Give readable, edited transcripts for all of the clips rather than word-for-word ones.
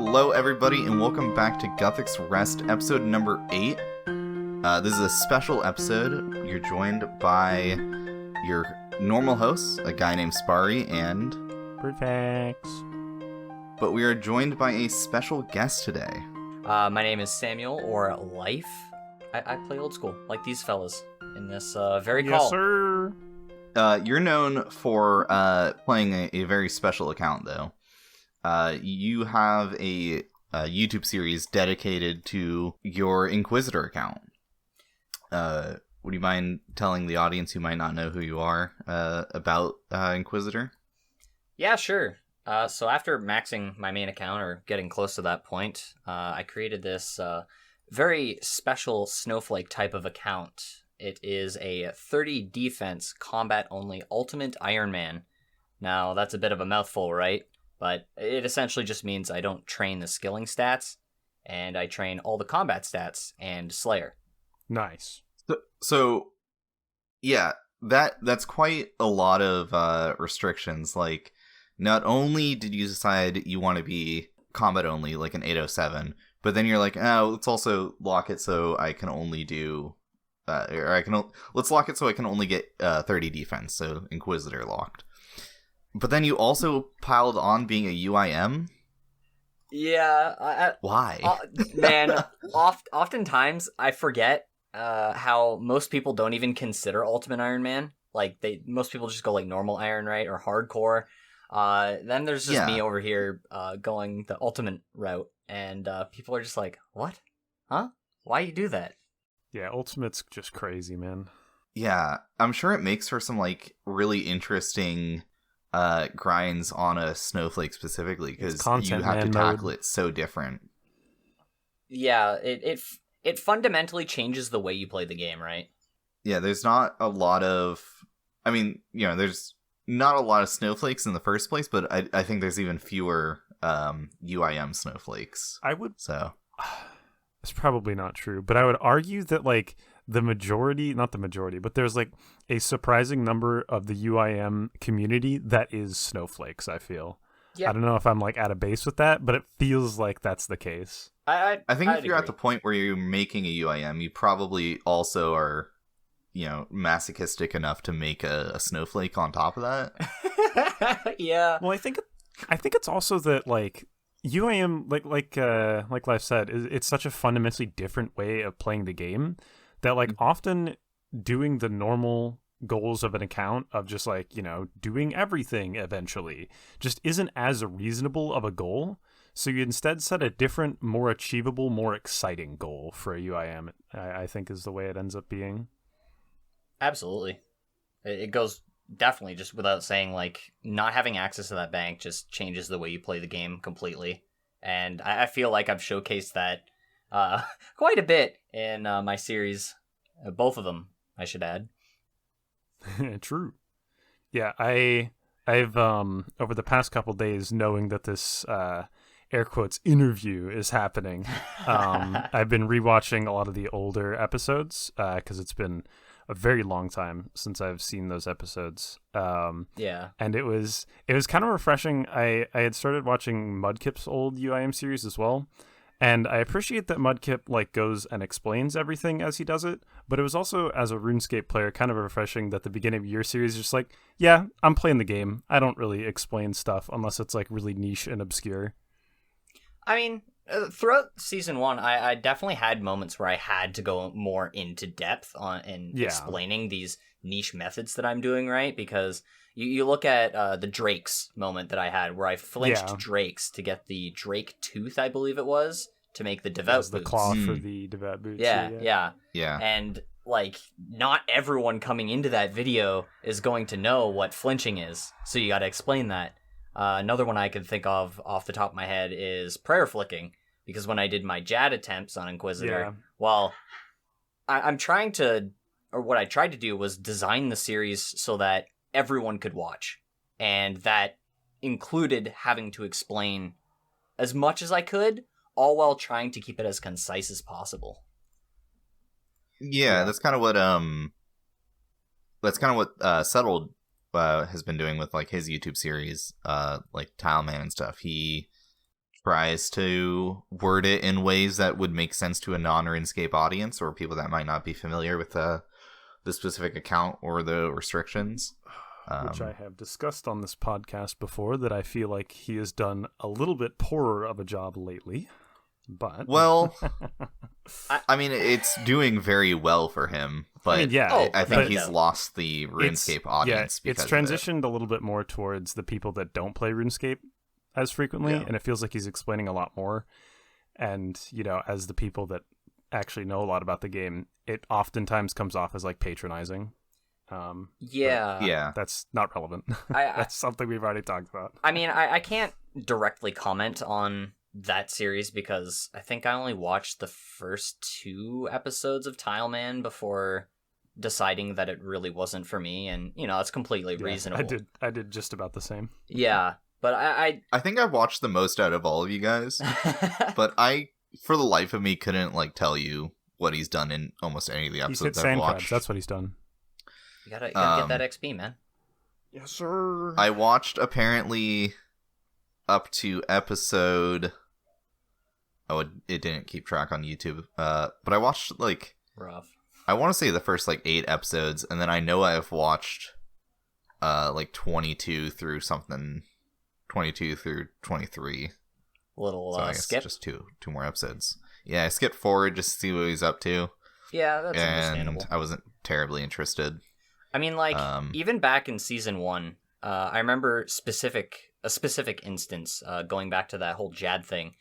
Hello, everybody, and welcome back to Guthix Rest, episode number 8. This is a special episode. You're joined by your normal hosts, a guy named Sparre and Birdfacts. But we are joined by a special guest today. My name is Samuel, or Lyfe. I play old school, like these fellas, in this very call. Yes, sir. You're known for playing a very special account, though. You have a YouTube series dedicated to your Inquisitor account. Would you mind telling the audience who might not know who you are about Inquisitor? Yeah, sure. So after maxing my main account, or getting close to that point, I created this very special snowflake type of account. It is a 30 defense, combat-only ultimate Ironman. Now, that's a bit of a mouthful, right? But it essentially just means I don't train the skilling stats, and I train all the combat stats and Slayer. Nice. So yeah, that's quite a lot of restrictions. Like, not only did you decide you want to be combat only, like an 807, but then you're like, oh, let's also lock it so I can only do, let's lock it so I can only get 30 defense, so Inquisitor locked. But then you also piled on being a UIM? Yeah. Why? Man, oftentimes I forget how most people don't even consider Ultimate Iron Man. Like, most people just go like normal Iron, right? Or hardcore. Then there's just me over here going the ultimate route. And people are just like, what? Huh? Why you do that? Yeah, Ultimate's just crazy, man. Yeah, I'm sure it makes for some like really interesting grinds on a snowflake specifically, because you have to tackle it so different. Yeah, it fundamentally changes the way you play the game, right? Yeah, there's not a lot of, I mean, there's not a lot of snowflakes in the first place, but I think there's even fewer UIM snowflakes. So it's probably not true, but I would argue that like the majority, not the majority, but there's like a surprising number of the UIM community that is snowflakes, I feel. Yeah. I don't know if I'm like at a base with that, but it feels like that's the case. I think if you're at the point where you're making a UIM, you probably also are, masochistic enough to make a snowflake on top of that. Yeah. Well, I think it's also that like UIM, like Lyfe said, it's such a fundamentally different way of playing the game that like often doing the normal goals of an account of just like, doing everything eventually just isn't as reasonable of a goal. So you instead set a different, more achievable, more exciting goal for a UIM, I think is the way it ends up being. Absolutely. It goes definitely just without saying, like, not having access to that bank just changes the way you play the game completely. And I feel like I've showcased that quite a bit in my series. Both of them, I should add. True. Yeah, I've over the past couple days, knowing that this air quotes interview is happening, I've been rewatching a lot of the older episodes because it's been a very long time since I've seen those episodes. Yeah. And it was kind of refreshing. I had started watching Mudkip's old UIM series as well. And I appreciate that Mudkip like goes and explains everything as he does it, but it was also, as a RuneScape player, kind of refreshing that the beginning of your series is just like, yeah, I'm playing the game. I don't really explain stuff unless it's like really niche and obscure. I mean, throughout season 1, I definitely had moments where I had to go more into depth in explaining these niche methods that I'm doing, right? Because you look at the Drakes moment that I had, where I flinched Drakes to get the Drake Tooth, I believe it was, to make the Devout boots. The claw for the Devout boots. Yeah. And, like, not everyone coming into that video is going to know what flinching is, so you gotta explain that. Another one I could think of off the top of my head is prayer flicking, because when I did my Jad attempts on Inquisitor, I'm trying to, or what I tried to do was design the series so that everyone could watch, and that included having to explain as much as I could, all while trying to keep it as concise as possible. Yeah, that's kind of what Settled has been doing with like his YouTube series, like Tile Man and stuff. He tries to word it in ways that would make sense to a non-RuneScape audience or people that might not be familiar with the specific account or the restrictions. Which I have discussed on this podcast before, that I feel like he has done a little bit poorer of a job lately. But well, I mean, it's doing very well for him. But I mean, yeah, I think he's lost the RuneScape audience. Yeah, it's transitioned a little bit more towards the people that don't play RuneScape as frequently, and it feels like he's explaining a lot more. And, you know, as the people that actually know a lot about the game, it oftentimes comes off as like patronizing. Yeah, that's not relevant. That's something we've already talked about. I mean, I can't directly comment on that series because I think I only watched the first 2 episodes of Tileman before deciding that it really wasn't for me, and you know, it's completely reasonable. I did just about the same. Yeah, but I think I've watched the most out of all of you guys, but I, for the life of me, couldn't like tell you what he's done in almost any of the episodes I've watched. Crabs. That's what he's done. You gotta get that XP, man. Yes, sir. I watched apparently up to episode. Oh, it didn't keep track on YouTube. But I watched like rough. I want to say the first like 8 episodes, and then I know I've watched like 22 through 23. Little so I guess skip. Just two more episodes. Yeah, I skipped forward just to see what he's up to. Yeah, that's and understandable. I wasn't terribly interested. I mean, like, even back in season 1, I remember a specific instance, going back to that whole Jad thing.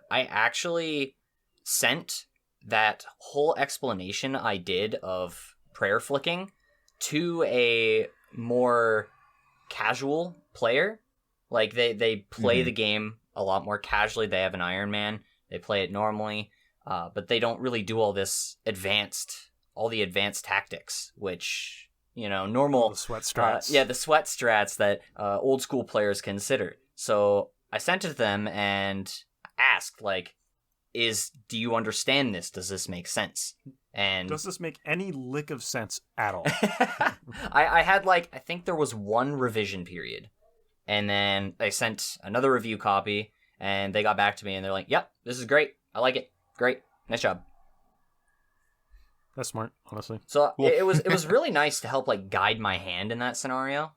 I actually sent that whole explanation I did of prayer flicking to a more casual player. Like, they play the game a lot more casually. They have an Ironman. They play it normally, but they don't really do all the advanced tactics, which... You know, normal the sweat strats. The sweat strats that old school players consider. So I sent it to them and asked, like, do you understand this? Does this make sense? And does this make any lick of sense at all? I had I think there was 1 revision period, and then I sent another review copy, and they got back to me and they're like, "Yep, this is great. I like it. Great, nice job." That's smart, honestly. So cool. it was really nice to help guide my hand in that scenario.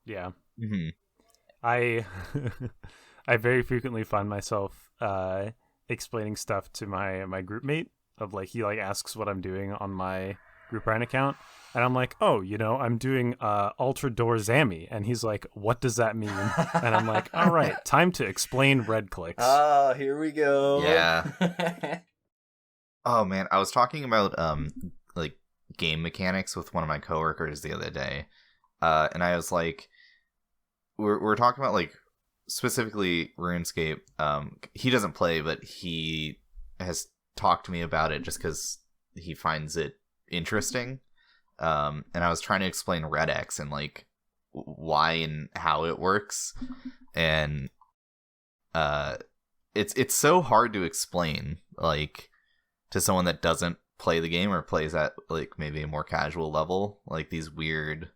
Yeah. Mm-hmm. I very frequently find myself explaining stuff to my group mate of he asks what I'm doing on my group Ryan account, and I'm like, "Oh, you know, I'm doing Ultra Door Zammy," and he's like, "What does that mean?" And I'm like, "All right, time to explain red clicks." Oh, here we go. Yeah. Oh man, I was talking about game mechanics with one of my coworkers the other day, and I was like, we're talking about specifically RuneScape. He doesn't play, but he has talked to me about it just because he finds it interesting. And I was trying to explain Red X and why and how it works, and it's so hard to explain to someone that doesn't play the game or plays at maybe a more casual level, these weird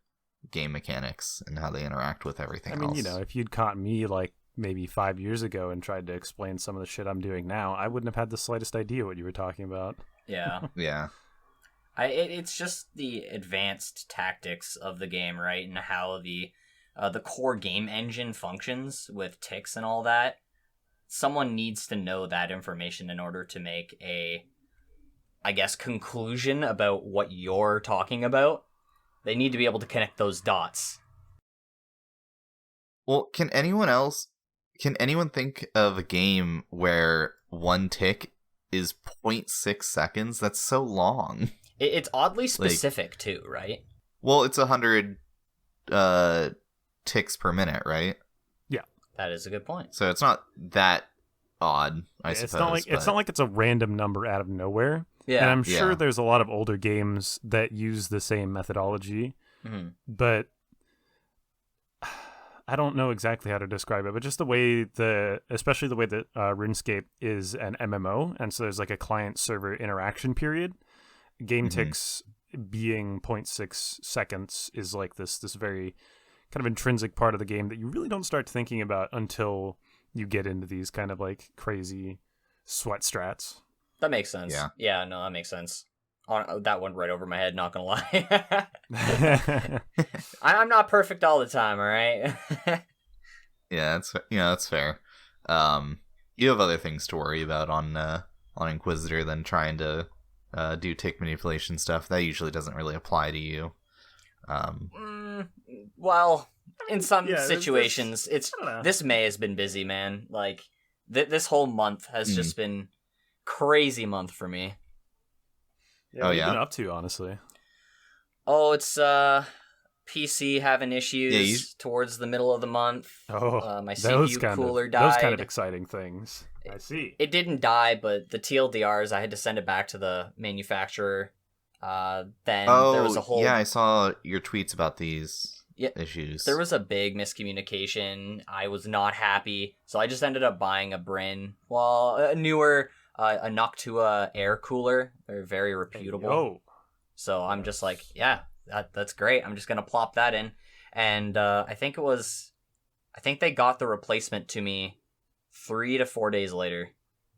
game mechanics and how they interact with everything else. I mean, you know, if you'd caught me maybe 5 years ago and tried to explain some of the shit I'm doing now, I wouldn't have had the slightest idea what you were talking about. Yeah. Yeah. It's just the advanced tactics of the game, right? And how the core game engine functions with ticks and all that. Someone needs to know that information in order to make a, I guess, conclusion about what you're talking about. They need to be able to connect those dots. Well, can anyone think of a game where 1 tick is 0.6 seconds? That's so long. It's oddly specific too, right? Well, it's 100 ticks per minute, right? Yeah. That is a good point. So it's not that odd, I suppose. It's not like it's a random number out of nowhere. Yeah. And I'm sure there's a lot of older games that use the same methodology, but I don't know exactly how to describe it, but just especially the way that RuneScape is an MMO, and so there's a client-server interaction period. Game ticks being 0.6 seconds is this very kind of intrinsic part of the game that you really don't start thinking about until you get into these kind of like crazy sweat strats. That makes sense. Yeah, no, that makes sense. That went right over my head, not gonna lie. I'm not perfect all the time, all right? Yeah, that's fair. You have other things to worry about on Inquisitor than trying to do tick manipulation stuff. That usually doesn't really apply to you. Well, in some situations, this May has been busy, man. Like this whole month has just been crazy month for me. Yeah, what have you been up to, honestly? Oh, it's PC having issues towards the middle of the month. Oh, my CPU cooler died. Those kind of exciting things. I see. It didn't die, but the TLDRs, I had to send it back to the manufacturer. Then there was a whole... Yeah, I saw your tweets about these issues. There was a big miscommunication. I was not happy, so I just ended up buying a newer a Noctua air cooler. They're very reputable. Oh. So I'm just like, yeah, that's great. I'm just gonna plop that in, and I think they got the replacement to me 3 to 4 days later.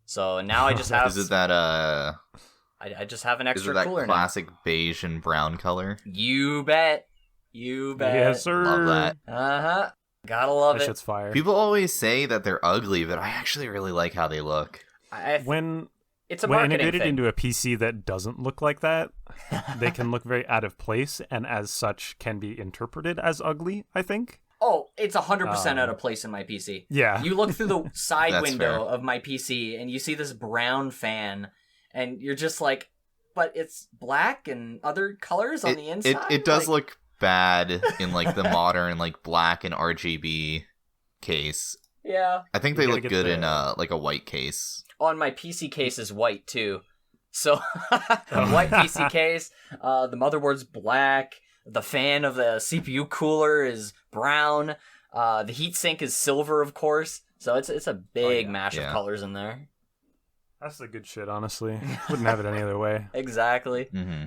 So now I just have. Is it that I just have an extra cooler now. Is it cooler that classic beige and brown color? You bet. Yes, sir. Love that. Gotta love that it. Shit's fire. People always say that they're ugly, but I actually really like how they look. When it's a marketing integrated thing. into a PC that doesn't look like that, they can look very out of place, and as such can be interpreted as ugly, I think. Oh, it's 100% out of place in my PC. Yeah. You look through the side That's window fair. of my PC, and you see this brown fan, and you're just like, but it's black and other colors on the inside? It does look bad in like the modern like black and RGB case. Yeah. I think they look good in like a white case. On my PC case is white too. So white PC case, the motherboard's black, the fan of the CPU cooler is brown, the heatsink is silver, of course. So it's a big mash of colors in there. That's the good shit, honestly. Wouldn't have it any other way. Exactly. Mm-hmm.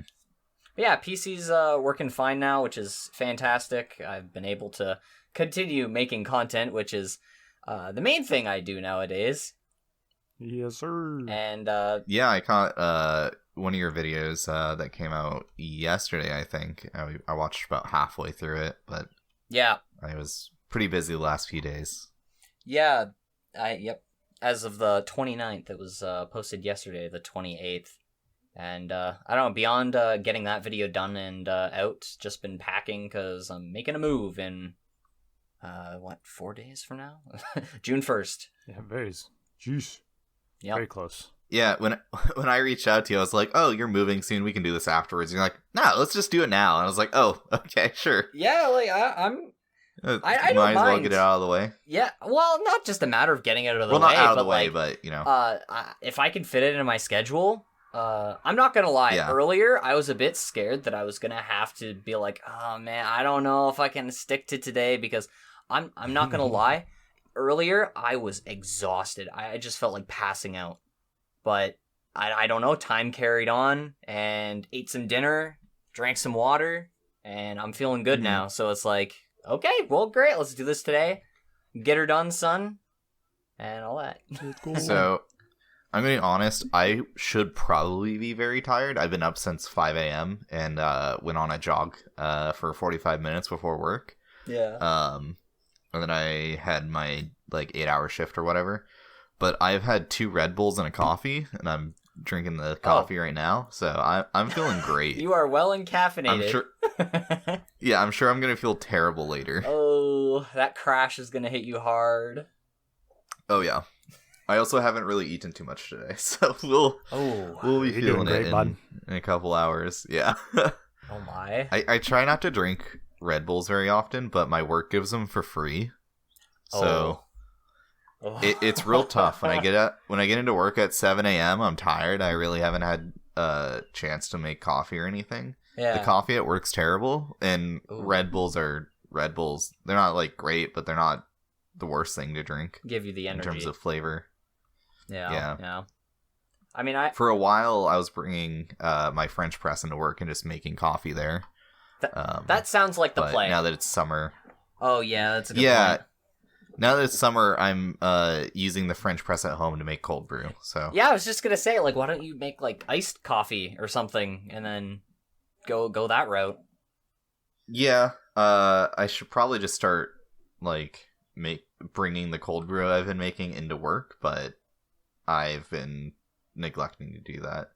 But yeah, PC's working fine now, which is fantastic. I've been able to continue making content, which is the main thing I do nowadays. Yes, sir. And yeah, I caught one of your videos that came out yesterday, I think. I watched about halfway through it, but yeah, I was pretty busy the last few days. Yeah, as of the 29th, it was posted yesterday, the 28th. And I don't know, beyond getting that video done and out, just been packing because I'm making a move in 4 days from now? June 1st. Yeah, varies. Jeez. Yep. Very close. Yeah, when I reached out to you, I was like, "Oh, you're moving soon. We can do this afterwards." And you're like, "No, let's just do it now." And I was like, "Oh, okay, sure." Yeah, like I don't might as mind. well get it out of the way. Yeah, well, not just a matter of getting it out of the way. Well, not out of the way, but you know, if I can fit it into my schedule, I'm not gonna lie. Yeah. Earlier, I was a bit scared that I was gonna have to be like, "Oh man, I don't know if I can stick to today," because I'm not gonna lie. Earlier, I was exhausted. I just felt like passing out. But I don't know. Time carried on, and ate some dinner, drank some water, and I'm feeling good now. So it's like, okay, well, great. Let's do this today. Get her done, son, and all that. So, I'm going to be honest. I should probably be very tired. I've been up since 5 a.m. and went on a jog for 45 minutes before work. Yeah. And then I had my 8-hour shift or whatever. But I've had 2 Red Bulls and a coffee, and I'm drinking the coffee right now. So I'm feeling great. You are well encaffeinated. I'm sure. Yeah, I'm sure I'm gonna feel terrible later. Oh, that crash is gonna hit you hard. Oh yeah. I also haven't really eaten too much today, so we'll be feeling it in a couple hours. Yeah. Oh my. I try not to drink Red Bulls very often, but my work gives them for free. So it's real tough when I get into work at 7 a.m. I'm tired. I really haven't had a chance to make coffee or anything. Yeah. The coffee at work's terrible, and Red Bulls are Red Bulls. They're not great, but they're not the worst thing to drink. Give you the energy in terms of flavor. Yeah. I mean, for a while I was bringing my French press into work and just making coffee there. That sounds like the play. Now that it's summer, Oh yeah, that's a good Yeah. point. Now that it's summer, I'm using the French press at home to make cold brew. So Yeah, I was just gonna say, like, why don't you make like iced coffee or something, and then go that route? yeah, I should probably just start like bringing the cold brew I've been making into work, but I've been neglecting to do that.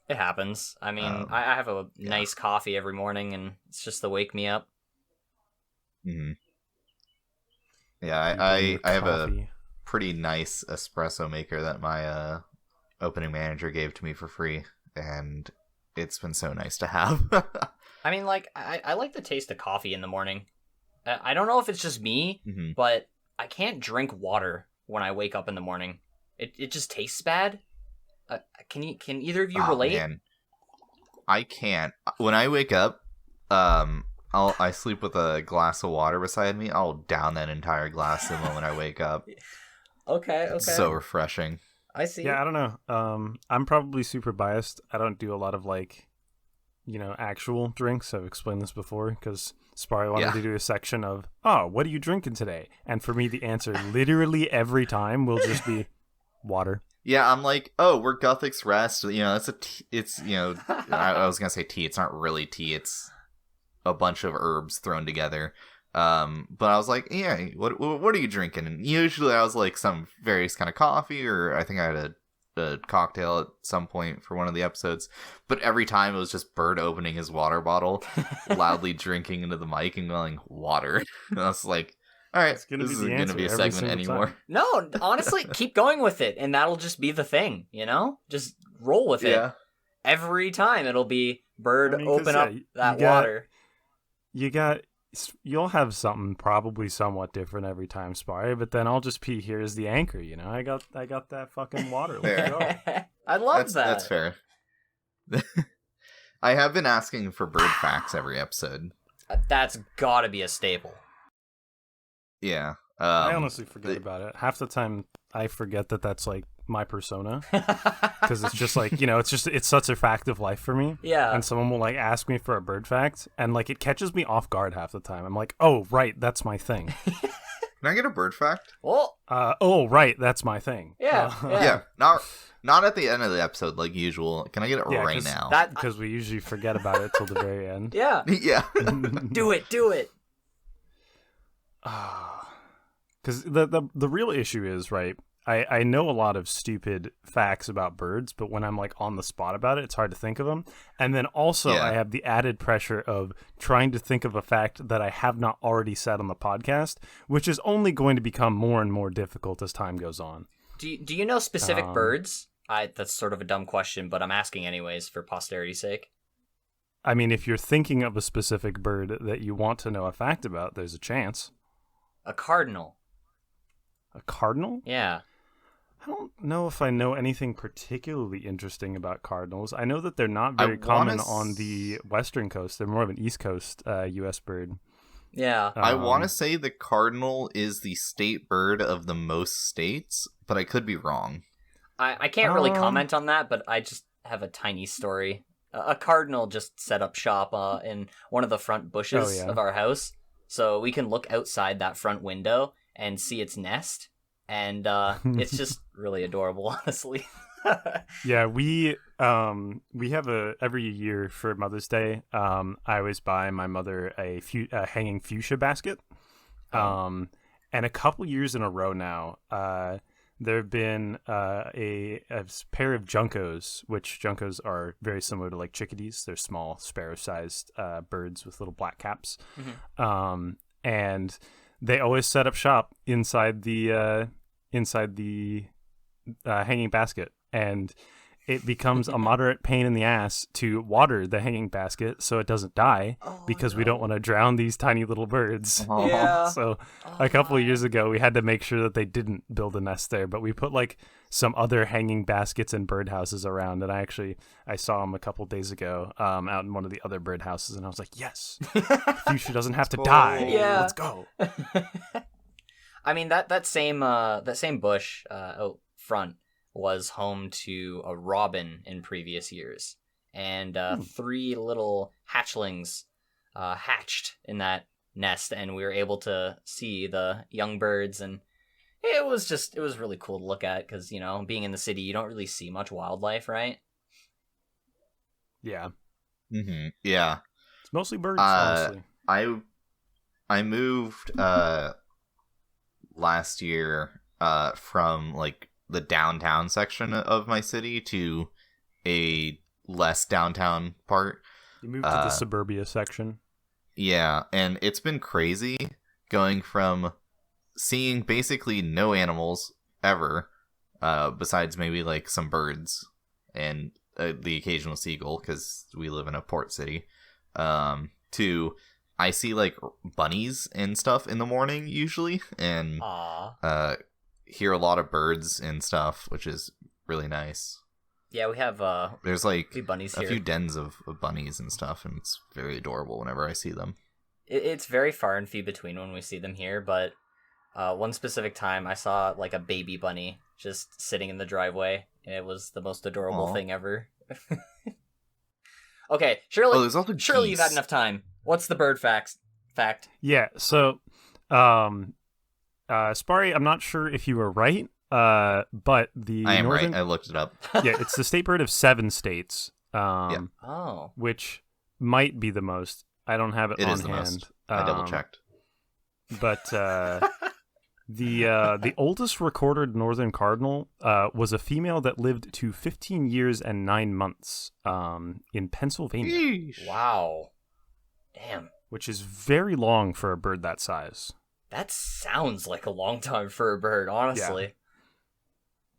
It happens. I mean, Um, I have a yeah. nice coffee every morning, and it's just to wake me up. hmm Yeah, People and your I have a coffee. pretty nice espresso maker that my opening manager gave to me for free, and it's been so nice to have. I mean, like, I like the taste of coffee in the morning. I don't know if it's just me, hmm but I can't drink water when I wake up in the morning. It just tastes bad. Can either of you Oh relate? man, I can't. When I wake up, I sleep with a glass of water beside me. I'll down that entire glass the moment I wake up. Okay, It's so refreshing. I see. Yeah, I don't know. I'm probably super biased. I don't do a lot of like, actual drinks. I've explained this before because Sparre wanted to do a section of, oh, what are you drinking today? And for me, the answer literally every time will just be water. Yeah, I'm like, oh, we're Guthix Rest. It's a tea. It's I was gonna say tea. It's not really tea. It's a bunch of herbs thrown together. But I was like, yeah, what are you drinking? And usually I was like some various kind of coffee, or I think I had a cocktail at some point for one of the episodes. But every time it was just Bird opening his water bottle, loudly drinking into the mic and going, water. And I was like, all right, It's gonna this be isn't the going to be a answer every segment single anymore. time. No, honestly, keep going with it, and that'll just be the thing. Just roll with it. Yeah. Every time it'll be Bird I mean, 'cause, open up yeah, that water. You'll have something probably somewhat different every time, Sparre, but then I'll just pee here as the anchor. I got that fucking water. Let's Fair. go. I love that. That's fair. I have been asking for bird facts every episode. That's gotta be a staple. Yeah. I honestly forget about it. Half the time, I forget that that's like my persona because it's just like it's such a fact of life for me. Yeah. And someone will like ask me for a bird fact, and like it catches me off guard half the time. I'm like, oh right, that's my thing. Can I get a bird fact? Well, oh right, that's my thing. Yeah, Yeah. Not at the end of the episode like usual. Can I get it right now? Because we usually forget about it till the very end. Yeah. Yeah. Do it. Because the real issue is, right, I know a lot of stupid facts about birds, but when I'm like on the spot about it, it's hard to think of them. And then also I have the added pressure of trying to think of a fact that I have not already said on the podcast, which is only going to become more and more difficult as time goes on. Do you know specific birds? That's sort of a dumb question, but I'm asking anyways for posterity's sake. I mean, if you're thinking of a specific bird that you want to know a fact about, there's a chance. A cardinal. A cardinal? Yeah. I don't know if I know anything particularly interesting about cardinals. I know that they're not very common on the western coast. They're more of an East Coast U.S. bird. Yeah. I want to say the cardinal is the state bird of the most states, but I could be wrong. I can't really comment on that, but I just have a tiny story. A cardinal just set up shop in one of the front bushes of our house, so we can look outside that front window and see its nest, and it's just really adorable, honestly. Yeah, we have every year for Mother's Day. I always buy my mother a hanging fuchsia basket, and a couple years in a row now, there have been a pair of juncos, which juncos are very similar to like chickadees. They're small, sparrow-sized birds with little black caps, and they always set up shop inside the hanging basket, and it becomes a moderate pain in the ass to water the hanging basket so it doesn't die because we don't want to drown these tiny little birds. Yeah. So a couple of years ago, we had to make sure that they didn't build a nest there, but we put like some other hanging baskets and birdhouses around. And I saw them a couple days ago out in one of the other birdhouses, and I was like, yes, fuchsia doesn't have to die. Yeah. Let's go. I mean, that same bush out front was home to a robin in previous years, and 3 little hatchlings hatched in that nest, and we were able to see the young birds, and it was really cool to look at because, you know, being in the city, you don't really see much wildlife, right? Yeah. Mm-hmm. Yeah. It's mostly birds, honestly. I moved last year from like the downtown section of my city to a less downtown part. You moved to the suburbia section. Yeah, and it's been crazy going from seeing basically no animals ever, besides maybe like some birds and the occasional seagull, because we live in a port city, to I see like bunnies and stuff in the morning usually, and hear a lot of birds and stuff, which is really nice. Yeah, we have there's like bunnies a here. few dens of bunnies and stuff, and it's very adorable whenever I see them. It's very far and few between when we see them here, but one specific time I saw like a baby bunny just sitting in the driveway. It was the most adorable thing ever. Okay, Shirley. There's also Shirley, geese. you've had enough time. What's the bird fact? Yeah, so Sparre, I'm not sure if you were right, but the I am northern... right. I looked it up. Yeah, it's the state bird of 7 states, Oh. which might be the most. I don't have it It on is the hand. most. I double checked. But the oldest recorded northern cardinal was a female that lived to 15 years and 9 months in Pennsylvania. Yeesh. Wow. Damn. Which is very long for a bird that size. That sounds like a long time for a bird, honestly. Yeah.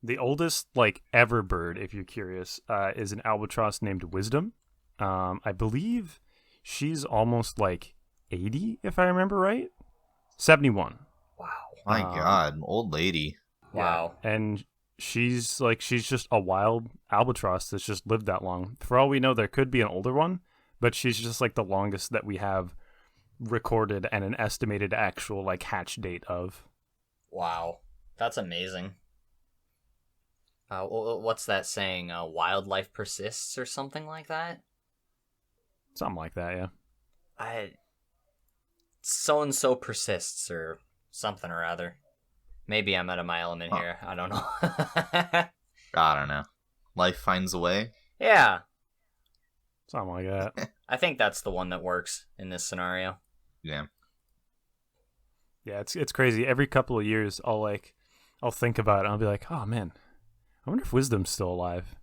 The oldest, like, ever bird, if you're curious, is an albatross named Wisdom. I believe she's almost, like, 80, if I remember right. 71. Wow. My God, old lady. Wow. Yeah. And she's just a wild albatross that's just lived that long. For all we know, there could be an older one, but she's just, like, the longest that we have recorded and an estimated actual, like, hatch date of. Wow. That's amazing. What's that saying? Wildlife persists or something like that? Something like that, yeah. So-and-so persists or something or other. Maybe I'm out of my element here. I don't know. I don't know. Life finds a way. Yeah. Something like that. I think that's the one that works in this scenario. Yeah. Yeah, it's crazy. Every couple of years, I'll think about it. And I'll be like, oh man, I wonder if Wisdom's still alive.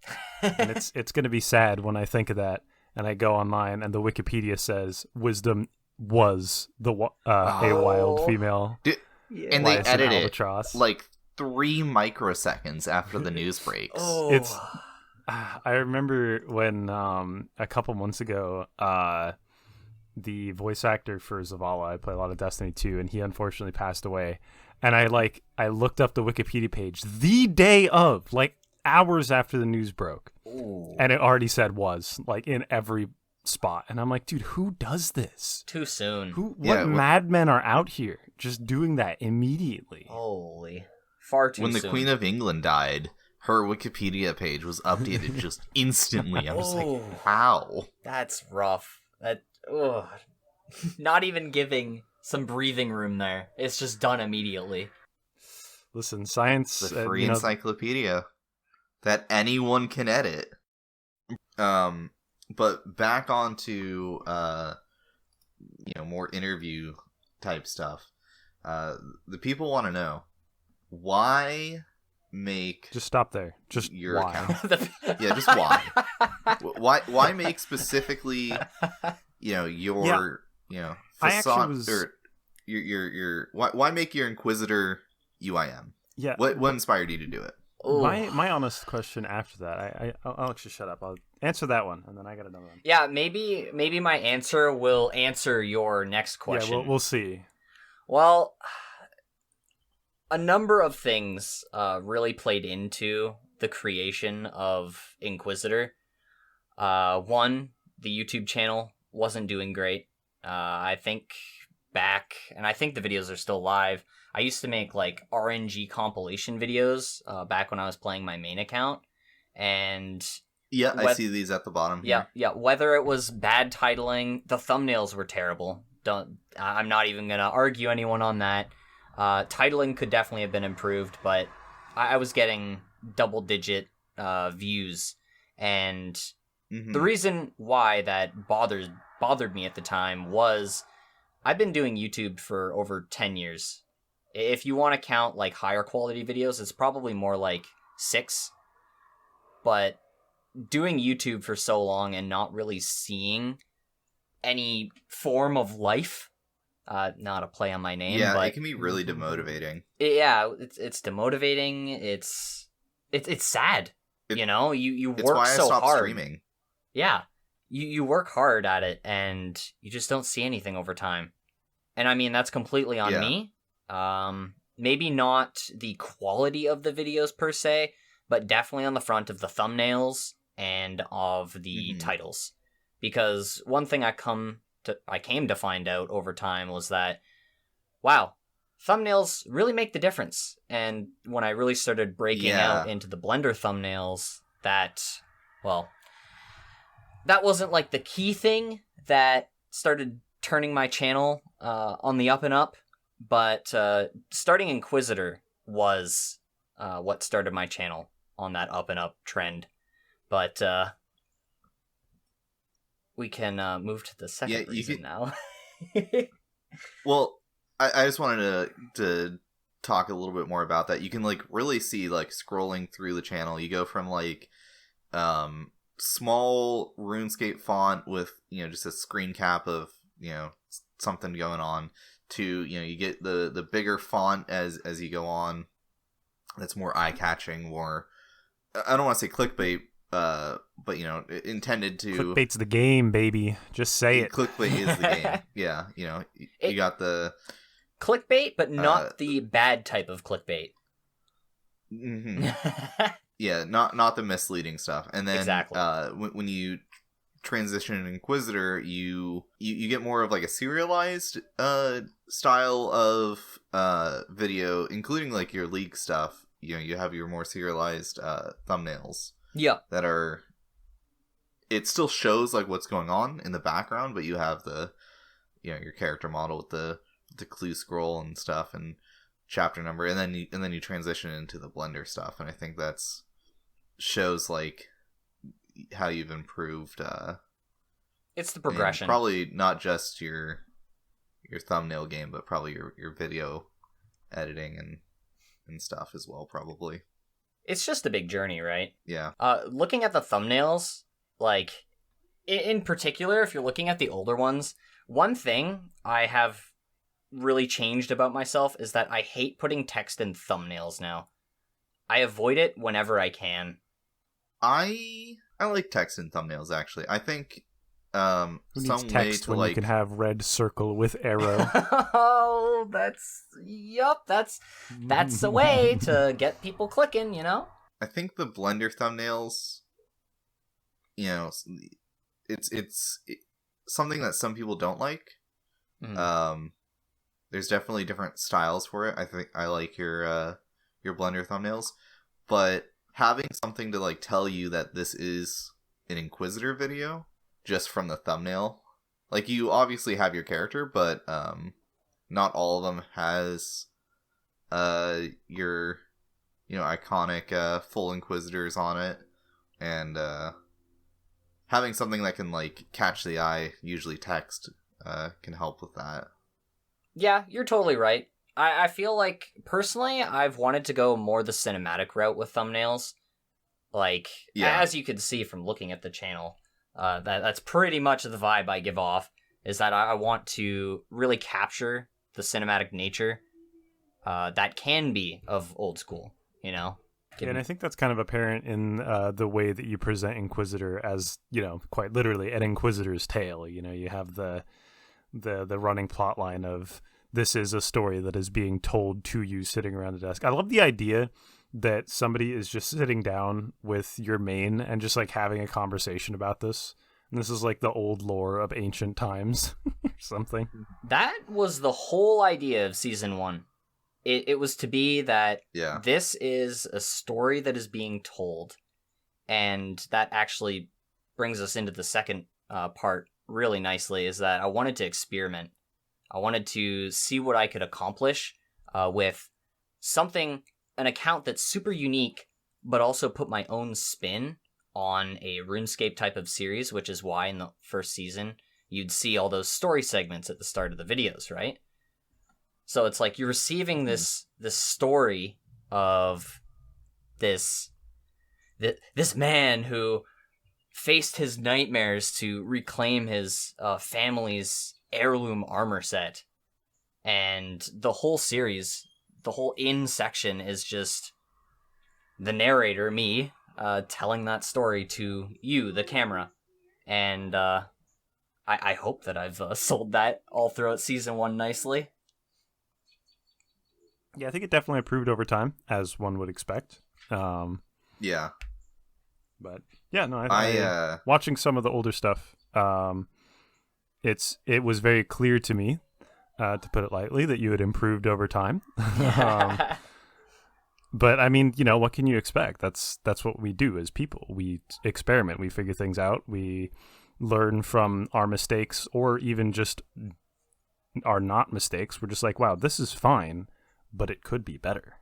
And it's gonna be sad when I think of that, and I go online and the Wikipedia says Wisdom was a wild female. And they edit albatross. it like 3 microseconds after the news breaks. Oh. It's. I remember when a couple months ago, the voice actor for Zavala, I play a lot of Destiny 2, and he unfortunately passed away. And I looked up the Wikipedia page the day of, like hours after the news broke. Ooh. And it already said was, like, in every spot. And I'm like, dude, who does this? Too soon. What madmen are out here just doing that immediately? Holy. Far too soon. When the Queen of England died, her Wikipedia page was updated just instantly. I was like, wow. That's rough. Not even giving some breathing room there. It's just done immediately. Listen, science... The free encyclopedia that anyone can edit. But back onto, more interview type stuff. The people want to know, why make... Just stop there. Just your why? account. Yeah, just why. Why make specifically, your, facade, or your why make your Inquisitor UIM? Yeah. What inspired you to do it? My honest question after that, I'll actually shut up. I'll answer that one, and then I got another one. Yeah, maybe my answer will answer your next question. Yeah, we'll see. Well, a number of things really played into the creation of Inquisitor. One, the YouTube channel wasn't doing great. I think and I think the videos are still live. I used to make like RNG compilation videos back when I was playing my main account, and I see these at the bottom here. Yeah. Whether it was bad titling, the thumbnails were terrible. I'm not even gonna argue anyone on that. Titling could definitely have been improved, but I was getting double-digit views, and the reason why that bothered me at the time was I've been doing YouTube for over 10 years. If you want to count like higher quality videos, it's probably more like 6. But doing YouTube for so long and not really seeing any form of life, not a play on my name, but it can be really demotivating. It's demotivating. It's sad. You know, you work so hard. It's why I stopped streaming. Yeah, you work hard at it, and you just don't see anything over time. And I mean, that's completely on me. Maybe not the quality of the videos per se, but definitely on the front of the thumbnails and of the titles. Because one thing I came to find out over time was that, wow, thumbnails really make the difference. And when I really started breaking out into the Blender thumbnails, that wasn't like the key thing that started turning my channel on the up and up. But starting Inquisitor was what started my channel on that up and up trend. But we can move to the second reason now. Well, I just wanted to talk a little bit more about that. You can like really see like scrolling through the channel. You go from like small RuneScape font with just a screen cap of something going on to you get the bigger font as you go on. That's more eye catching, more I don't want to say clickbait. But intended to clickbait's the game, baby. Just say it. Clickbait is the game. Yeah, you got the clickbait, but not the bad type of clickbait. Yeah, not the misleading stuff. And then exactly. When you transition in Inquisitor, you get more of like a serialized style of video, including like your League stuff. You have your more serialized thumbnails. Yeah. That are... It still shows, like, what's going on in the background, but you have the, your character model with the clue scroll and stuff, and chapter number, and then you transition into the Blender stuff, and I think that's... shows, like, how you've improved, It's the progression. Probably not just your thumbnail game, but probably your video editing and stuff as well, probably. It's just a big journey, right? Yeah. Looking at the thumbnails, like, in particular, if you're looking at the older ones, one thing I have really changed about myself is that I hate putting text in thumbnails now. I avoid it whenever I can. I like text in thumbnails, actually. I think who needs text when you can have red circle with arrow? Oh, that's a way to get people clicking, I think the Blender thumbnails, it's something that some people don't like. There's definitely different styles for it. I think I like your Blender thumbnails, but having something to like tell you that this is an Inquisitor video just from the thumbnail. Like, you obviously have your character, but not all of them has your iconic full Inquisitors on it, and having something that can like catch the eye, usually text, can help with that. Yeah, you're totally right. I feel like, personally, I've wanted to go more the cinematic route with thumbnails. Like, as you can see from looking at the channel, that's pretty much the vibe I give off, is that I want to really capture the cinematic nature that can be of old school, And I think that's kind of apparent in the way that you present Inquisitor as, quite literally an Inquisitor's tale. You have the running plot line of, this is a story that is being told to you sitting around a desk. I love the idea that somebody is just sitting down with your main and just like having a conversation about this. And this is like the old lore of ancient times or something. That was the whole idea of season 1. It was to be that this is a story that is being told. And that actually brings us into the second part really nicely, is that I wanted to experiment I wanted to see what I could accomplish with an account that's super unique, but also put my own spin on a RuneScape type of series, which is why in the first season you'd see all those story segments at the start of the videos, right? So it's like you're receiving this story of this man who faced his nightmares to reclaim his family's heirloom armor set, and the whole series, the whole in section is just the narrator, me, telling that story to you, the camera, and I hope that I've sold that all throughout season 1 nicely. Yeah, I think it definitely improved over time, as one would expect. Yeah. But yeah, no, I watching some of the older stuff, it was very clear to me, to put it lightly, that you had improved over time. But I mean, you know, what can you expect? That's what we do as people. We experiment, we figure things out, we learn from our mistakes, or even just our not mistakes. We're just like, wow, this is fine, but it could be better.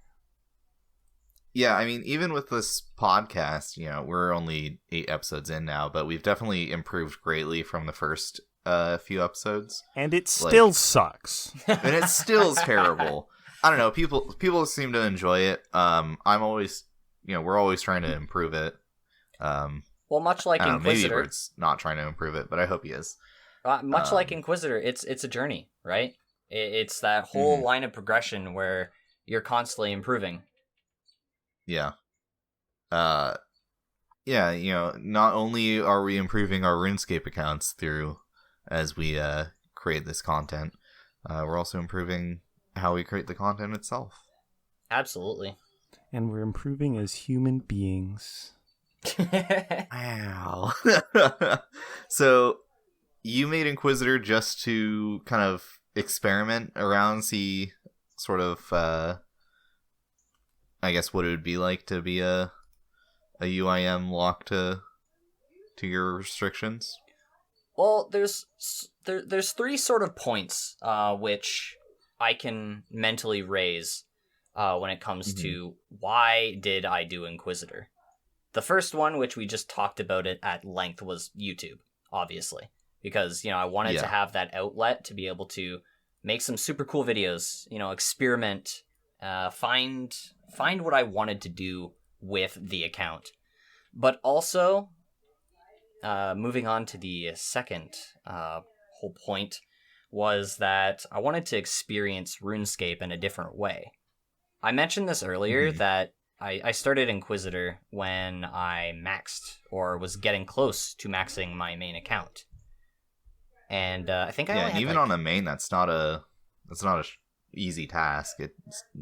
Yeah, I mean, even with this podcast, you know, we're only 8 episodes in now, but we've definitely improved greatly from the first few episodes. And it still sucks. And it still is terrible. I don't know, people seem to enjoy it. I'm always, you know, we're always trying to improve it. Well, much like Inquisitor, maybe Bert's not trying to improve it, but I hope he is. Much like Inquisitor, it's a journey, right? It's that whole line of progression where you're constantly improving. Yeah. Yeah, you know, not only are we improving our RuneScape accounts through as we create this content, we're also improving how we create the content itself. Absolutely. And we're improving as human beings. Wow. So, you made Inquisitor just to kind of experiment around, see sort of, I guess, what it would be like to be a UIM locked to your restrictions? Well, there's 3 sort of points which I can mentally raise when it comes to why did I do Inquisitor. The first one, which we just talked about it at length, was YouTube, obviously. Because, you know, I wanted to have that outlet to be able to make some super cool videos, you know, experiment, find what I wanted to do with the account. But also, moving on to the second whole point, was that I wanted to experience RuneScape in a different way. I mentioned this earlier that I started Inquisitor when I maxed, or was getting close to maxing my main account. And I think I only had, even on a main, that's not a easy task. It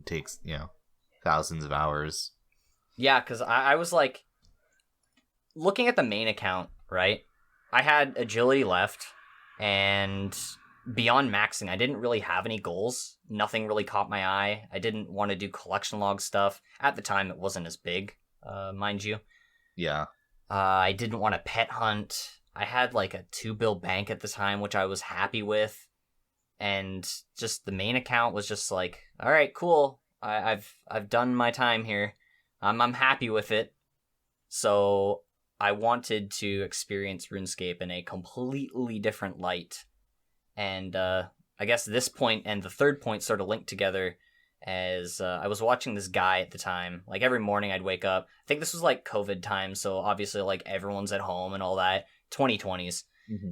takes, you know, thousands of hours. Yeah, because I was like, looking at the main account, right? I had agility left, and beyond maxing, I didn't really have any goals. Nothing really caught my eye. I didn't want to do collection log stuff. At the time, it wasn't as big, mind you. Yeah. I didn't want to pet hunt. I had like a 2 bill bank at the time, which I was happy with. And just the main account was just like, all right, cool. I've done my time here. I'm happy with it. So I wanted to experience RuneScape in a completely different light. And I guess this point and the third point sort of linked together, as I was watching this guy at the time. Like every morning I'd wake up. I think this was like COVID time, so obviously like everyone's at home and all that. 2020s.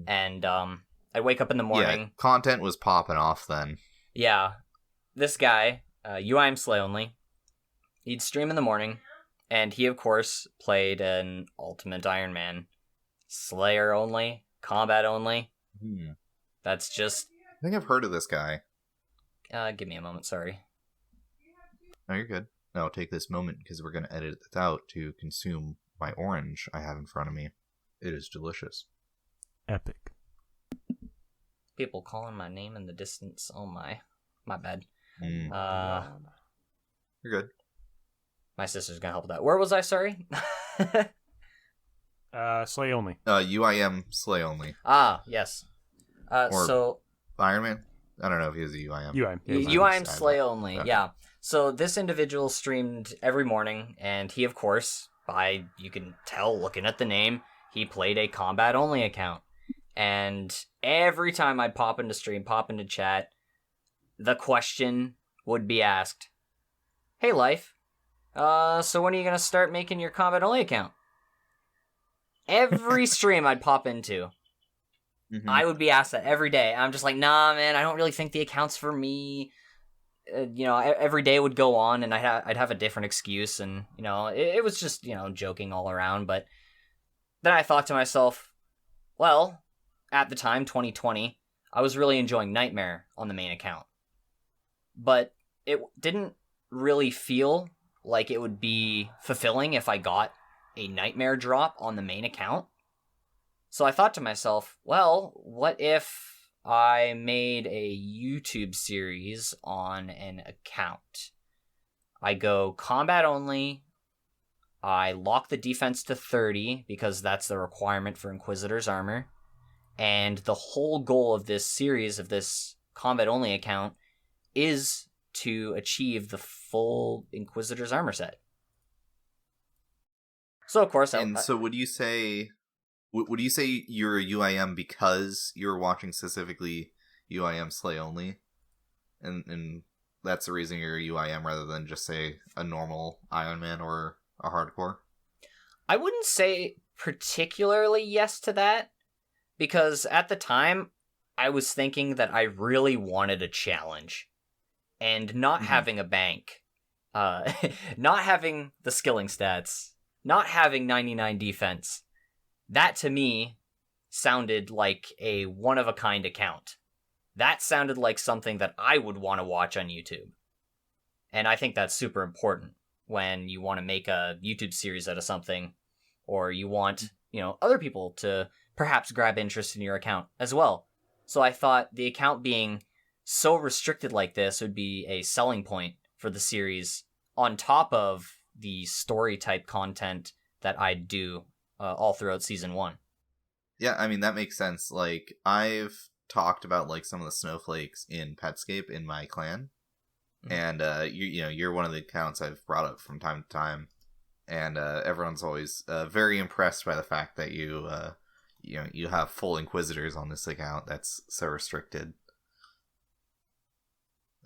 And I'd wake up in the morning. Yeah, content was popping off then. Yeah. This guy, UIM Slay only, he'd stream in the morning, and he, of course, played an Ultimate Ironman. Slayer only, combat only. That's just... I think I've heard of this guy. Give me a moment, sorry. No, you're good. No, I'll take this moment because we're going to edit this out to consume my orange I have in front of me. It is delicious. Epic. People calling my name in the distance. Oh my bad. You're good. My sister's gonna help with that. Where was I? Sorry. Slay only. UIM Slay only. Ah, yes. Or so Ironman. I don't know if he was a UIM. UIM. Yeah, UIM Slay only, Okay. yeah. So this individual streamed every morning, and he, of course, you can tell looking at the name, he played a combat-only account. And every time I'd pop into stream, pop into chat, the question would be asked, "Hey, Lyfe, so when are you going to start making your combat-only account?" Every stream I'd pop into, I would be asked that every day. I'm just like, nah, man, I don't really think the account's for me. Every day would go on, and I'd have a different excuse, and, it was just, joking all around. But then I thought to myself, well, at the time, 2020, I was really enjoying Nightmare on the main account. But it didn't really feel like it would be fulfilling if I got a Nightmare drop on the main account. So I thought to myself, well, what if I made a YouTube series on an account? I go combat only, I lock the defense to 30 because that's the requirement for Inquisitor's armor, and the whole goal of this series, of this combat only account, is to achieve the full Inquisitor's armor set. So of course, so would you say you're a UIM because you're watching specifically UIM Slay only, and that's the reason you're a UIM rather than just say a normal Ironman or a hardcore? I wouldn't say particularly yes to that, because at the time I was thinking that I really wanted a challenge, and not having a bank, not having the skilling stats, not having 99 defense, that to me sounded like a one-of-a-kind account. That sounded like something that I would want to watch on YouTube. And I think that's super important when you want to make a YouTube series out of something, or you want, other people to perhaps grab interest in your account as well. So I thought the account being so restricted like this would be a selling point for the series, on top of the story-type content that I do all throughout Season 1. Yeah, I mean, that makes sense. Like, I've talked about, like, some of the snowflakes in Petscape in my clan, and, you're one of the accounts I've brought up from time to time, and everyone's always very impressed by the fact that you have full Inquisitors on this account that's so restricted.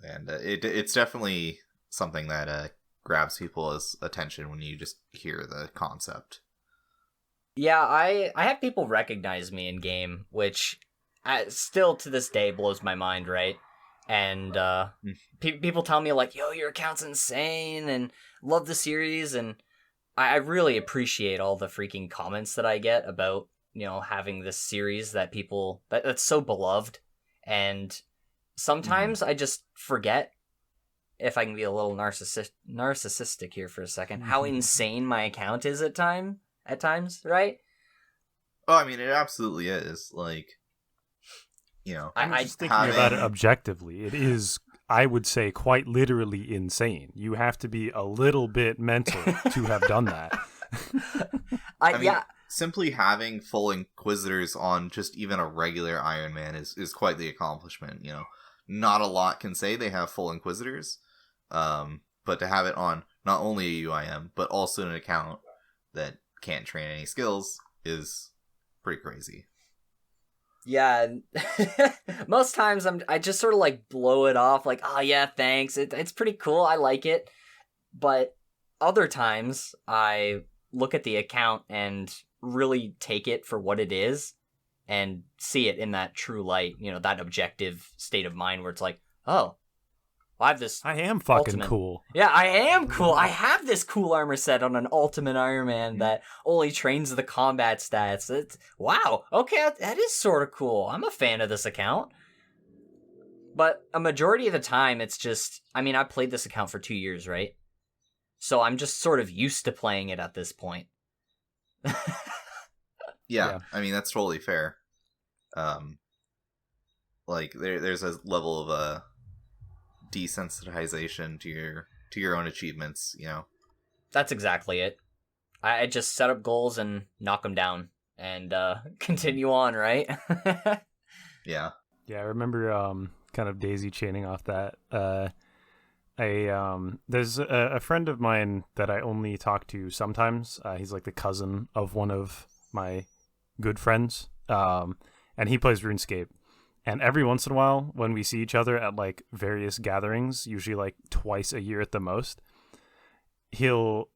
And it's definitely something that grabs people's attention when you just hear the concept. Yeah, I have people recognize me in game, which still to this day blows my mind, right? And people tell me, like, yo, your account's insane, and love the series, and I really appreciate all the freaking comments that I get about, having this series that that's so beloved. And sometimes I just forget, if I can be a little narcissistic here for a second, how insane my account is at times, right? Oh, I mean, it absolutely is. Like, I'm just thinking about it objectively. It is, I would say, quite literally insane. You have to be a little bit mental to have done that. I mean, simply having full Inquisitors on just even a regular Ironman is quite the accomplishment. Not a lot can say they have full Inquisitors, but to have it on not only a UIM, but also an account that can't train any skills is pretty crazy. Yeah, most times I just sort of like blow it off, like, oh yeah, thanks, it's pretty cool, I like it. But other times I look at the account and really take it for what it is and see it in that true light, that objective state of mind where it's like, oh, I am fucking ultimate. Cool. Yeah, I am cool. I have this cool armor set on an ultimate Ironman that only trains the combat stats. Wow, okay, that is sort of cool. I'm a fan of this account. But a majority of the time, it's just, I played this account for 2 years, right? So I'm just sort of used to playing it at this point. Yeah, I mean, that's totally fair. Like, there's a level of desensitization to your own achievements, That's exactly it. I just set up goals and knock them down and continue on, right? Yeah. Yeah, I remember kind of daisy chaining off that. There's a friend of mine that I only talk to sometimes. He's like the cousin of one of my good friends, and he plays RuneScape. And every once in a while, when we see each other at like various gatherings, usually like twice a year at the most, he'll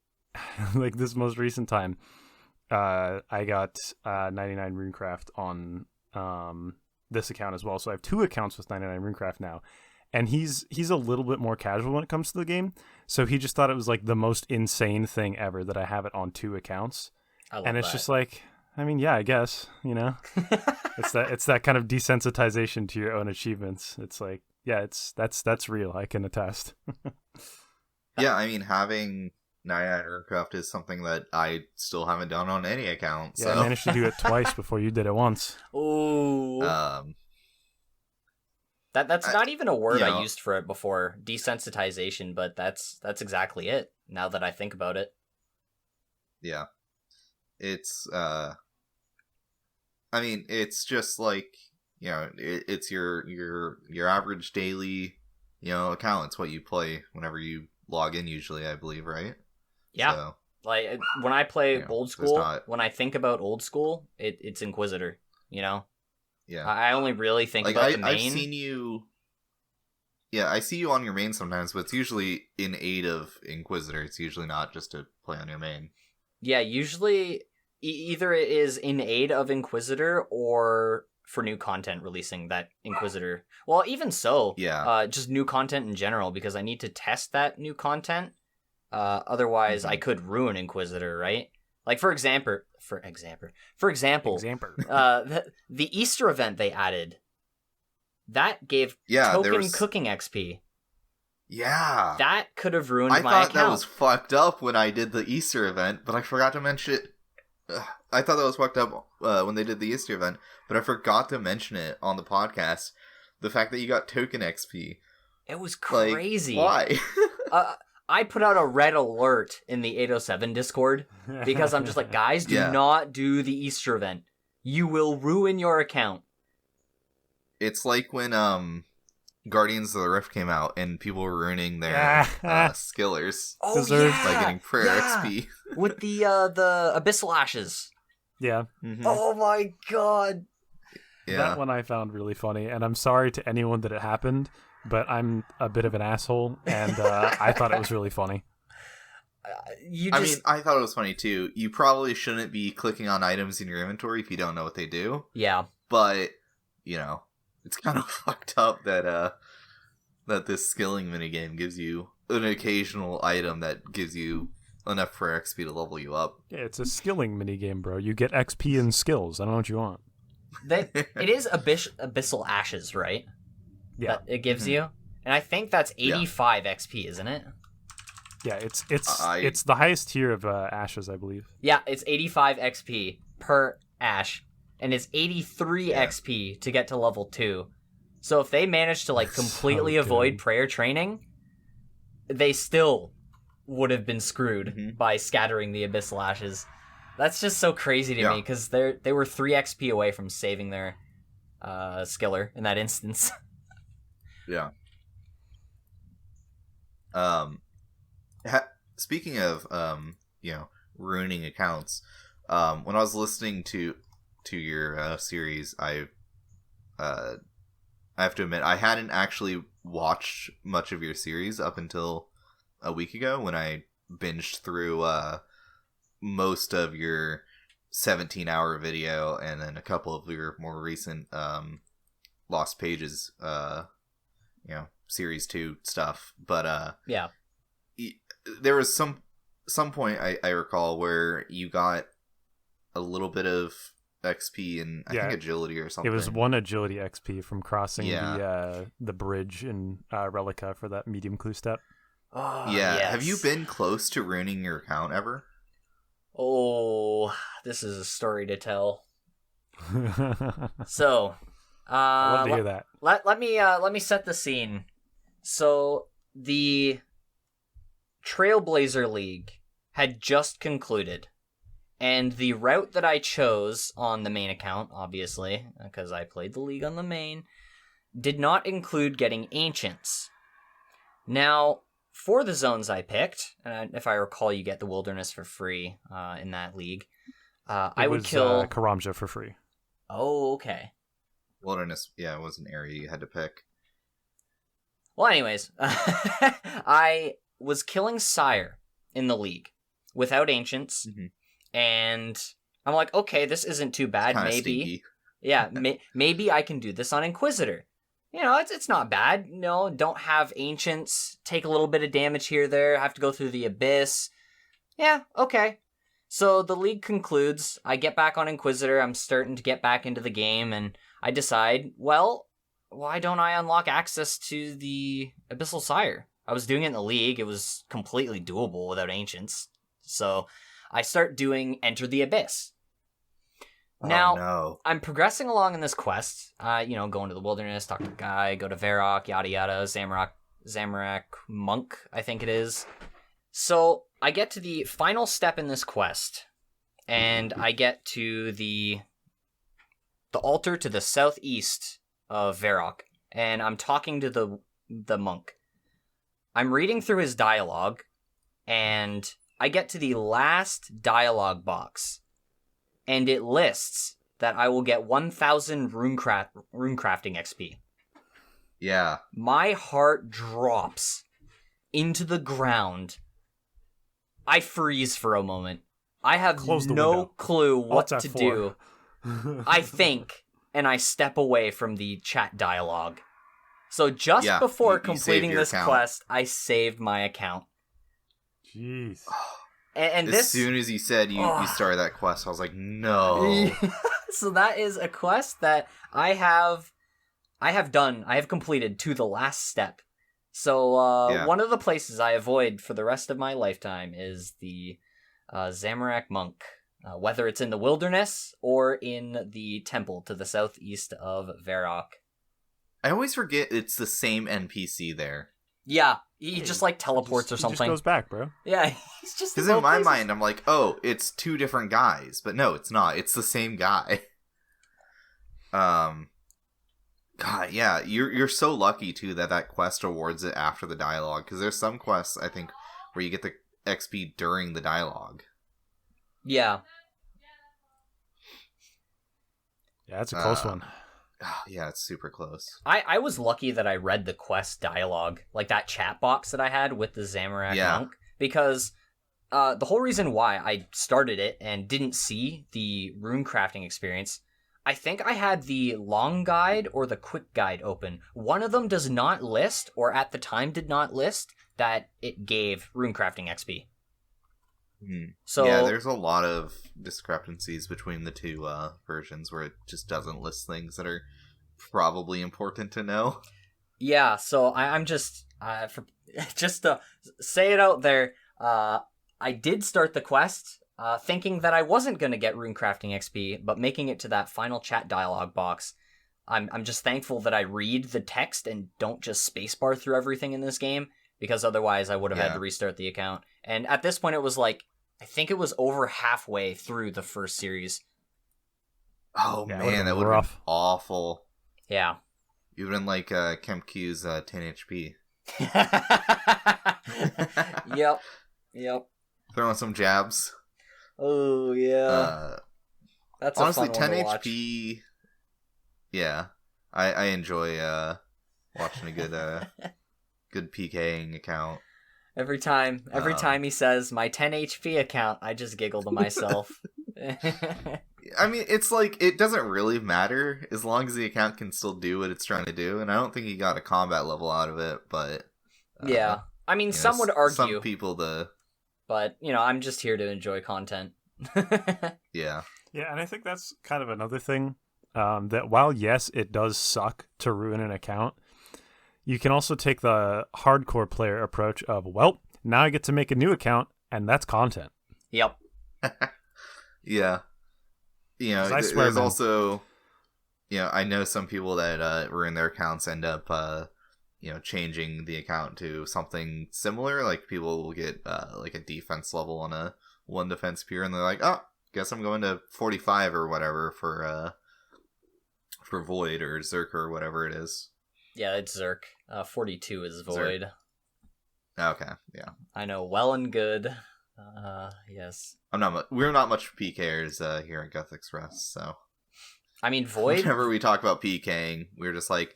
like this most recent time, I got 99 Runecraft on this account as well. So I have 2 accounts with 99 Runecraft now. And he's a little bit more casual when it comes to the game. So he just thought it was like the most insane thing ever that I have it on 2 accounts. And it's just like, I mean, yeah, I guess, you know, it's that kind of desensitization to your own achievements. It's like, yeah, that's real. I can attest. Yeah, I mean, having 99 Runecraft is something that I still haven't done on any account. So. Yeah, I managed to do it twice before you did it once. Ooh. That's not even a word I used for it before, desensitization, but that's exactly it, now that I think about it. Yeah. It's, I mean, it's just like, you know, it's your average daily, you know, account. It's what you play whenever you log in usually, I believe, right? Yeah. So, like, when I play old school, when I think about old school, it's Inquisitor, you know? Yeah. I only really think about the main. I've seen you... Yeah, I see you on your main sometimes, but it's usually in aid of Inquisitor. It's usually not just to play on your main. Yeah, usually either it is in aid of Inquisitor or for new content releasing that Inquisitor. Well, even so, just new content in general, because I need to test that new content. Otherwise, I could ruin Inquisitor, right? Like, for example, the Easter event they added, that gave token cooking XP. Yeah. That could have ruined my account. I thought that was fucked up when I did the Easter event, but I forgot to mention it. I thought that was fucked up when they did the Easter event, but I forgot to mention it on the podcast. The fact that you got token XP. It was crazy. Like, why? I put out a red alert in the 807 Discord because I'm just like, guys, do not do the Easter event. You will ruin your account. It's like when Guardians of the Rift came out and people were ruining their skillers by getting prayer XP. With the Abyssal Ashes. Yeah. Mm-hmm. Oh my god. Yeah. That one I found really funny, and I'm sorry to anyone that it happened, but I'm a bit of an asshole, and I thought it was really funny. I mean, I thought it was funny too. You probably shouldn't be clicking on items in your inventory if you don't know what they do. Yeah. But, you know, it's kind of fucked up that that this skilling minigame gives you an occasional item that gives you enough for XP to level you up. Yeah, it's a skilling minigame, bro. You get XP and skills. I don't know what you want. It is Abyssal Ashes, right? Yeah. That it gives you? And I think that's 85 XP, isn't it? Yeah, it's the highest tier of ashes, I believe. Yeah, it's 85 XP per ash. And it's 83 XP to get to level 2. So if they manage to like completely avoid prayer training, they still would have been screwed by scattering the Abyssal Ashes. That's just so crazy to me, because they were 3 XP away from saving their skiller in that instance. Yeah. Speaking of you know, ruining accounts, when I was listening to your series, I have to admit I hadn't actually watched much of your series up until a week ago when I binged through most of your 17-hour video and then a couple of your more recent Lost Pages you know, series 2 stuff. But there was some point I recall where you got a little bit of XP and I think agility or something. It was 1 agility XP from crossing the bridge in Relica for that medium clue step. Oh, yeah. Yes. Have you been close to ruining your account ever? Oh, this is a story to tell. So, I'd love to hear that. Let me set the scene. So, the Trailblazer League had just concluded. And the route that I chose on the main account, obviously, because I played the league on the main, did not include getting ancients. Now, for the zones I picked, and if I recall, you get the wilderness for free in that league. I would kill Karamja for free. Oh, okay. Wilderness, yeah, it was an area you had to pick. Well, anyways, I was killing Sire in the league without ancients, and I'm like, okay, this isn't too bad. Maybe, stinky. Yeah, maybe I can do this on Inquisitor. You know, it's not bad. No, don't have ancients, take a little bit of damage here, there, have to go through the abyss. Yeah, okay. So the league concludes, I get back on Inquisitor, I'm starting to get back into the game, and I decide, well, why don't I unlock access to the Abyssal Sire? I was doing it in the league, it was completely doable without ancients. So I start doing Enter the Abyss. Now, no. I'm progressing along in this quest, going to the wilderness, talk to the guy, go to Varrock, yada yada, Zamorak Monk, I think it is. So I get to the final step in this quest, and I get to the altar to the southeast of Varrock, and I'm talking to the monk. I'm reading through his dialogue, and I get to the last dialogue box, and it lists that I will get 1,000 runecrafting XP. Yeah. My heart drops into the ground. I freeze for a moment. I have no clue what to do. I think, and I step away from the chat dialogue. So just before completing this quest, I saved my account. Jeez. And as soon as you said you started that quest, I was like, no. So that is a quest that I have done. I have completed to the last step. So one of the places I avoid for the rest of my lifetime is the Zamorak Monk. Whether it's in the wilderness or in the temple to the southeast of Varrock. I always forget it's the same NPC there. Yeah, he just like teleports or something. He just goes back, bro. Yeah, he's just. Because in my mind, I'm like, oh, it's two different guys, but no, it's not. It's the same guy. God, yeah, you're so lucky too that quest awards it after the dialogue. Because there's some quests I think where you get the XP during the dialogue. Yeah. Yeah, that's a close one. Yeah, it's super close. I was lucky that I read the quest dialogue, like that chat box that I had with the Zamorak Monk, because the whole reason why I started it and didn't see the runecrafting experience, I think I had the long guide or the quick guide open. One of them does not list, or at the time did not list, that it gave runecrafting XP. So yeah, there's a lot of discrepancies between the two versions where it just doesn't list things that are probably important to know. Yeah, so I'm just just to say it out there, I did start the quest thinking that I wasn't going to get runecrafting XP, but making it to that final chat dialogue box, I'm just thankful that I read the text and don't just spacebar through everything in this game, because otherwise I would have had to restart the account. And at this point it was like, I think it was over halfway through the first series. Oh man, that would have been awful. Yeah. You've been like Kemp Q's 10 HP. Yep. Throwing some jabs. Oh yeah. That's honestly a fun 10 HP. Yeah, I enjoy watching a good PKing account. Every time he says my 10 HP account, I just giggle to myself. I mean, it's like, it doesn't really matter as long as the account can still do what it's trying to do, and I don't think he got a combat level out of it, but yeah. I mean, some would argue. Some people But, I'm just here to enjoy content. Yeah. Yeah, and I think that's kind of another thing, that while, yes, it does suck to ruin an account, you can also take the hardcore player approach of, well, now I get to make a new account, and that's content. Yep. Yeah. There's also, I know some people that ruin their accounts end up, changing the account to something similar. Like, people will get, like, a defense level on a 1 defense peer, and they're like, oh, guess I'm going to 45 or whatever for Void or Zerker or whatever it is. Yeah, it's Zerk. 42 is Void. Okay, yeah. I know well and good. Yes. We're not much PKers here at Guthix Rest, so. I mean, Void. Whenever we talk about PKing, we're just like,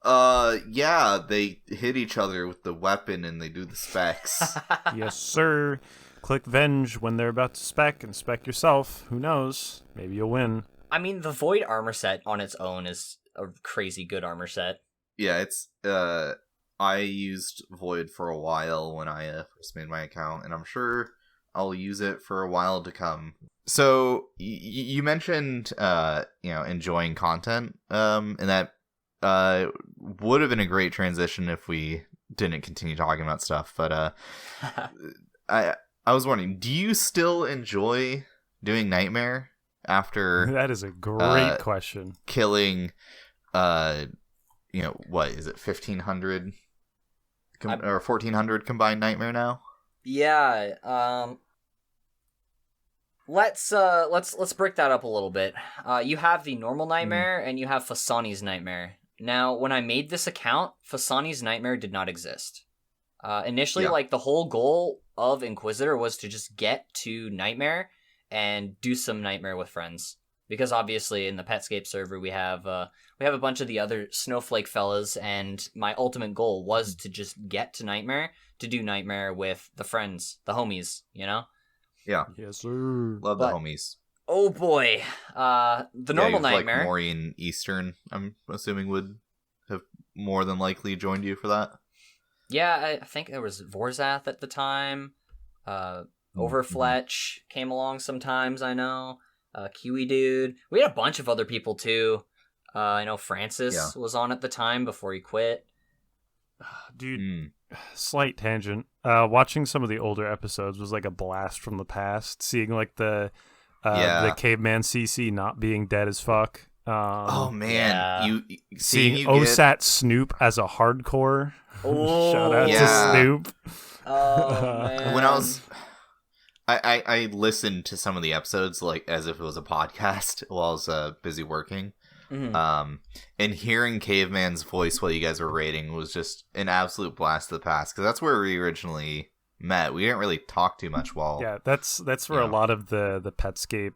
yeah, they hit each other with the weapon and they do the specs. Yes, sir. Click Venge when they're about to spec and spec yourself. Who knows? Maybe you'll win. I mean, the Void armor set on its own is a crazy good armor set. Yeah, it's I used Void for a while when I first made my account, and I'm sure I'll use it for a while to come. So you mentioned enjoying content, and that would have been a great transition if we didn't continue talking about stuff. But I was wondering, do you still enjoy doing Nightmare after that is a great question. Killing what is it, 1,500 or 1,400 combined Nightmare now? Yeah. Let's break that up a little bit. You have the normal Nightmare and you have Fasani's Nightmare. Now, when I made this account, Fasani's Nightmare did not exist. Initially, the whole goal of Inquisitor was to just get to Nightmare and do some Nightmare with friends. Because obviously in the Petscape server we have a bunch of the other Snowflake fellas, and my ultimate goal was to just get to Nightmare, to do Nightmare with the friends, the homies, you know? Yeah. Yes, sir. Love the homies. Oh boy. The normal Nightmare. Like Maureen Eastern, I'm assuming, would have more than likely joined you for that. Yeah, I think there was Vorzath at the time. Overfletch came along sometimes, I know. Kiwi Dude. We had a bunch of other people too. I know Francis was on at the time before he quit. Dude, slight tangent. Watching some of the older episodes was like a blast from the past. Seeing like the caveman CC not being dead as fuck. Oh man, you seeing OSAT Snoop as a hardcore. Oh, shout out to Snoop. Oh man. When I listened to some of the episodes like as if it was a podcast while I was busy working. Mm-hmm. And hearing Caveman's voice while you guys were raiding was just an absolute blast of the past, because that's where we originally met. We didn't really talk too much while... Yeah, that's where a lot of the Petscape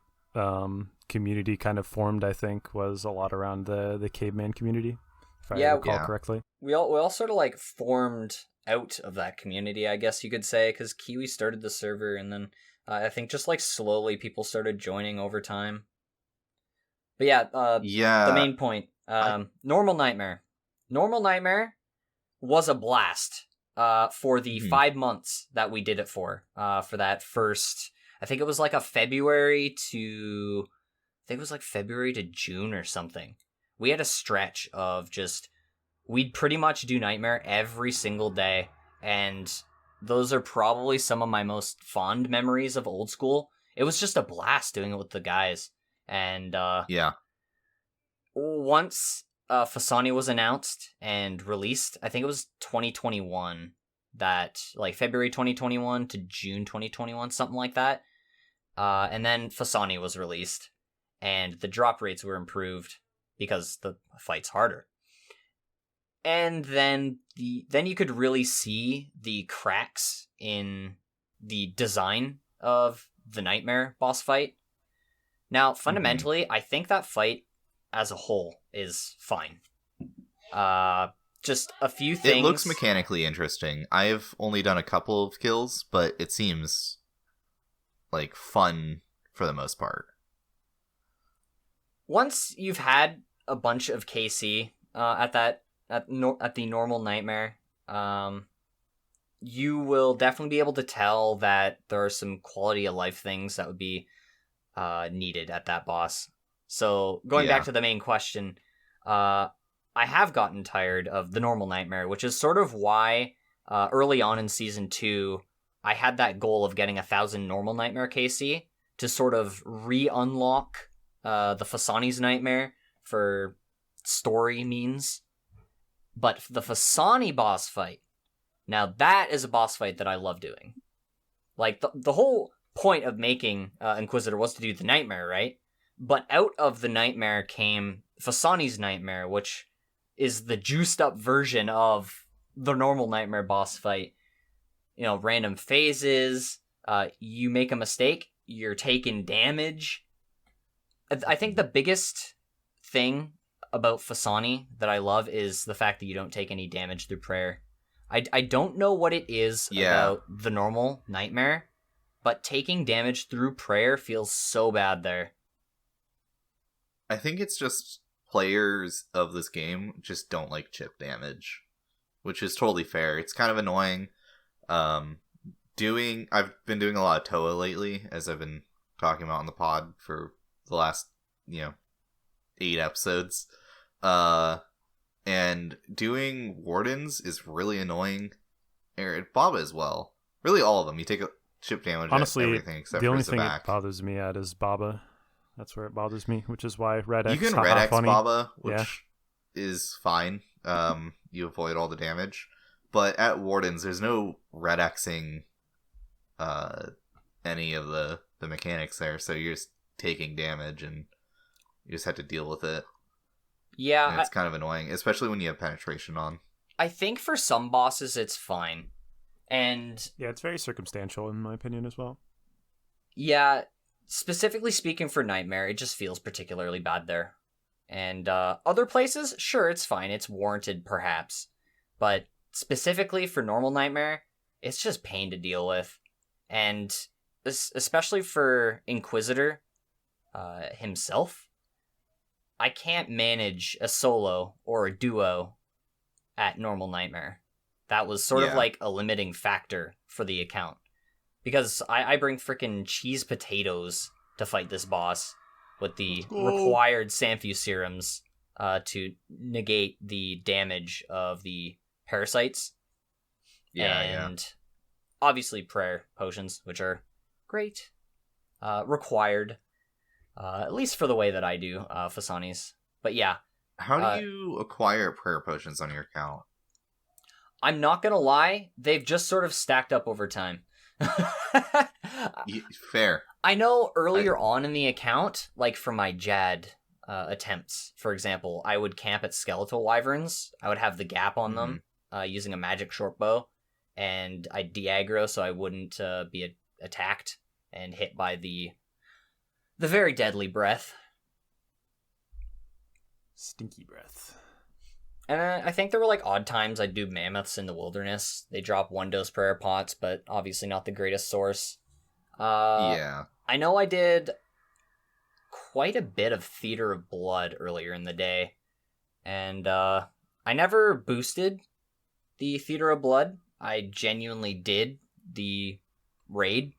community kind of formed, I think, was a lot around the Caveman community, if I recall correctly. We all sort of like formed out of that community, I guess you could say, because Kiwi started the server, and then I think just like slowly people started joining over time. But the main point, Normal Nightmare. Normal Nightmare was a blast for the 5 months that we did it for that first, I think it was like a February to June or something. We had a stretch of just, we'd pretty much do Nightmare every single day, and those are probably some of my most fond memories of old school. It was just a blast doing it with the guys. And once Fasani was announced and released, I think it was 2021, that like February 2021 to June 2021, something like that. And then Fasani was released, and the drop rates were improved because the fight's harder. And then you could really see the cracks in the design of the Nightmare boss fight. Now, fundamentally, I think that fight as a whole is fine. Just a few things. It looks mechanically interesting. I've only done a couple of kills, but it seems like fun for the most part. Once you've had a bunch of KC at the normal Nightmare, you will definitely be able to tell that there are some quality of life things that would be needed at that boss. So going back to the main question, I have gotten tired of the normal Nightmare, which is sort of why early on in Season 2, I had that goal of getting 1,000 normal Nightmare KC to sort of re-unlock the Fasani's Nightmare for story means. But the Fasani boss fight, now that is a boss fight that I love doing. Like, the whole point of making Inquisitor was to do the Nightmare, right? But out of the Nightmare came Fasani's Nightmare, which is the juiced up version of the normal Nightmare boss fight. You know, random phases, you make a mistake, you're taking damage. I think the biggest thing about Fasani that I love is the fact that you don't take any damage through prayer. I don't know what it is about the normal Nightmare, but taking damage through prayer feels so bad there. I think it's just players of this game just don't like chip damage, which is totally fair. It's kind of annoying. I've been doing a lot of Toa lately, as I've been talking about on the pod for the last, 8 episodes. And doing Wardens is really annoying. Baba as well. Really all of them. You take a chip damage. Honestly, at everything except the for only the thing back. it bothers me at is Baba. That's where it bothers me, which is why Red X. You can Red X funny. Baba, which is fine. You avoid all the damage. But at Wardens, there's no Red Xing any of the mechanics there, so you're just taking damage and you just have to deal with it. Yeah. And it's kind of annoying, especially when you have penetration on. I think for some bosses it's fine. And yeah, it's very circumstantial in my opinion as well. Yeah, specifically speaking for Nightmare, it just feels particularly bad there. And other places, sure, it's fine. It's warranted, perhaps. But specifically for normal Nightmare, it's just pain to deal with. And especially for Inquisitor himself, I can't manage a solo or a duo at normal Nightmare. That was sort of like a limiting factor for the account. Because I bring frickin' cheese potatoes to fight this boss with the required Sanfu serums to negate the damage of the parasites. And obviously prayer potions, which are great. Required. At least for the way that I do Fasani's. But yeah. How do you acquire prayer potions on your account? I'm not gonna lie, they've just sort of stacked up over time. Fair. I know earlier on in the account, like for my Jad attempts, for example, I would camp at skeletal wyverns. I would have the gap on them using a magic short bow, and I'd de-aggro so I wouldn't be attacked and hit by the very deadly breath. Stinky breath. And I think there were like odd times I'd do mammoths in the wilderness. They drop 1-dose prayer pots, but obviously not the greatest source. I know I did quite a bit of Theater of Blood earlier in the day. And I never boosted the Theater of Blood. I genuinely did the raid.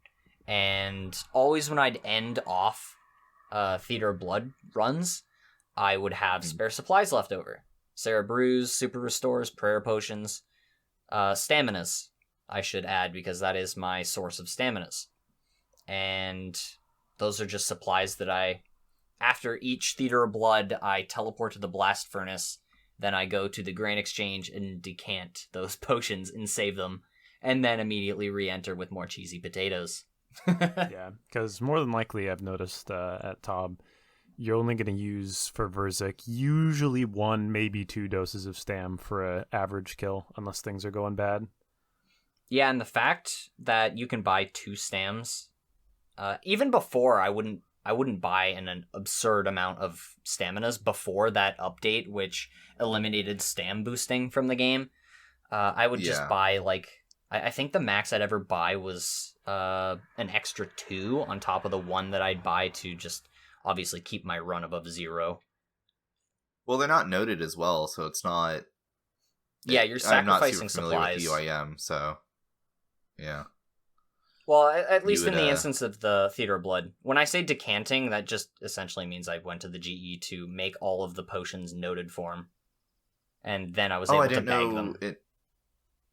And always when I'd end off Theater of Blood runs, I would have spare supplies left over. Sarah Brews, Super Restores, Prayer Potions, Staminas, I should add, because that is my source of Staminas. And those are just supplies that after each Theater of Blood, I teleport to the Blast Furnace, then I go to the Grain Exchange and decant those potions and save them, and then immediately re-enter with more cheesy potatoes. Yeah, because more than likely I've noticed at Tob, you're only going to use for Verzik usually 1, maybe 2 doses of Stam for an average kill, unless things are going bad. Yeah, and the fact that you can buy 2 Stams, even before I wouldn't buy an absurd amount of Staminas before that update, which eliminated Stam boosting from the game. I would just buy I think the max I'd ever buy was an extra 2 on top of the 1 that I'd buy to just obviously keep my run above 0. Well, they're not noted as well, so it's not... Yeah, you're sacrificing supplies. I'm not super familiar with UIM, so... Yeah. Well, at least in the instance of the Theater of Blood. When I say decanting, that just essentially means I went to the GE to make all of the potions noted form. And then I was able to bag them.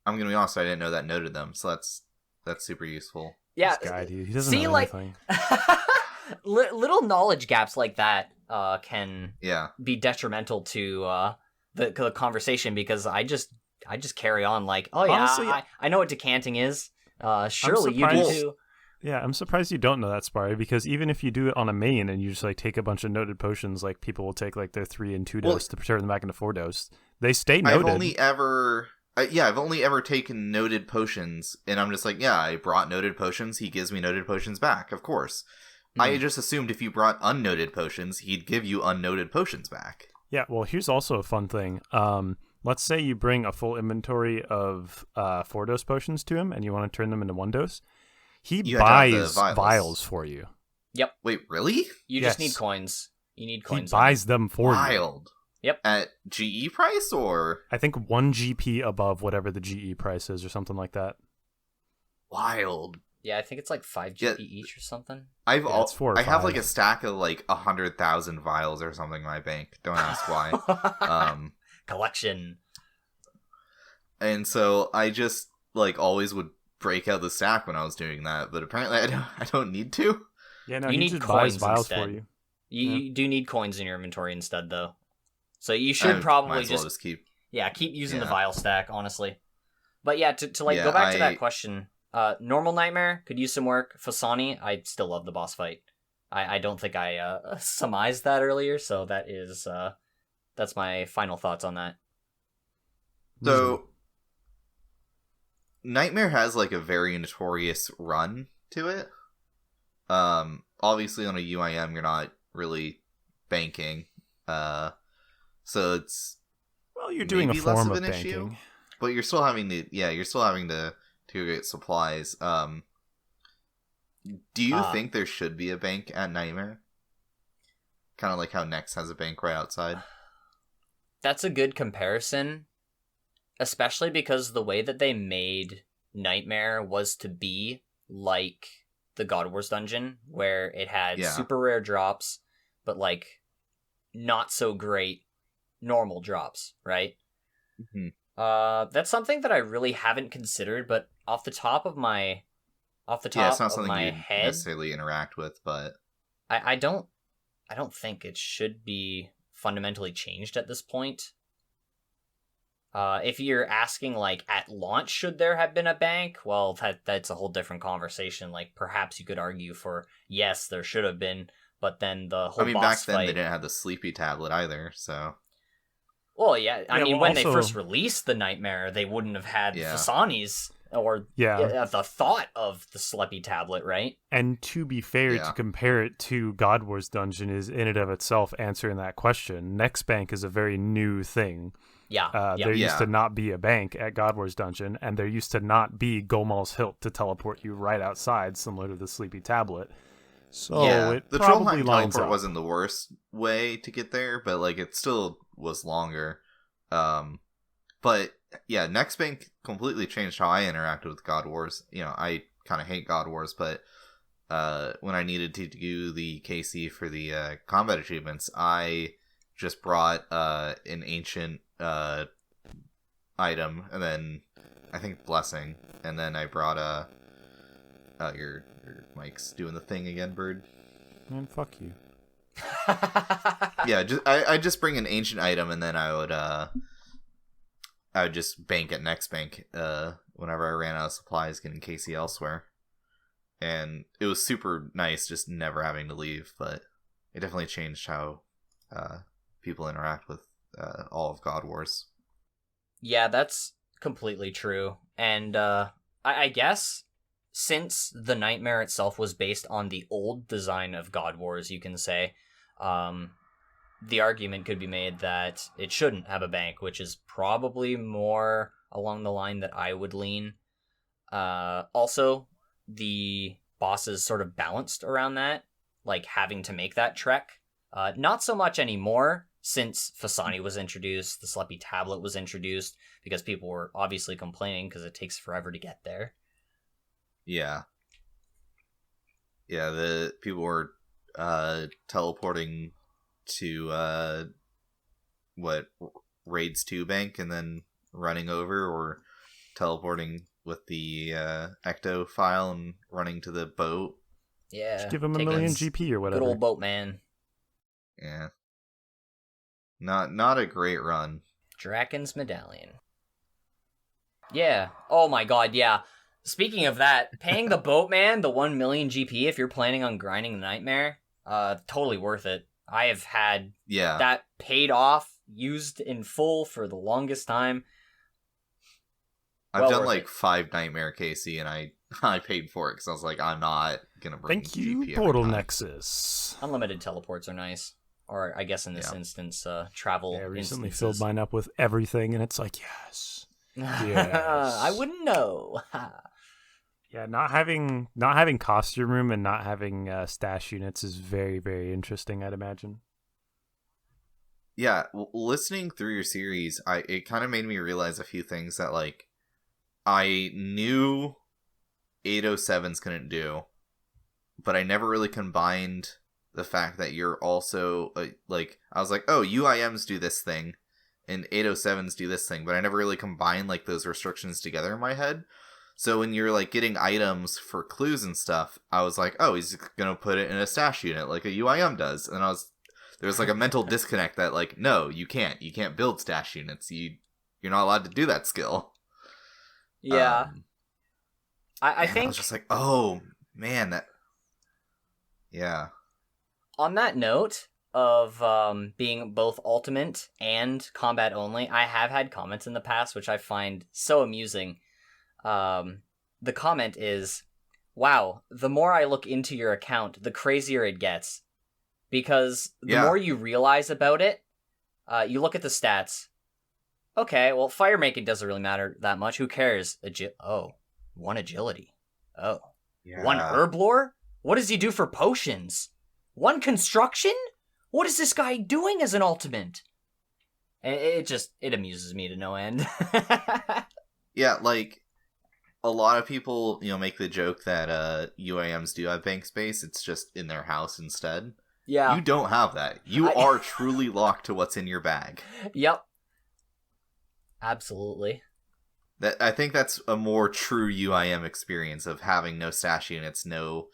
I'm going to be honest, I didn't know that noted them, so that's super useful. Yeah. This guy, dude, he doesn't know anything. Little knowledge gaps like that can be detrimental to the conversation, because I just carry on like, oh yeah, honestly, I know what decanting is. Surely you do too. Yeah, I'm surprised you don't know that, Sparre, because even if you do it on a main and you just like take a bunch of noted potions, like people will take like their 3 and 2 dose to turn them back into 4 dose. They stay I've noted. I've only ever taken noted potions, and I'm just like, yeah, I brought noted potions, he gives me noted potions back, of course. I just assumed if you brought unnoted potions, he'd give you unnoted potions back. Yeah, well, here's also a fun thing. Let's say you bring a full inventory of 4-dose potions to him, and you want to turn them into 1-dose. He buys vials for you. Yep. Wait, really? You just need coins. You need coins. He buys them for you. Wild. Yep. At GE price, or? I think 1 GP above whatever the GE price is, or something like that. Wild. Yeah, I think it's like 5 GP each or something. I have have like a stack of like 100,000 vials or something in my bank. Don't ask why. Collection. And so I just like always would break out the stack when I was doing that, but apparently I don't need to. Yeah, no, you he need just coins buys vials instead. for you. You do need coins in your inventory instead, though. So you should probably might as well just keep using the vial stack, honestly. But yeah, to go back to that question, normal Nightmare could use some work. Fasani, I still love the boss fight. I don't think I surmised that earlier, so that is that's my final thoughts on that. So Nightmare has like a very notorious run to it. Obviously on a UIM you're not really banking. So it's you're doing a form of banking. Issue, but you're still having to to get supplies. Do you think there should be a bank at Nightmare? Kind of like how Nex has a bank right outside. That's a good comparison, especially because the way that they made Nightmare was to be like the God Wars dungeon, where it had super rare drops, but like not so great normal drops, right? Mm-hmm. That's something that I really haven't considered, but off the top of my it's not something my you head, necessarily interact with, but I don't think it should be fundamentally changed at this point. If you're asking like at launch should there have been a bank, well that's a whole different conversation. Like perhaps you could argue for yes there should have been, but then the whole boss back then fight, they didn't have the sleepy tablet either, so. Well, yeah, I mean, when also, they first released the Nightmare, they wouldn't have had Fasani's or the thought of the Sleepy tablet, right? And to be fair, to compare it to God Wars Dungeon is in and of itself answering that question. Next Bank is a very new thing. There used to not be a bank at God Wars Dungeon, and there used to not be Gomal's Hilt to teleport you right outside, similar to the Sleepy tablet. So it the probably Trollheim lines teleport up. wasn't the worst way to get there, but like it still was longer. But yeah, Next Bank completely changed how I interacted with God Wars. You know, I kind of hate God Wars, but when I needed to do the KC for the combat achievements, I just brought an ancient item, and then I think Blessing, and then I brought your mic's doing the thing again, Bird. Man, fuck you. Yeah, I just bring an ancient item, and then I would just bank at Next Bank whenever I ran out of supplies, getting KC elsewhere. And it was super nice just never having to leave, but it definitely changed how people interact with all of God Wars. Yeah, that's completely true. And I guess since the Nightmare itself was based on the old design of God Wars, you can say, the argument could be made that it shouldn't have a bank, which is probably more along the line that I would lean. Also, the bosses sort of balanced around that, like having to make that trek. Not so much anymore, since Fasani was introduced, the Sleepy Tablet was introduced, because people were obviously complaining because it takes forever to get there. Yeah. Yeah, the people were teleporting to Raids 2 bank and then running over, or teleporting with the Ecto file and running to the boat. Yeah. Just give him a million GP or whatever. Good old boatman. Yeah. Not a great run. Draken's Medallion. Yeah. Oh my god, yeah. Speaking of that, paying the boatman the 1 million GP if you're planning on grinding the Nightmare, totally worth it. I have had that paid off used in full for the longest time. I've done like 5 Nightmare Casey, and I paid for it because I was like, I'm not gonna bring Thank you, GP every Portal time. – Nexus. Unlimited teleports are nice. Or I guess in this instance, travel I recently instances. filled mine up with everything, and it's like, yes. I wouldn't know. Yeah, not having costume room and not having stash units is very, very interesting, I'd imagine. Yeah, listening through your series, it kind of made me realize a few things that, like, I knew 807s couldn't do, but I never really combined the fact that you're also, like, I was like, oh, UIMs do this thing, and 807s do this thing, but I never really combined, like, those restrictions together in my head. So when you're, like, getting items for clues and stuff, I was like, oh, he's gonna put it in a stash unit like a UIM does, and there was, like, a mental disconnect that, like, no, you can't build stash units, you're not allowed to do that skill. Yeah. I think... I was just like, oh, man, yeah. On that note of being both ultimate and combat only, I have had comments in the past which I find so amusing. The comment is, wow, the more I look into your account, the crazier it gets. Because the more you realize about it, you look at the stats. Okay, well, fire making doesn't really matter that much. Who cares? 1 agility. Oh. Yeah. 1 herb lore? What does he do for potions? 1 construction? What is this guy doing as an ultimate? It amuses me to no end. Yeah, like, a lot of people, make the joke that UAMs do have bank space. It's just in their house instead. Yeah. You don't have that. You are truly locked to what's in your bag. Yep. Absolutely. I think that's a more true UIM experience of having no stash units, no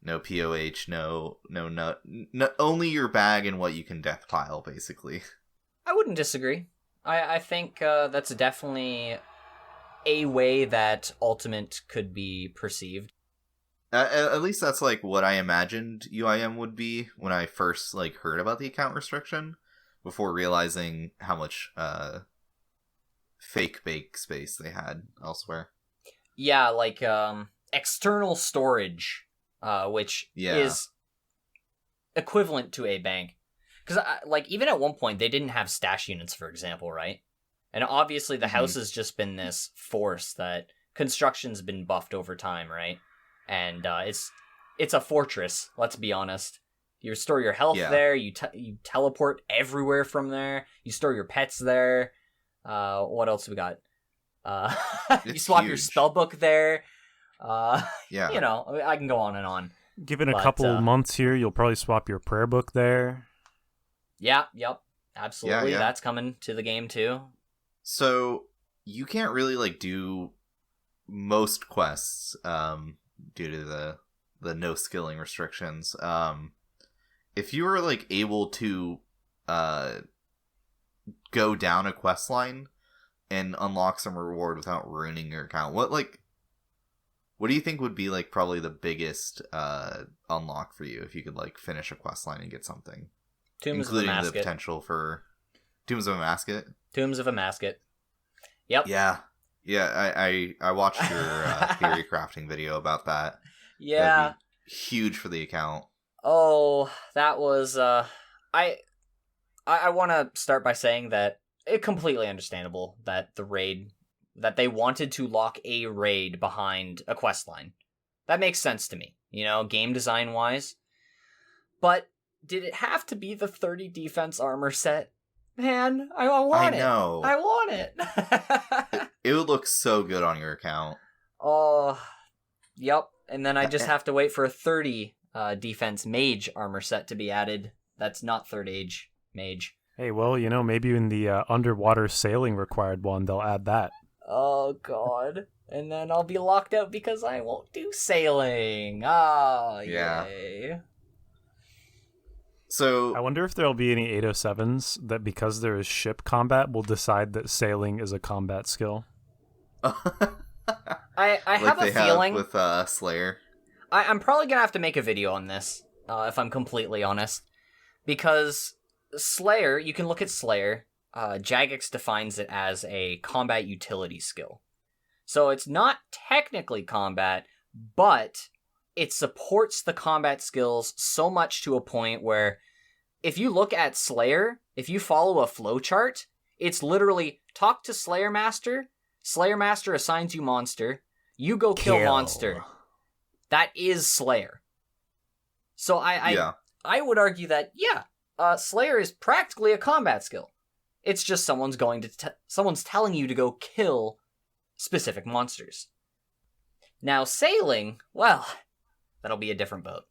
POH, no, only your bag and what you can death pile, basically. I wouldn't disagree. I think that's definitely a way that Ultimate could be perceived. At least that's, like, what I imagined UIM would be when I first, like, heard about the account restriction, before realizing how much fake bake space they had elsewhere. Yeah, like, external storage, which is equivalent to a bank. Because, like, even at one point, they didn't have stash units, for example, right? And obviously the house has just been this force that construction's been buffed over time, right? And it's a fortress, let's be honest. You store your health there, you teleport everywhere from there, you store your pets there. What else we got? You swap your spellbook there. I can go on and on. Given a couple of months here, you'll probably swap your prayer book there. Yeah, yep. Absolutely. Yeah. That's coming to the game too. So you can't really, like, do most quests due to the no skilling restrictions. If you were, like, able to go down a quest line and unlock some reward without ruining your account, what do you think would be, like, probably the biggest unlock for you if you could, like, finish a quest line and get something? Tombs including of a Masket. The potential for Tombs of a Masket. Tombs of a Masket. Yep. Yeah. I watched your theory crafting video about that. Yeah. That'd be huge for the account. Oh, that was I want to start by saying that it's completely understandable that that they wanted to lock a raid behind a quest line. That makes sense to me, game design wise. But did it have to be the 30 defense armor set? Man, I want it. I know. I want it. It would look so good on your account. Oh, yep. And then I just have to wait for a 30 defense mage armor set to be added. That's not third age mage. Hey, well, maybe in the underwater sailing required one, they'll add that. Oh, God. And then I'll be locked out because I won't do sailing. Oh, yeah. Yay. So I wonder if there'll be any 807s that, because there is ship combat, will decide that sailing is a combat skill. I have a feeling with Slayer. I'm probably gonna have to make a video on this, if I'm completely honest, because Slayer, you can look at Slayer, Jagex defines it as a combat utility skill. So it's not technically combat, but it supports the combat skills so much to a point where if you look at Slayer, if you follow a flowchart, it's literally talk to Slayer Master assigns you monster, you go kill monster. That is Slayer. So I would argue that, Slayer is practically a combat skill. It's just someone's telling you to go kill specific monsters. Now, sailing, well, that'll be a different boat.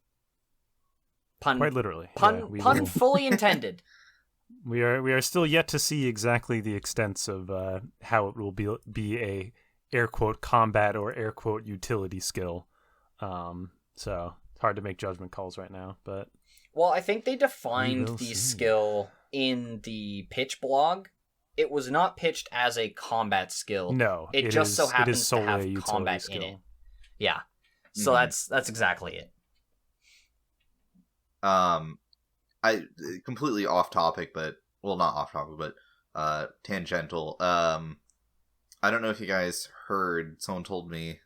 Pun, quite literally. Pun fully intended. We are still yet to see exactly the extents of how it will be a air quote combat or air quote utility skill. So it's hard to make judgment calls right now, but well, I think they defined the skill in the pitch blog. It was not pitched as a combat skill. No, it just so happens to have combat skill in it. Yeah, so that's exactly it. I completely off topic, but well, not off topic, but tangential. I don't know if you guys heard. Someone told me.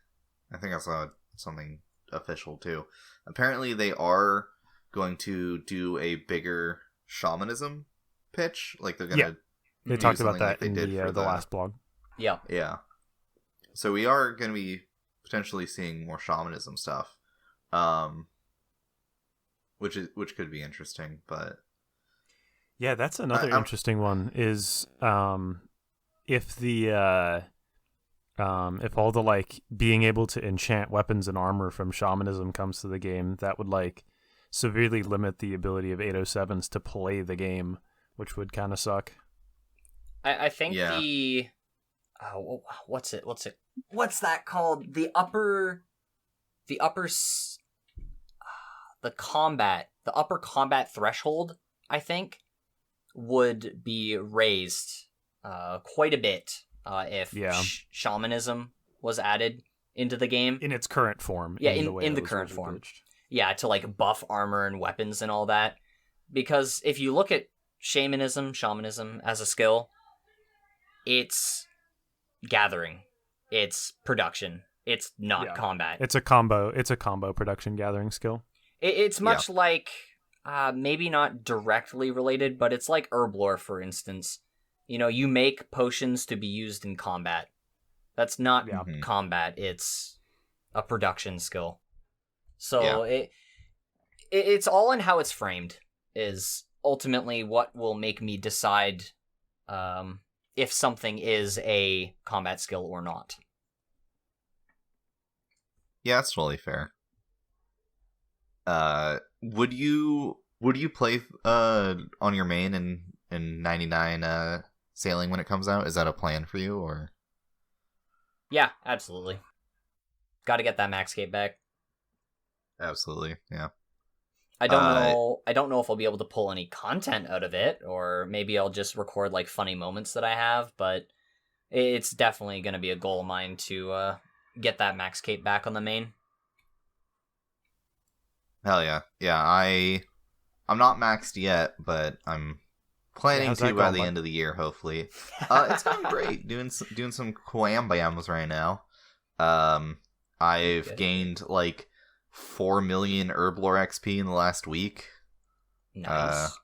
I think I saw something official too. Apparently, they are going to do a bigger shamanism pitch. Like they're gonna. They talked about that in the last blog. Yeah. Yeah. So we are going to be potentially seeing more shamanism stuff. Which could be interesting, but yeah, that's another interesting one. Is if all the like being able to enchant weapons and armor from shamanism comes to the game, that would like severely limit the ability of 807s to play the game, which would kind of suck. I think the what's that called? The upper combat threshold, I think, would be raised quite a bit if shamanism was added into the game in its current form. Yeah, in the current form. Glitched. Yeah, to like buff armor and weapons and all that. Because if you look at shamanism as a skill, it's gathering, it's production, it's not combat. It's a combo production gathering skill. It's much like, maybe not directly related, but it's like herblore, for instance. You know, you make potions to be used in combat. That's not combat, it's a production skill. So it's all in how it's framed, is ultimately what will make me decide if something is a combat skill or not. Yeah, that's totally fair. Would you play on your main in 99 sailing when it comes out? Is that a plan for you, or? Yeah, absolutely. Got to get that max cape back. Absolutely, yeah. I don't know if I'll be able to pull any content out of it, or maybe I'll just record like funny moments that I have, but it's definitely going to be a goal of mine to get that max cape back on the main. Hell yeah. Yeah, I'm not maxed yet, but I'm planning to by the end of the year, hopefully. It's going great. Doing some quambams right now. I've gained like 4 million herblore XP in the last week. Nice.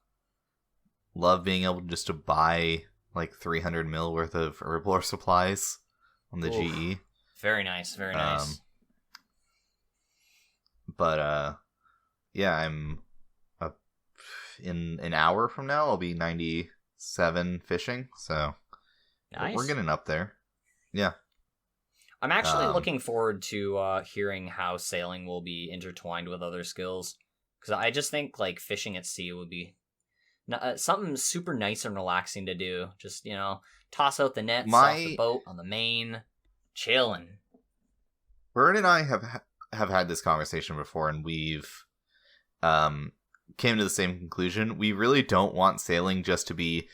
Love being able just to buy like 300 mil worth of herblore supplies on the GE. Very nice, very nice. But yeah, I'm in an hour from now I'll be 97 fishing, so nice. We're getting up there. Yeah. I'm actually looking forward to hearing how sailing will be intertwined with other skills, because I just think like fishing at sea would be something super nice and relaxing to do. Just, you know, toss out the nets off the boat on the main, chilling. Bird and I have had this conversation before, and we've came to the same conclusion. We really don't want sailing just to be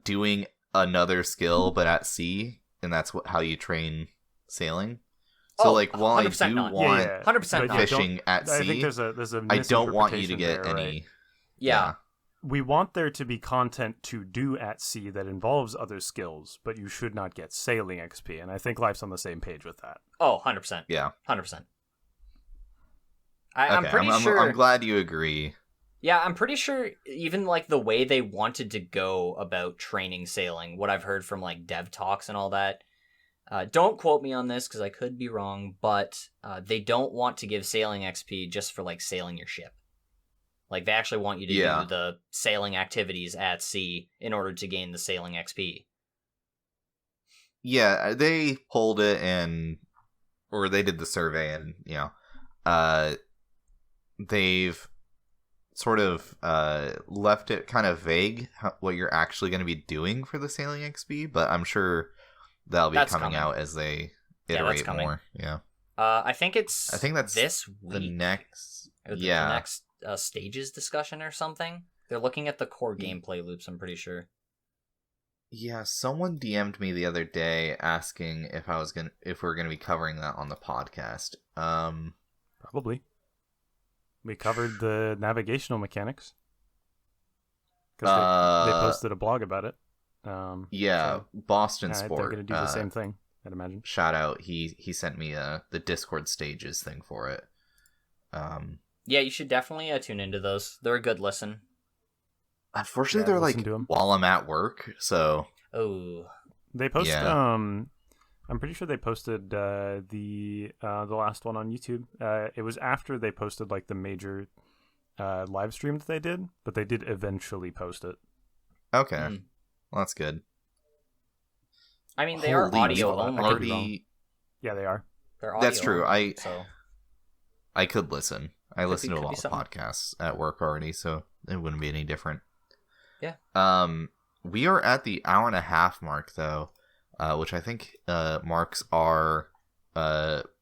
doing another skill but at sea, and that's how you train sailing. So like while I do want 100% fishing at sea, I think there's a I don't want you to get any. Yeah. we want there to be content to do at sea that involves other skills, but you should not get sailing XP. And I think Life's on the same page with that. Oh, 100%. Yeah. 100%. I'm Okay, pretty sure. I'm glad you agree. Yeah, I'm pretty sure even like the way they wanted to go about training sailing, what I've heard from like dev talks and all that. Don't quote me on this because I could be wrong, but they don't want to give sailing XP just for like sailing your ship. Like they actually want you to do the sailing activities at sea in order to gain the sailing XP. Yeah, they pulled it or they did the survey and, they've sort of left it kind of vague what you're actually going to be doing for the sailing XP, but I'm sure that'll be coming out as they iterate more. Yeah. I think that's this week. The next Stages discussion or something. They're looking at the core gameplay loops, I'm pretty sure. Yeah, someone DM'd me the other day asking if we're gonna be covering that on the podcast. Probably. We covered the navigational mechanics. Because they posted a blog about it. Boston Sport. They're gonna do the same thing, I'd imagine. Shout out. He sent me the Discord stages thing for it. Yeah, you should definitely tune into those. They're a good listen. Unfortunately, they're like while I'm at work, so. Oh. They post. I'm pretty sure they posted the last one on YouTube. It was after they posted like the major live stream that they did, but they did eventually post it. Okay, well, that's good. I mean, they are audio only. Yeah, they are. They're audio. That's true. I could listen. I listen to a lot of podcasts at work already, so it wouldn't be any different. Yeah. We are at the hour and a half mark, though, which I think marks our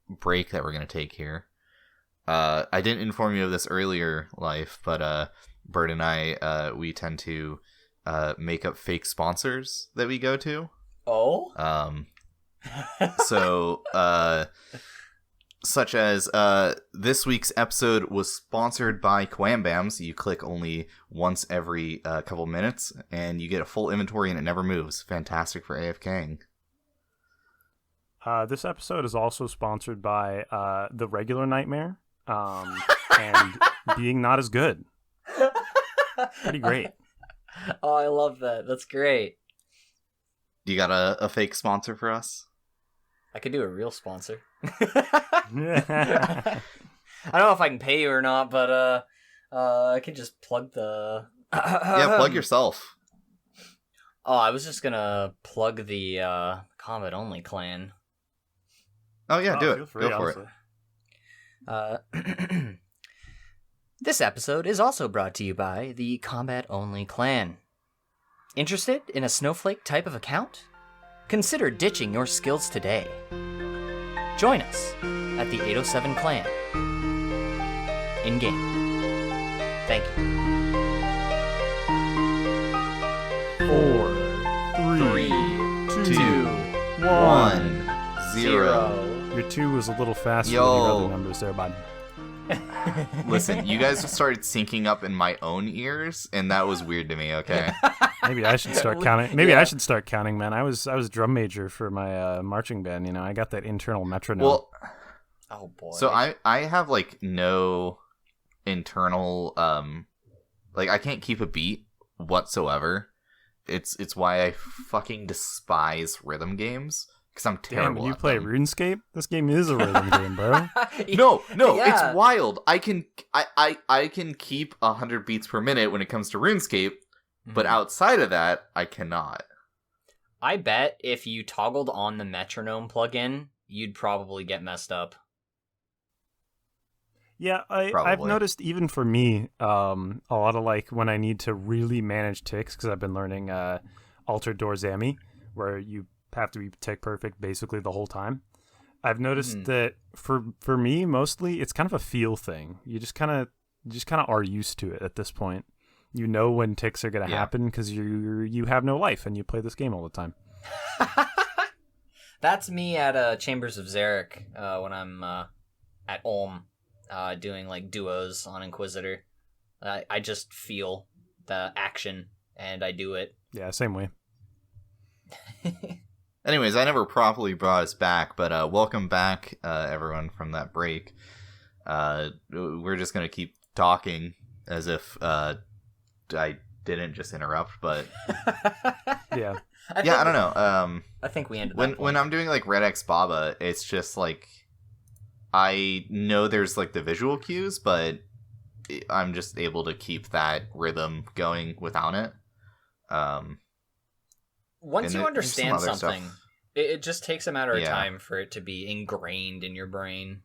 break that we're going to take here. I didn't inform you of this earlier, Lyfe, but Bird and I, we tend to make up fake sponsors that we go to. Oh? So, such as this week's episode was sponsored by Quambams. You click only once every couple minutes, and you get a full inventory, and it never moves. Fantastic for AFKing. This episode is also sponsored by The Regular Nightmare, and being not as good. Pretty great. Oh, I love that. That's great. You got a fake sponsor for us? I could do a real sponsor. I don't know if I can pay you or not, but I can just plug the... Yeah, plug yourself. Oh, I was just gonna plug the Combat Only clan. Oh yeah, do it. Free, Go for it. This episode is also brought to you by the Combat Only clan. Interested in a snowflake type of account? Consider ditching your skills today. Join us at the 807 clan. In-game. Thank you. 4, 3, 2, 1, 0. Your 2 was a little faster than your other numbers there, bud. Listen, you guys started syncing up in my own ears, and that was weird to me. Okay. Maybe I should start counting. Maybe I should start counting, man. I was drum major for my marching band. You know, I got that internal metronome. Well, oh boy. So I have like no internal like I can't keep a beat whatsoever. It's why I fucking despise rhythm games. Because I'm terrible. Damn, you play them. RuneScape? This game is a rhythm game, bro. No, Yeah. It's wild. I can keep 100 beats per minute when it comes to RuneScape, but outside of that, I cannot. I bet if you toggled on the metronome plugin, you'd probably get messed up. Yeah, I've noticed even for me, a lot of like when I need to really manage ticks, because I've been learning Altered Door Zami, where you have to be tick perfect basically the whole time. I've noticed that for me mostly it's kind of a feel thing. You just kind of are used to it at this point. You know when ticks are going to happen because you have no life and you play this game all the time. That's me at Chambers of Xeric when I'm at Ulm doing like duos on Inquisitor. I just feel the action, and I do it. Yeah, same way. Anyways, I never properly brought us back, but welcome back, everyone, from that break. We're just gonna keep talking as if I didn't just interrupt, but Yeah. I don't know. I think we ended when I'm doing like Red X Baba, it's just like I know there's like the visual cues, but I'm just able to keep that rhythm going without it. Once you understand something, stuff. it just takes a matter of time for it to be ingrained in your brain.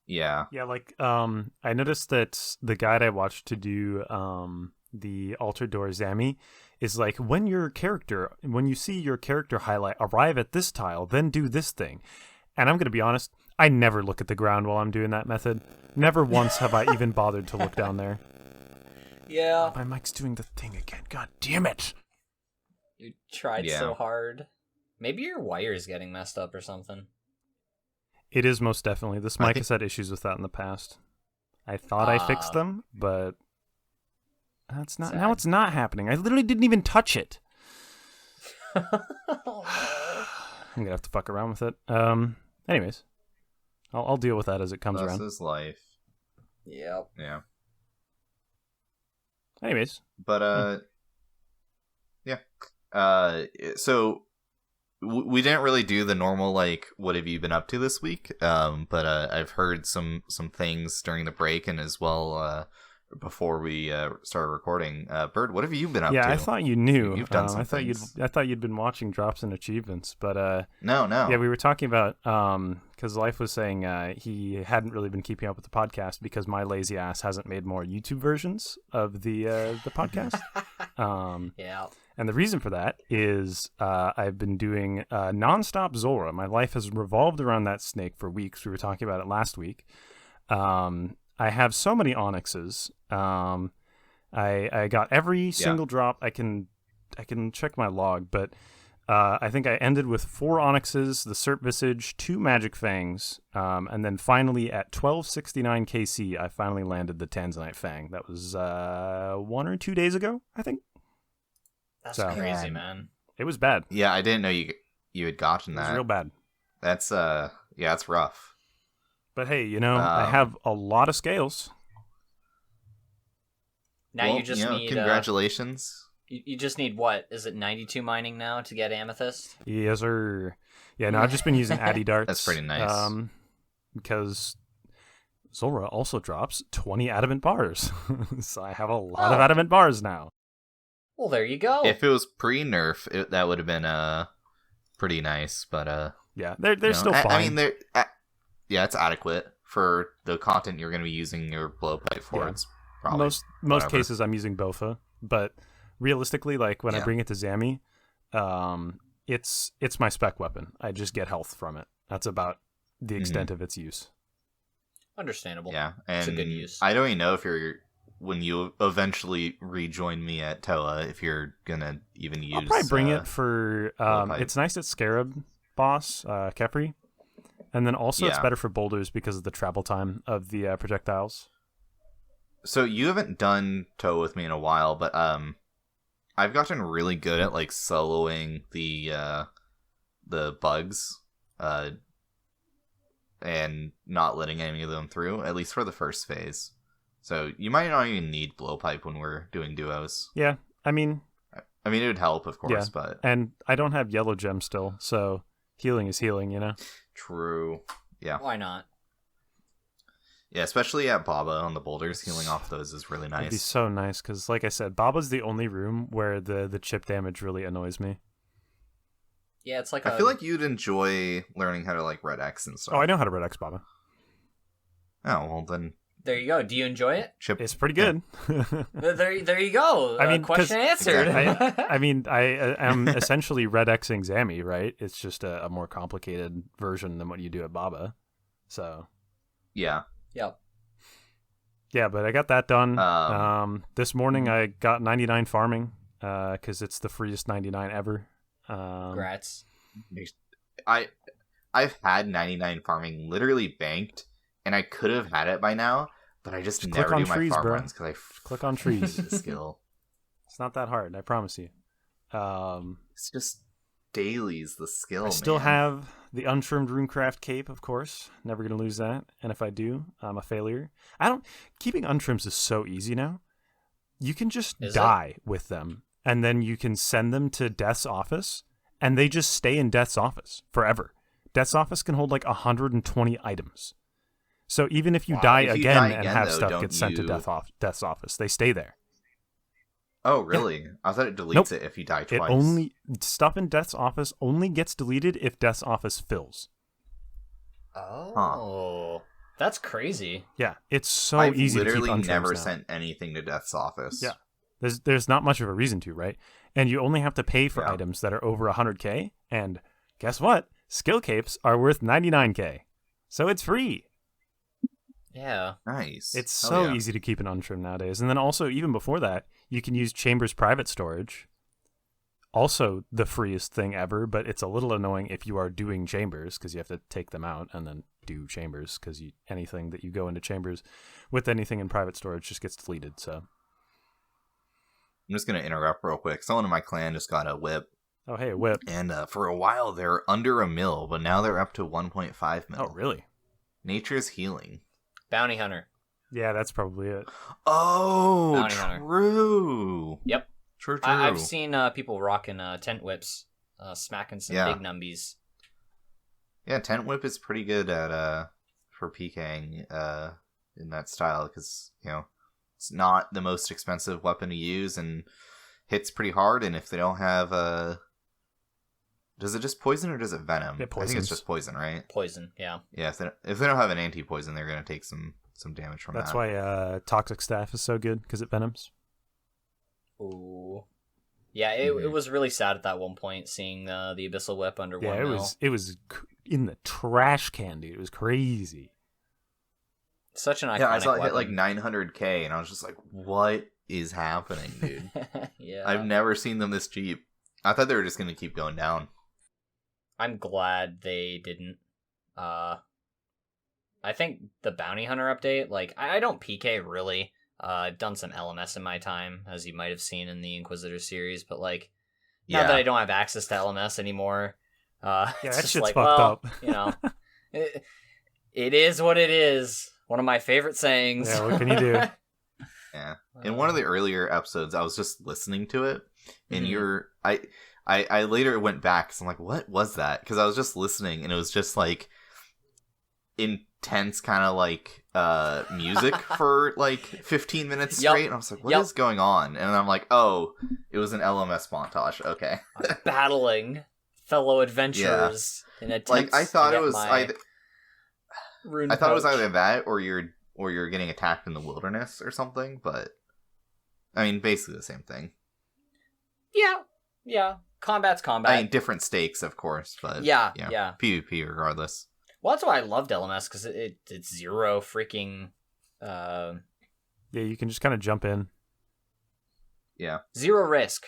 Yeah. Yeah, like I noticed that the guide I watched to do the Altered Door Zami is like when you see your character highlight arrive at this tile, then do this thing. And I'm gonna be honest, I never look at the ground while I'm doing that method. Never once have I even bothered to look down there. Yeah. My mic's doing the thing again. God damn it. You tried so hard. Maybe your wire's getting messed up or something. It is most definitely. This mic has had issues with that in the past. I thought I fixed them, but that's not. Now it's not happening. I literally didn't even touch it. I'm gonna have to fuck around with it. Anyways, I'll deal with that as it comes around. This is life. Yep. Yeah. Anyways, but yeah. So we didn't really do the normal like what have you been up to this week, but I've heard some things during the break and as well before we started recording. Bird, what have you been up to? Yeah, I thought you knew. You've done some I thought you'd been watching drops and achievements, but no. Yeah, we were talking about because Lyfe was saying he hadn't really been keeping up with the podcast because my lazy ass hasn't made more YouTube versions of the podcast. Yeah. And the reason for that is I've been doing nonstop Zora. My life has revolved around that snake for weeks. We were talking about it last week. I have so many onyxes. I got every single drop. I can check my log, but I think I ended with 4 onyxes, the Serp Visage, 2 Magic Fangs, and then finally at 1269 KC, I finally landed the Tanzanite Fang. That was 1 or 2 days ago, I think. That's crazy, man. It was bad. Yeah, I didn't know you had gotten that. It was real bad. That's it's rough. But hey, I have a lot of scales. Now you just need congratulations. You just need what? Is it 92 mining now to get amethyst? Yes, sir. Yeah, no, I've just been using Addy darts. That's pretty nice. Because Zora also drops 20 adamant bars, so I have a lot of adamant bars now. Well, there you go. If it was pre-nerf, that would have been pretty nice, but yeah, they're still fine. I mean, it's adequate for the content you're going to be using your blowpipe for. Yeah. It's probably most cases I'm using Bofa, but realistically, like when I bring it to Zami, it's my spec weapon. I just get health from it. That's about the extent of its use. Understandable. Yeah, and it's a good use. I don't even know if when you eventually rejoin me at Toa, if you're gonna even use. I'll probably bring it for. It's nice at Scarab boss Kefri, and then also it's better for boulders because of the travel time of the projectiles. So you haven't done Toa with me in a while, but I've gotten really good at like soloing the bugs, and not letting any of them through, at least for the first phase. So you might not even need blowpipe when we're doing duos. Yeah, I mean it would help, of course, but and I don't have yellow gem still, so healing is healing, True. Yeah. Why not? Yeah, especially at Baba on the boulders, healing off those is really nice. It'd be so nice because, like I said, Baba's the only room where the chip damage really annoys me. Yeah, it's like I feel like you'd enjoy learning how to like Red X and stuff. Oh, I know how to Red X Baba. Oh, well then. There you go. Do you enjoy it? It's pretty good. There you go. I mean, question answered. Exactly. I am essentially Red Xing Zami, right? It's just a more complicated version than what you do at Baba. So. Yeah. Yep. Yeah, but I got that done. This morning I got 99 farming because it's the freest 99 ever. Congrats. I've had 99 farming literally banked, and I could have had it by now, But I just click never on do my trees, farm bro. runs because Click on hate trees. the skill. It's not that hard, I promise you. It's just dailies the skill. I still man. have the untrimmed runecraft cape, of course. Never gonna lose that. And if I do, I'm a failure. Keeping untrims is so easy now. You can just die with them, and then you can send them to Death's office, and they just stay in Death's office forever. Death's office can hold like 120 items. So even if you die again and have stuff get sent to Death's office, they stay there. Oh, really? Yeah. I thought it deletes it if you die twice. Stuff in Death's office only gets deleted if Death's office fills. Oh, that's crazy. Yeah, it's so easy to keep untrims now. I've literally never sent anything to Death's office. Yeah, there's not much of a reason to, right? And you only have to pay for items that are over 100k. And guess what? Skill capes are worth 99k, so it's free. Yeah, nice. It's so easy to keep an untrim nowadays. And then also, even before that, you can use Chambers private storage. Also the freest thing ever, but it's a little annoying if you are doing Chambers because you have to take them out and then do Chambers because anything that you go into Chambers with anything in private storage just gets deleted. So I'm just going to interrupt real quick. Someone in my clan just got a whip. Oh, hey, a whip. And for a while, they're under 1 mil, but now they're up to 1.5 mil. Oh, really? Nature's healing. Bounty hunter. Yeah, that's probably it. Oh, Bounty hunter. True. Yep. True. I've seen people rocking tent whips, smacking some big numbies. Yeah, tent whip is pretty good at for PKing in that style because it's not the most expensive weapon to use and hits pretty hard. And if they don't have does it just poison or does it venom? I think it's just poison, right? Poison, yeah. Yeah, if they don't have an anti-poison, they're gonna take some damage from that. That's why toxic staff is so good because it venoms. Ooh. Yeah, it was really sad at that one point seeing the Abyssal Whip under 1 mil. It was in the trash can, dude. It was crazy. Such an iconic I saw it weapon. hit like 900k, and I was just like, what is happening, dude? Yeah. I've never seen them this cheap. I thought they were just going to keep going down. I'm glad they didn't. I think the Bounty Hunter update, like, I don't PK really. I've done some LMS in my time, as you might have seen in the Inquisitor series, but like, now that I don't have access to LMS anymore, it's that just shit's like, fucked up. It is what it is. One of my favorite sayings. Yeah, what can you do? Yeah. In one of the earlier episodes, I was just listening to it, and I later went back, because I'm like, what was that? Because I was just listening, and it was just like intense kind of like music for like 15 minutes straight, and I was like, what is going on? And I'm like, oh, it was an LMS montage. Okay. Battling fellow adventurers in attempts like I thought it was I thought it was either that or you're getting attacked in the wilderness or something, but I mean basically the same thing. Yeah. Combat's combat. I mean different stakes, of course, but yeah. PvP regardless. Well, that's why I loved LMS, because it's zero freaking yeah, you can just kind of jump in. Yeah. Zero risk.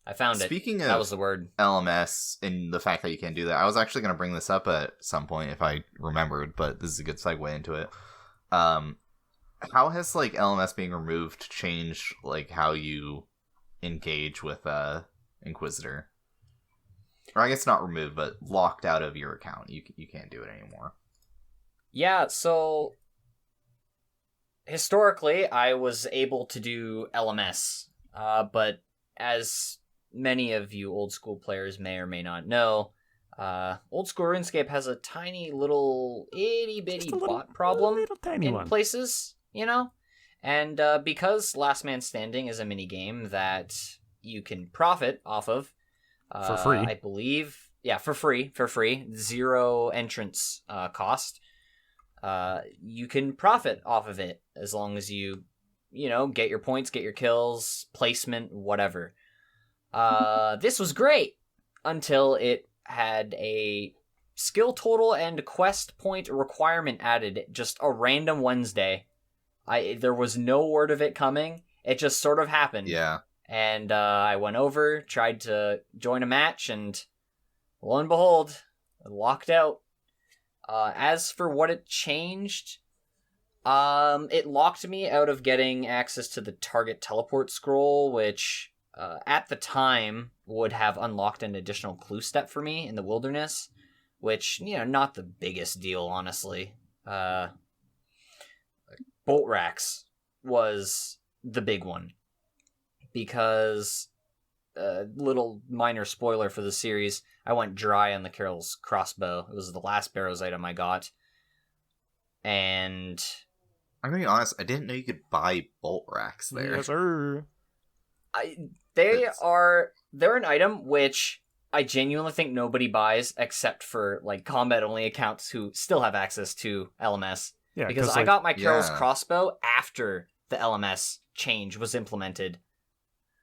I found Speaking it. of that was the word. LMS and the fact that you can't do that, I was actually going to bring this up at some point if I remembered, but this is a good segue into it. How has like LMS being removed changed like how you engage with Inquisitor? Or I guess not removed, but locked out of your account. You can't do it anymore. Yeah, so historically I was able to do LMS, but as many of you old school players may or may not know, old school RuneScape has a tiny little itty bitty bot problem in places, and because Last Man Standing is a mini game that you can profit off of for free, I believe. Yeah, for free, zero entrance cost. You can profit off of it as long as you get your points, get your kills, placement, whatever. This was great until it had a skill total and quest point requirement added just a random Wednesday. There was no word of it coming. It just sort of happened. Yeah. And I went over, tried to join a match, and lo and behold, locked out. As for what it changed, It locked me out of getting access to the target teleport scroll, which at the time would have unlocked an additional clue step for me in the wilderness, which, not the biggest deal, honestly. Bolt racks was the big one, because little minor spoiler for the series, I went dry on the Carol's crossbow. It was the last Barrows item I got, and I'm gonna be honest, I didn't know you could buy bolt racks there. Yes, sir. They're an item which I genuinely think nobody buys except for like combat only accounts who still have access to LMS. Yeah, because I got my Carol's crossbow after the LMS change was implemented.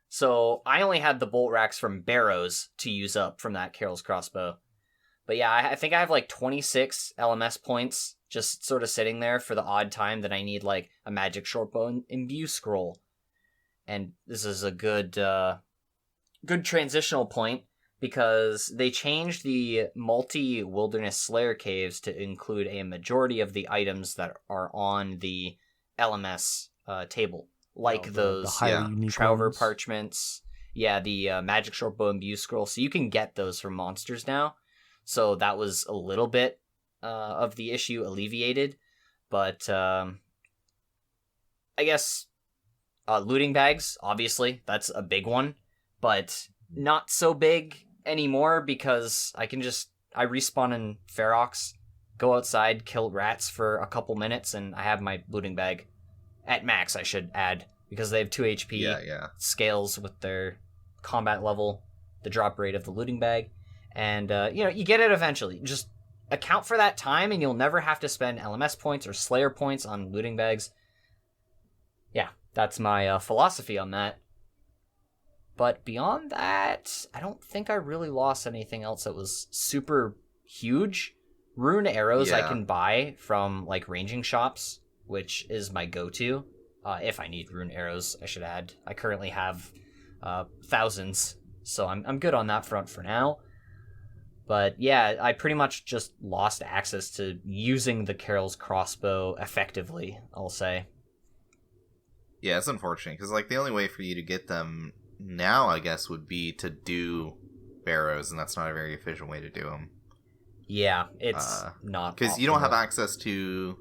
So I only had the bolt racks from Barrows to use up from that Carol's crossbow. But yeah, I think I have like 26 LMS points just sort of sitting there for the odd time that I need like a magic shortbow imbue scroll. And this is a good transitional point, because they changed the multi-wilderness slayer caves to include a majority of the items that are on the LMS table, like those Trouver parchments, the magic shortbow imbue scroll. So you can get those from monsters now. So that was a little bit of the issue alleviated, but I guess looting bags, obviously, that's a big one, but not so big anymore, because I respawn in Ferox, go outside, kill rats for a couple minutes, and I have my looting bag at max, I should add, because they have 2 HP scales with their combat level, the drop rate of the looting bag, and you get it eventually. Just account for that time, and you'll never have to spend LMS points or Slayer points on looting bags. Yeah, that's my philosophy on that. But beyond that, I don't think I really lost anything else that was super huge. Rune arrows I can buy from like ranging shops, which is my go-to. If I need rune arrows, I should add. I currently have thousands, so I'm good on that front for now. But yeah, I pretty much just lost access to using the Carol's crossbow effectively, I'll say. Yeah, it's unfortunate, because like the only way for you to get them now, I guess, would be to do Barrows, and that's not a very efficient way to do them. Yeah, it's not, because you don't have access to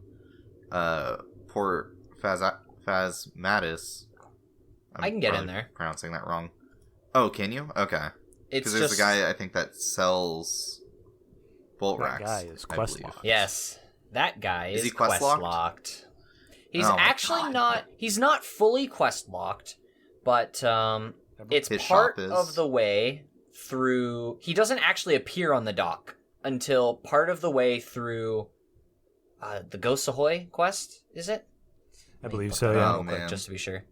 Port Phasmatis. I can get in there. Pronouncing that wrong. Oh, can you? Okay. Because there's a guy, I think, that sells bolt racks. That guy is quest locked. Yes, that guy is he quest locked. He's actually not. He's not fully quest locked, but it's part of the way through. He doesn't actually appear on the dock until part of the way through the Ghost Ahoy quest. Is it? I believe so. Yeah, quick, just to be sure.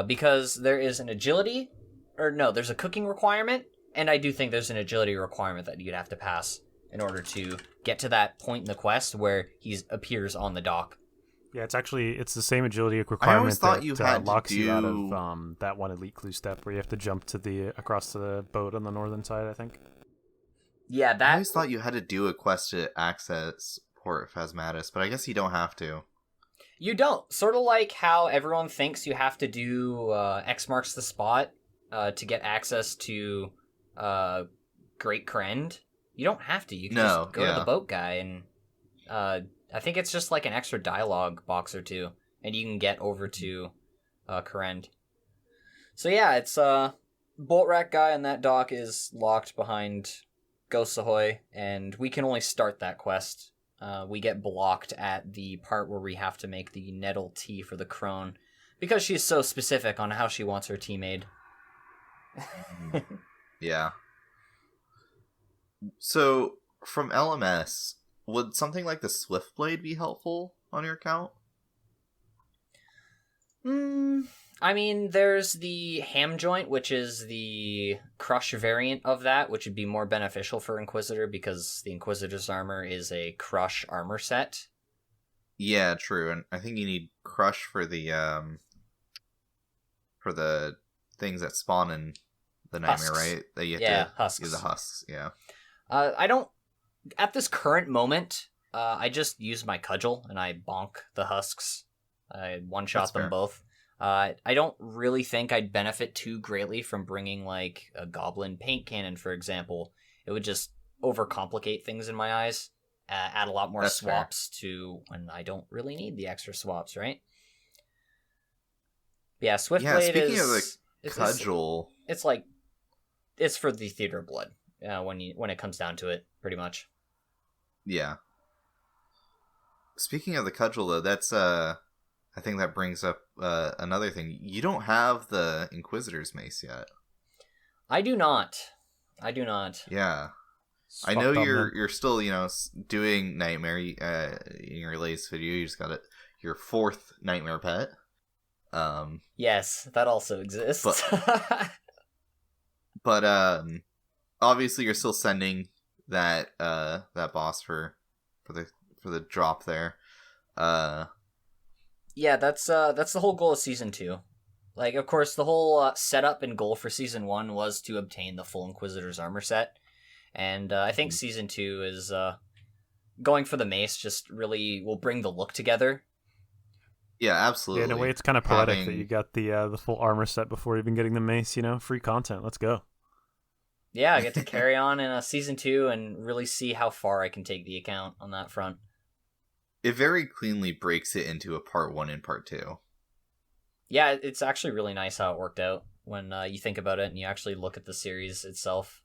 Because there is an agility, or no, there's a cooking requirement, and I do think there's an agility requirement that you'd have to pass in order to get to that point in the quest where he appears on the dock. Yeah, it's the same agility requirement that locks you out of that one elite clue step where you have to jump to across the boat on the northern side, I think. Yeah, I always thought you had to do a quest to access Port Phasmatis, but I guess you don't have to. You don't. Sort of like how everyone thinks you have to do X marks the spot to get access to Great Krend. You don't have to. You can just go to the boat guy, and I think it's just like an extra dialogue box or two, and you can get over to Krend. So yeah, it's Bolt Rack guy on that dock is locked behind Ghost Ahoy, and we can only start that quest. We get blocked at the part where we have to make the nettle tea for the crone, because she's so specific on how she wants her tea made. Yeah. So, from LMS, would something like the Swiftblade be helpful on your account? I mean, there's the ham joint, which is the crush variant of that, which would be more beneficial for Inquisitor because the Inquisitor's armor is a crush armor set. Yeah, true. And I think you need crush for the things that spawn in the nightmare, husks. Right? That you have to husks. use the husks. Yeah. I don't. At this current moment, I just use my cudgel and I bonk the husks. I one-shot them fair. both. I don't really think I'd benefit too greatly from bringing, like, a goblin paint cannon, for example. It would just overcomplicate things in my eyes. Add a lot more That's swaps to when I don't really need the extra swaps, right? Yeah, Swiftblade speaking of the is cudgel, it's like it's for the Theater of Blood. When it comes down to it, pretty much. yeah. Speaking of the cudgel, though, that's I think that brings up another thing. You don't have the Inquisitor's mace yet. I do not. Yeah. It's I know fucked up, you're man. you're still doing Nightmare in your latest video. You just got your 4th Nightmare pet. Yes, that also exists. But obviously you're still sending that boss for the drop there. Yeah, that's the whole goal of Season 2. Like, of course, the whole setup and goal for Season 1 was to obtain the full Inquisitor's armor set. And I think Season 2 is going for the mace just really will bring the look together. Yeah, absolutely. Yeah, in a way, it's kind of poetic that you got the full armor set before even getting the mace. Free content. Let's go. Yeah, I get to carry on in a Season 2 and really see how far I can take the account on that front. It very cleanly breaks it into a Part 1 and Part 2. Yeah, it's actually really nice how it worked out when you think about it and you actually look at the series itself.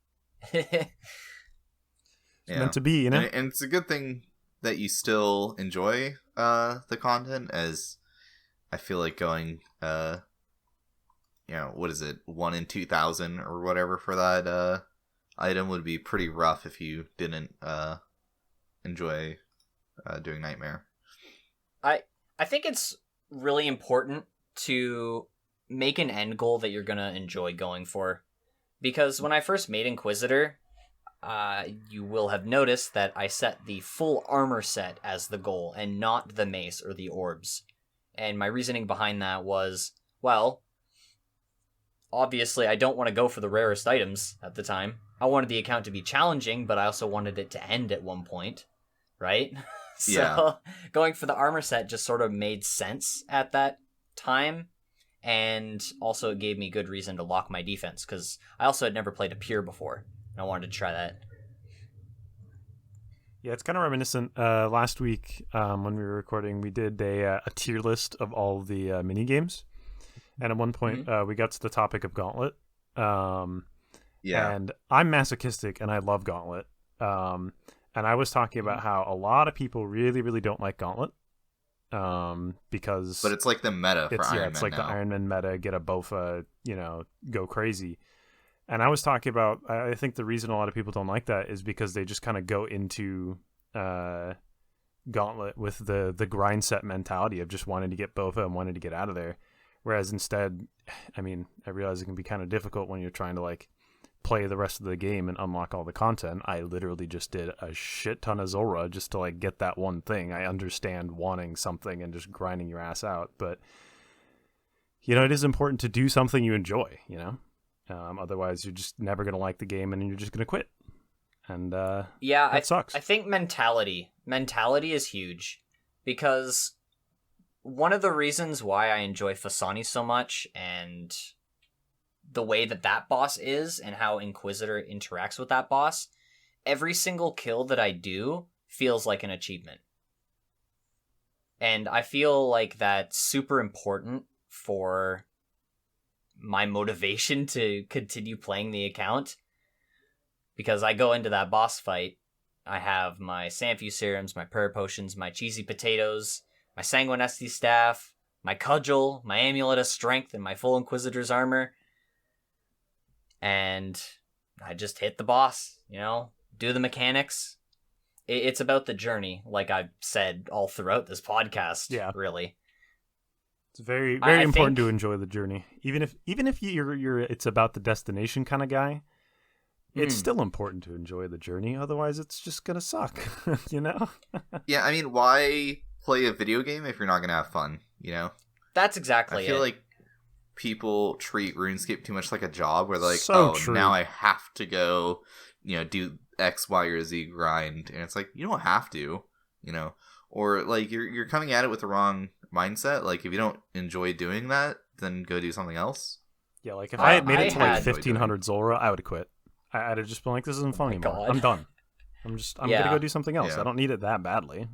It's meant to be, And it's a good thing that you still enjoy the content, as I feel like going what is it, 1 in 2,000 or whatever for that item would be pretty rough if you didn't enjoy doing Nightmare. I think it's really important to make an end goal that you're gonna enjoy going for, because when I first made Inquisitor, you will have noticed that I set the full armor set as the goal and not the mace or the orbs. And my reasoning behind that was, well, obviously I don't want to go for the rarest items at the time. I wanted the account to be challenging, but I also wanted it to end at one point, right? So Yeah. going for the armor set just sort of made sense at that time. And also it gave me good reason to lock my defense, because I also had never played a Pure before. I wanted to try that. Yeah, it's kind of reminiscent. Last week, when we were recording, we did a tier list of all the mini games, and at one point, we got to the topic of Gauntlet. Yeah. And I'm masochistic, and I love Gauntlet. And I was talking about how a lot of people really, really don't like Gauntlet, because But it's like the meta for Ironman it's like now. the Ironman meta, get a Bofa, go crazy. And I was talking about, I think the reason a lot of people don't like that is because they just kind of go into Gauntlet with the grind set mentality of just wanting to get Bofa and wanting to get out of there. Whereas instead, I mean, I realize it can be kind of difficult when you're trying to like play the rest of the game and unlock all the content. I literally just did a shit ton of Zora just to like get that one thing. I understand wanting something and just grinding your ass out, but it is important to do something you enjoy, otherwise you're just never going to like the game and you're just going to quit. And that sucks. I think mentality is huge, because one of the reasons why I enjoy Fasani so much and the way that boss is and how Inquisitor interacts with that boss, every single kill that I do feels like an achievement. And I feel like that's super important for my motivation to continue playing the account, because I go into that boss fight, I have my Sanfew serums, my prayer potions, my cheesy potatoes, my sanguine Esty staff, my cudgel, my amulet of strength, and my full Inquisitor's armor, and I just hit the boss, do the mechanics. It's about the journey, like I've said all throughout this podcast. Yeah, really. It's very, very important think to enjoy the journey, even if you're it's about the destination kind of guy. It's still important to enjoy the journey. Otherwise, it's just gonna suck. Yeah, I mean, why play a video game if you're not gonna have fun? That's exactly it. I feel like people treat RuneScape too much like a job, where they're like, true. Now I have to go, do X, Y, or Z grind, and it's like, you don't have to. you know, or like you're coming at it with the wrong mindset. Like if you don't enjoy doing that, then go do something else. Yeah, like if I had made it to like had- 1500 Zora, I would have quit. I'd have just been like, this isn't fun my anymore. God. I'm done. I'm Yeah. gonna go do something else. Yeah. I don't need it that badly.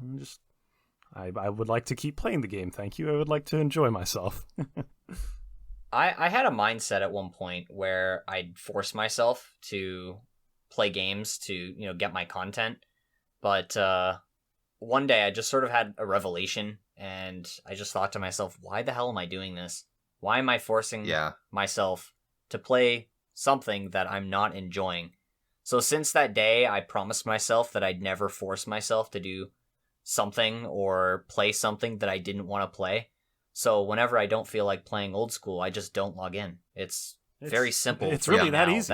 I would like to keep playing the game. Thank you. I would like to enjoy myself. I had a mindset at one point where I'd force myself to play games to, you know, get my content. But one day I just sort of had a revelation, and I just thought to myself, why the hell am I doing this? Why am I forcing myself to play something that I'm not enjoying? So since that day, I promised myself that I'd never force myself to do something or play something that I didn't want to play. So whenever I don't feel like playing old school, I just don't log in. It's very simple. It's for really me that now easy.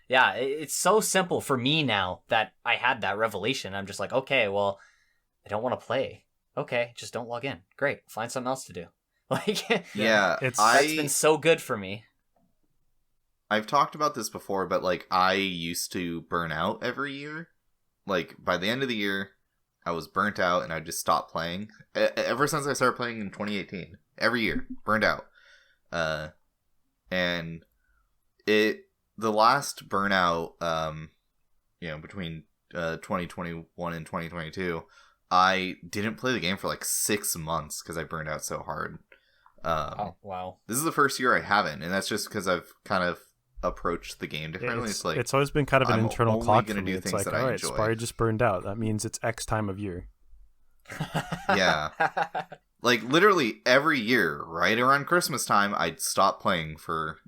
Yeah, it's so simple for me now that I had that revelation. I'm just like, okay, well, I don't want to play. Okay, just don't log in. Great, find something else to do. Like, Yeah, that's been so good for me. I've talked about this before, but like I used to burn out every year. Like by the end of the year, I was burnt out and I just stopped playing. Ever since I started playing in 2018, every year, burned out. And the last burnout, between 2021 and 2022, I didn't play the game for like 6 months because I burned out so hard. Oh, wow. This is the first year I haven't, and that's just because I've kind of approached the game differently. It's always been kind of an I'm internal only clock gonna for me. do It's things like, that I all right, enjoy. Sparre just burned out. That means it's X time of year. Yeah. Like literally every year, right around Christmas time, I'd stop playing for,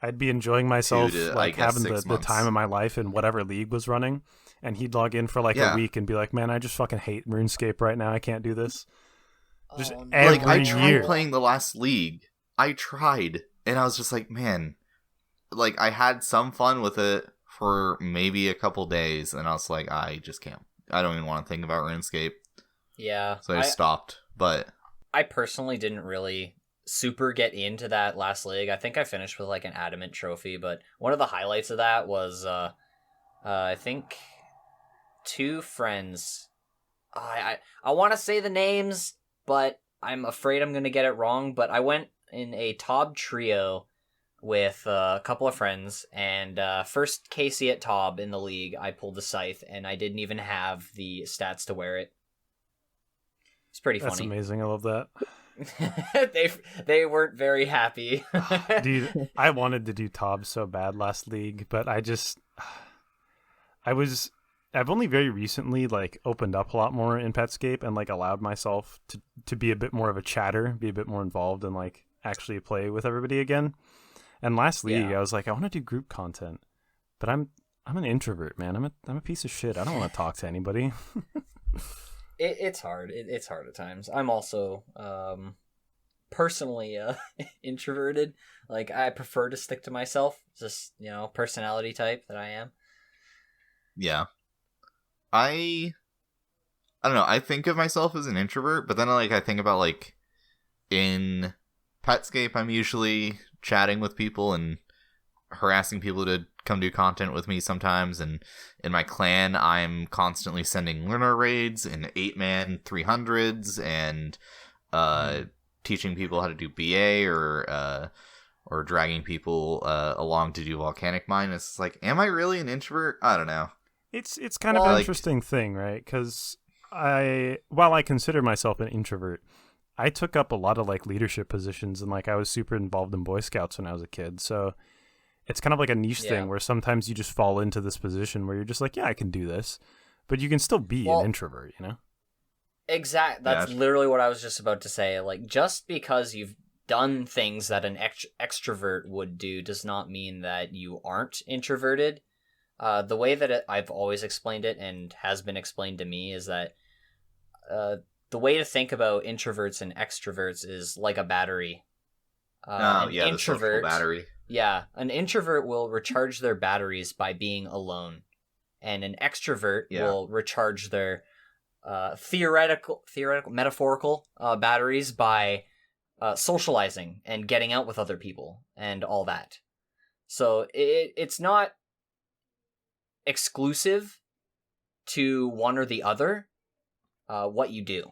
I'd be enjoying myself, 2 to, I like guess, having 6 the months. time of my life in whatever league was running, and he'd log in for like Yeah. a week and be like, "Man, I just fucking hate RuneScape right now. I can't do this." Just Oh, no. every Like I tried year. playing the last league. I tried, and I was just like, man, like I had some fun with it for maybe a couple days, and I was like, I just can't. I don't even want to think about RuneScape, Yeah. so I just stopped. But I personally didn't really super get into that last league. I think I finished with like an adamant trophy, but one of the highlights of that was I think 2 friends. I want to say the names, but I'm afraid I'm going to get it wrong. But I went in a Tob trio with a couple of friends, and first Casey at Tob in the league, I pulled the scythe, and I didn't even have the stats to wear it. It's pretty That's funny. amazing. I love that. they weren't very happy. Dude, I wanted to do Tob so bad last league, but I've only very recently like opened up a lot more in Petscape and like allowed myself to be a bit more of a chatter, be a bit more involved and like actually play with everybody again. And last league, Yeah. I was like, I want to do group content, but I'm an introvert, man. I'm a piece of shit. I don't want to talk to anybody. It's hard. It's hard at times. I'm also personally introverted. Like I prefer to stick to myself. Just personality type that I am. yeah, I don't know. I think of myself as an introvert, but then I think about like in Petscape, I'm usually chatting with people and harassing people to come do content with me sometimes, and in my clan I'm constantly sending learner raids in 8-man 300s and teaching people how to do BA or dragging people along to do volcanic mine. It's like, am I really an introvert? I don't know. It's kind of an interesting thing, right? Because while I consider myself an introvert, I took up a lot of like leadership positions, and like I was super involved in Boy Scouts when I was a kid. So it's kind of like a niche thing where sometimes you just fall into this position where you're just like, yeah, I can do this, but you can still be an introvert, Exactly. That's literally what I was just about to say. Like, just because you've done things that an extrovert would do does not mean that you aren't introverted. The way that I've always explained it and has been explained to me is that the way to think about introverts and extroverts is like a battery. The social battery. Yeah, an introvert will recharge their batteries by being alone, and an extrovert will recharge their theoretical, metaphorical batteries by socializing and getting out with other people and all that. So it's not exclusive to one or the other. what you do.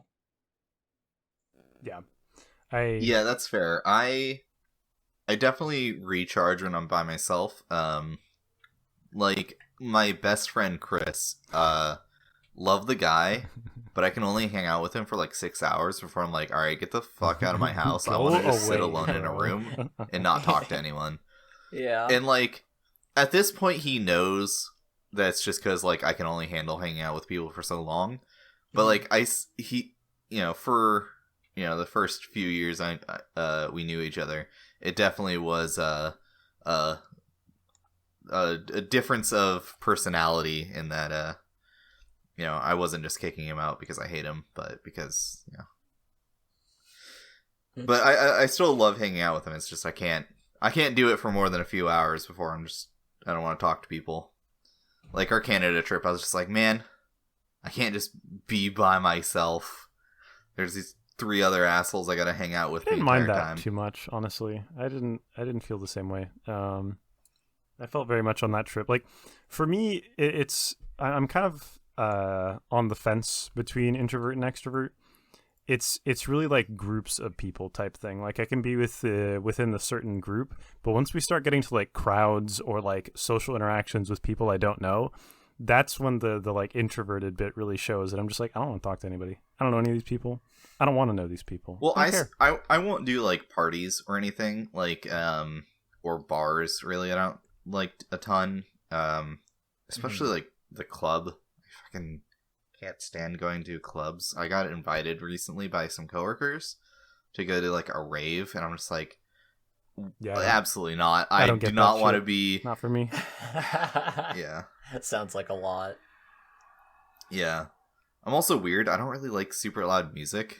Yeah. Yeah, that's fair. I definitely recharge when I'm by myself. Like my best friend Chris, love the guy, but I can only hang out with him for like 6 hours before I'm like, all right, get the fuck out of my house. I want to just sit alone in a room and not talk to anyone. Yeah. And like at this point, he knows that's just because like I can only handle hanging out with people for so long. But like for the first few years we knew each other, it definitely was a difference of personality in that I wasn't just kicking him out because I hate him, but because but I still love hanging out with him. It's just I can't do it for more than a few hours before I don't want to talk to people. Like our Canada trip, I was just like, man, I can't just be by myself. There's these 3 other assholes I gotta hang out with. I didn't the entire mind that time. too much, honestly. I didn't feel the same way. I felt very much on that trip. Like for me, I'm kind of on the fence between introvert and extrovert. It's really like groups of people type thing. Like I can be within the certain group, but once we start getting to like crowds or like social interactions with people I don't know, that's when the like introverted bit really shows. And I'm just like, I don't want to talk to anybody. I don't know any of these people. I don't want to know these people. Well, I won't do like parties or anything like or bars. Really, I don't like a ton. Especially like the club. I fucking can't stand going to clubs. I got invited recently by some coworkers to go to like a rave, and I'm just like, yeah, absolutely not. I do not want to be. Not for me. Yeah, that sounds like a lot. Yeah, I'm also weird. I don't really like super loud music.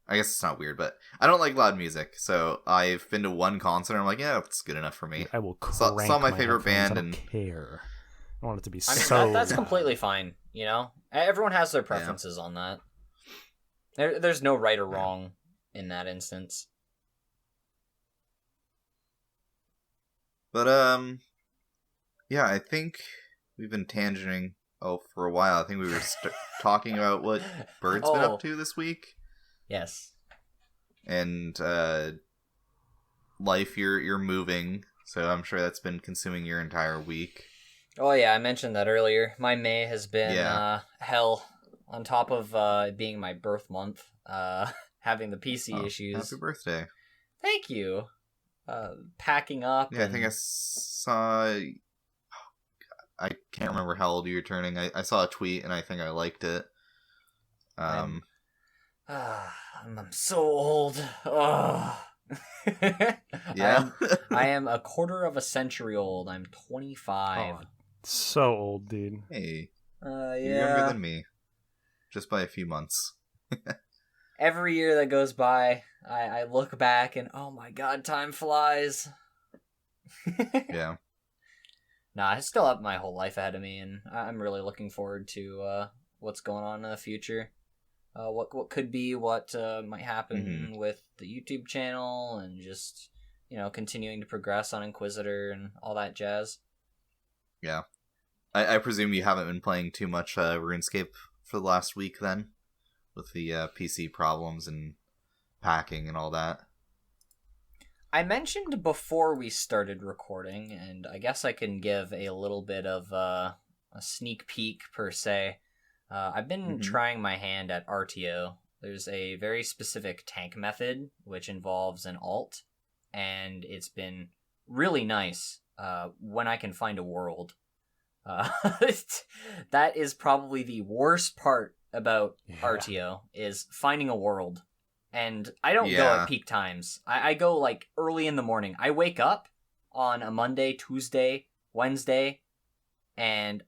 I guess it's not weird, but I don't like loud music. So I've been to one concert, and I'm like, yeah, that's good enough for me. I will crank saw my favorite band, I don't care. I want it to be that's completely fine. You know, everyone has their preferences on that. There's no right or wrong in that instance. But yeah, I think we've been tangenting for a while. I think we were talking about what Bird's been up to this week. Yes. And Lyfe, you're moving, so I'm sure that's been consuming your entire week. Oh yeah, I mentioned that earlier. My May has been hell, on top of it being my birth month, having the PC issues. Happy birthday. Thank you. Packing up. Yeah, I think I saw... I can't remember how old you were turning. I saw a tweet, and I think I liked it. I'm so old. Yeah. I am a quarter of a century old. I'm 25. Oh, so old, dude. Hey. Yeah. You're younger than me. Just by a few months. Every year that goes by, I look back and, oh my god, time flies. Yeah. Nah, I still have my whole life ahead of me, and I'm really looking forward to what's going on in the future. What could be, what might happen with the YouTube channel, and just, continuing to progress on Inquisitor and all that jazz. Yeah. I presume you haven't been playing too much RuneScape for the last week, then? With the PC problems and packing and all that. I mentioned before we started recording, and I guess I can give a little bit of a sneak peek, per se. I've been trying my hand at RTO. There's a very specific tank method, which involves an alt, and it's been really nice when I can find a world. That is probably the worst part about RTO, is finding a world. And I don't go at peak times. I go like early in the morning. I wake up on a Monday, Tuesday, Wednesday, and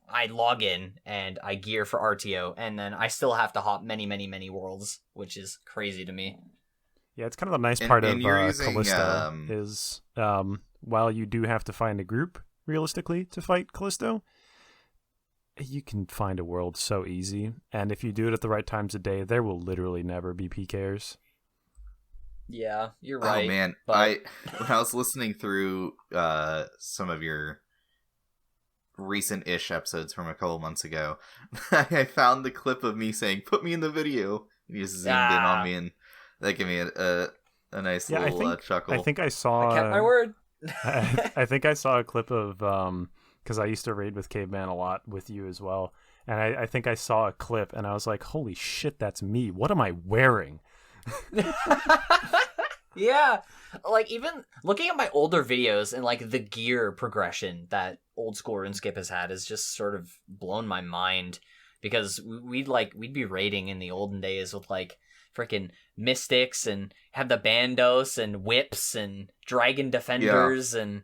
I log in and I gear for RTO, and then I still have to hop many, many, many worlds, which is crazy to me. Yeah, it's kind of the nice part of Callisto is while you do have to find a group, realistically, to fight Callisto, you can find a world so easy. And if you do it at the right times of day, there will literally never be PKers. Yeah, you're right. Oh, man. But... when I was listening through some of your recent-ish episodes from a couple months ago, I found the clip of me saying, "Put me in the video." And you just zoomed in on me, and that gave me a nice little chuckle. I think I saw. I kept my word. I think I saw a clip of because I used to raid with Caveman a lot with you as well, and I think I saw a clip, and I was like, "Holy shit, that's me! What am I wearing?" Yeah, like even looking at my older videos and like the gear progression that old school RuneScape has had has just sort of blown my mind, because we'd be raiding in the olden days with like freaking mystics and have the bandos and whips and dragon defenders and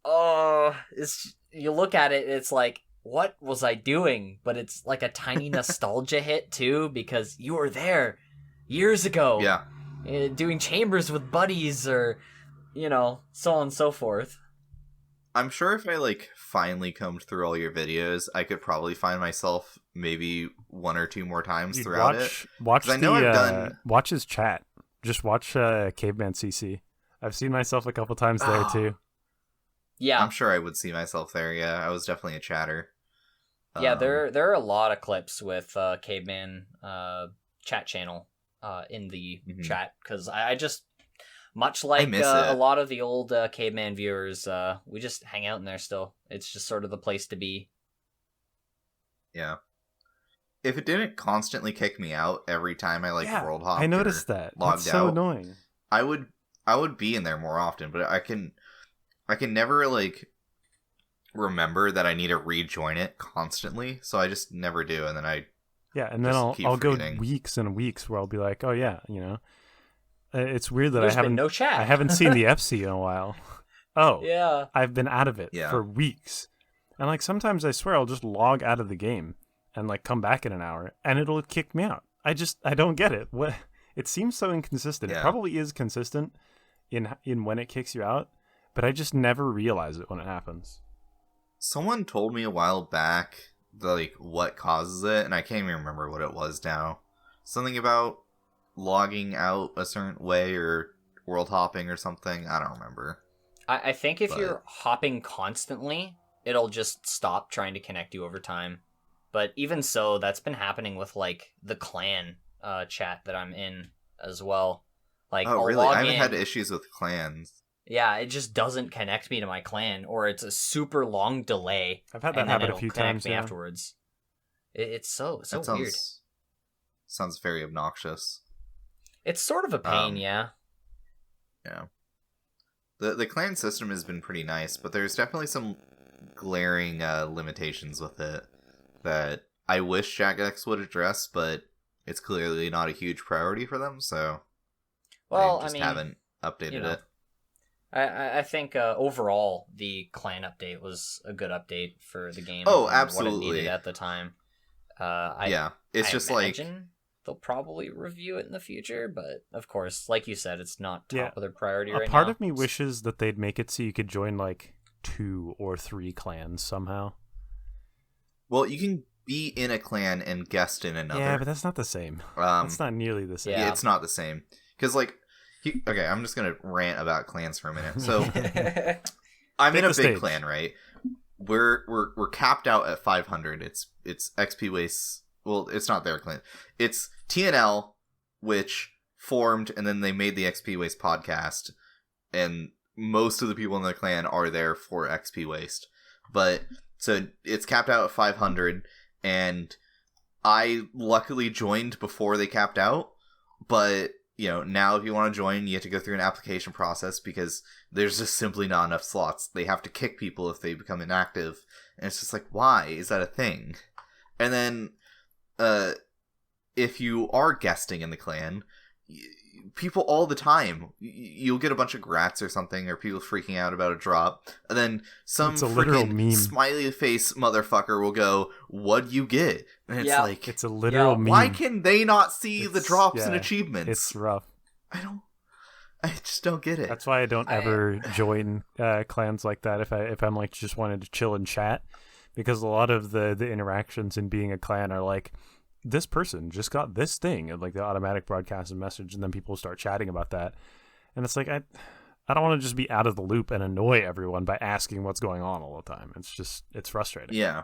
it's, you look at it, it's like, what was I doing? But it's like a tiny nostalgia hit too, because you were there years ago. Yeah. Doing chambers with buddies, or so on and so forth. I'm sure if I like finally combed through all your videos, I could probably find myself maybe one or two more times throughout it. Watch I know I've done. Watch his chat. Just watch Caveman CC. I've seen myself a couple times there too. Yeah, I'm sure I would see myself there. Yeah, I was definitely a chatter. Yeah, there are a lot of clips with Caveman chat channel in the chat, because I just, much like a lot of the old Caveman viewers, we just hang out in there still. It's just sort of the place to be. Yeah. If it didn't constantly kick me out every time I world hopped, I noticed that. Logged That's so out, annoying. I would be in there more often, but I can never remember that I need to rejoin it constantly, so I just never do, and then and then I'll go weeks and weeks where I'll be like, oh yeah, it's weird that There's been no chat. I haven't seen the FC in a while. Oh yeah, I've been out of it for weeks, and like sometimes I swear I'll just log out of the game and like come back in an hour and it'll kick me out. I don't get it. What, it seems so inconsistent. It probably is consistent in when it kicks you out, but I just never realize it when it happens. Someone told me a while back what causes it, and I can't even remember what it was now. Something about logging out a certain way or world hopping or something. I don't remember. I think if you're hopping constantly, it'll just stop trying to connect you over time. But even so, that's been happening with like the clan chat that I'm in as well. Like, oh, really? I haven't had issues with clans. Yeah, it just doesn't connect me to my clan, or it's a super long delay. I've had that happen a few times me afterwards. It's so weird. Sounds very obnoxious. It's sort of a pain, yeah. Yeah. The clan system has been pretty nice, but there's definitely some glaring limitations with it that I wish Jagex would address, but it's clearly not a huge priority for them, so they just haven't updated it. I think overall the clan update was a good update for the game. Oh, absolutely. What it needed at the time. It's just imagine they'll probably review it in the future, but of course, like you said, it's not top of their priority right now. A part of me wishes that they'd make it so you could join like 2 or 3 clans somehow. Well, you can be in a clan and guest in another. Yeah, but that's not the same. It's not nearly the same. Yeah, it's not the same. Because, okay, I'm just going to rant about clans for a minute. So, I'm in a big clan, right? We're capped out at 500. It's XP waste. Well, it's not their clan. It's TNL, which formed, and then they made the XP waste podcast, and most of the people in the clan are there for XP waste. But so it's capped out at 500, and I luckily joined before they capped out. But now if you want to join, you have to go through an application process because there's just simply not enough slots. They have to kick people if they become inactive, and it's just like, why is that a thing? And then if you are guesting in the clan, people all the time, you'll get a bunch of grats or something, or people freaking out about a drop, and then some freaking smiley face motherfucker will go, "What'd you get?" And it's like, it's a literal meme. Why can they not see the drops and achievements? It's rough. I just don't get it. That's why I don't ever join clans like that if I'm like just wanting to chill and chat, because a lot of the interactions in being a clan are like, this person just got this thing, and like the automatic broadcast and message, and then people start chatting about that, and it's like I I don't want to just be out of the loop and annoy everyone by asking what's going on all the time. It's frustrating. Yeah.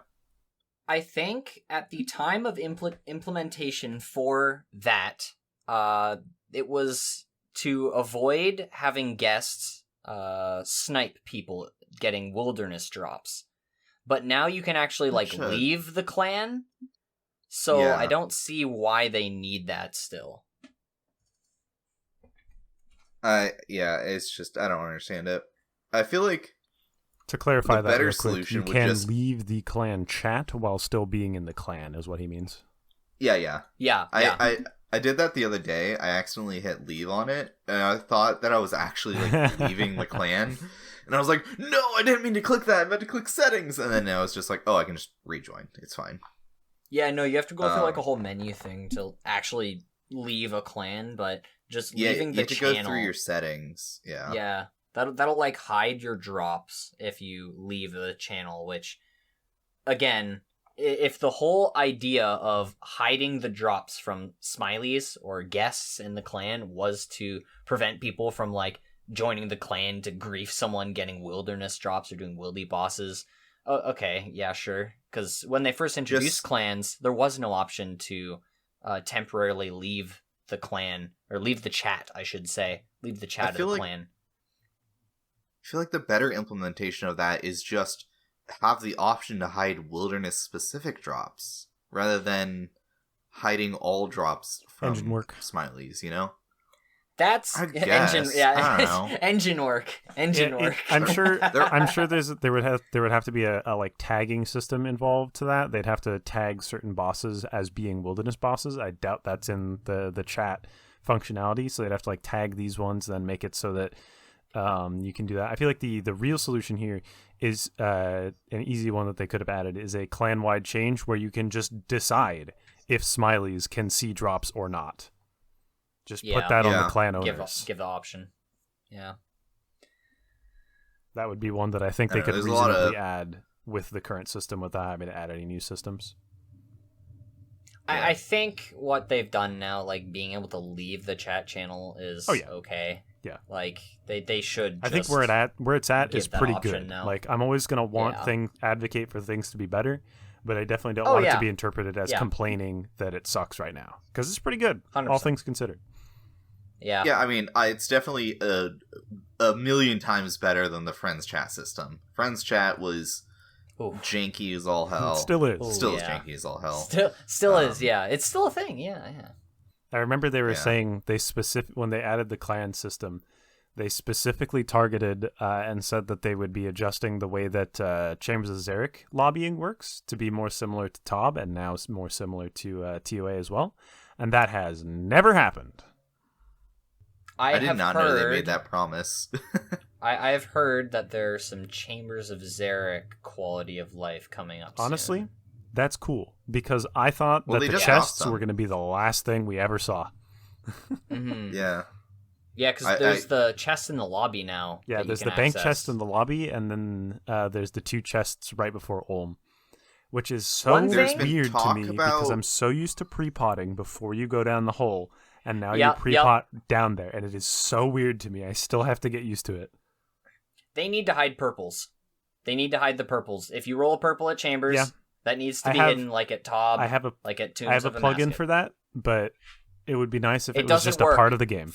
I think at the time of implementation for that, it was to avoid having guests snipe people getting wilderness drops. But now you can actually leave the clan, so Yeah. I don't see why they need that still. It's just I don't understand it. I feel like To clarify the that better real quick, solution you would can just leave the clan chat while still being in the clan, is what he means. yeah. Yeah. I did that the other day. I accidentally hit leave on it, and I thought that I was actually leaving the clan. And I was like, no, I didn't mean to click that. I meant to click settings. And then I was just like, oh, I can just rejoin. It's fine. Yeah, no, you have to go through a whole menu thing to actually leave a clan, but just leaving the you have to channel. go through your settings. Yeah. Yeah, that'll hide your drops if you leave the channel, which, again, if the whole idea of hiding the drops from smileys or guests in the clan was to prevent people from joining the clan to grief someone getting wilderness drops or doing wildy bosses, okay, yeah, sure. Because when they first introduced clans, there was no option to temporarily leave the clan, or leave the chat, I should say. Leave the chat of the clan. I feel like the better implementation of that is just have the option to hide wilderness-specific drops, rather than hiding all drops from Engine work. smileys, you know? That's I guess. engine. Yeah, I don't know. engine work. I'm sure. I'm sure there would have to be a tagging system involved to that. They'd have to tag certain bosses as being wilderness bosses. I doubt that's in the chat functionality. So they'd have to tag these ones, then make it so that you can do that. I feel like the real solution here is an easy one that they could have added is a clan wide change where you can just decide if smileys can see drops or not. Just put that on the clan owners. Give the option. Yeah. That would be one that I think they could reasonably add with the current system without having to add any new systems. I think what they've done now, being able to leave the chat channel is okay. Yeah. They should I think where it's at is pretty good. Now. I'm always going to want advocate for things to be better, but I definitely don't want it to be interpreted as complaining that it sucks right now. Because it's pretty good, 100%. all things considered. Yeah. Yeah, I mean, it's definitely a million times better than the Friends chat system. Friends chat was janky as all hell. Still is. Still is janky as all hell. Still is, yeah. It's still a thing, yeah. I remember they were saying when they added the clan system, they specifically targeted and said that they would be adjusting the way that Chambers of Xeric lobbying works to be more similar to TOB and now more similar to TOA as well. And that has never happened. I did not know they made that promise. I have heard that there's some Chambers of Xeric quality of life coming up Honestly, soon. That's cool, because I thought that the chests were going to be the last thing we ever saw. Mm-hmm. Yeah. Yeah, because there's the chest in the lobby now. Yeah, there's the bank chest in the lobby, and then there's the two chests right before Ulm, which is so weird to me because I'm so used to pre-potting before you go down the hole, and now you pre-pot down there, and it is so weird to me. I still have to get used to it. They need to hide purples. They need to hide the purples. If you roll a purple at Chambers, that needs to be hidden at TOB, at Tombs I have a plugin for that, but it would be nice if it was just a part of the game.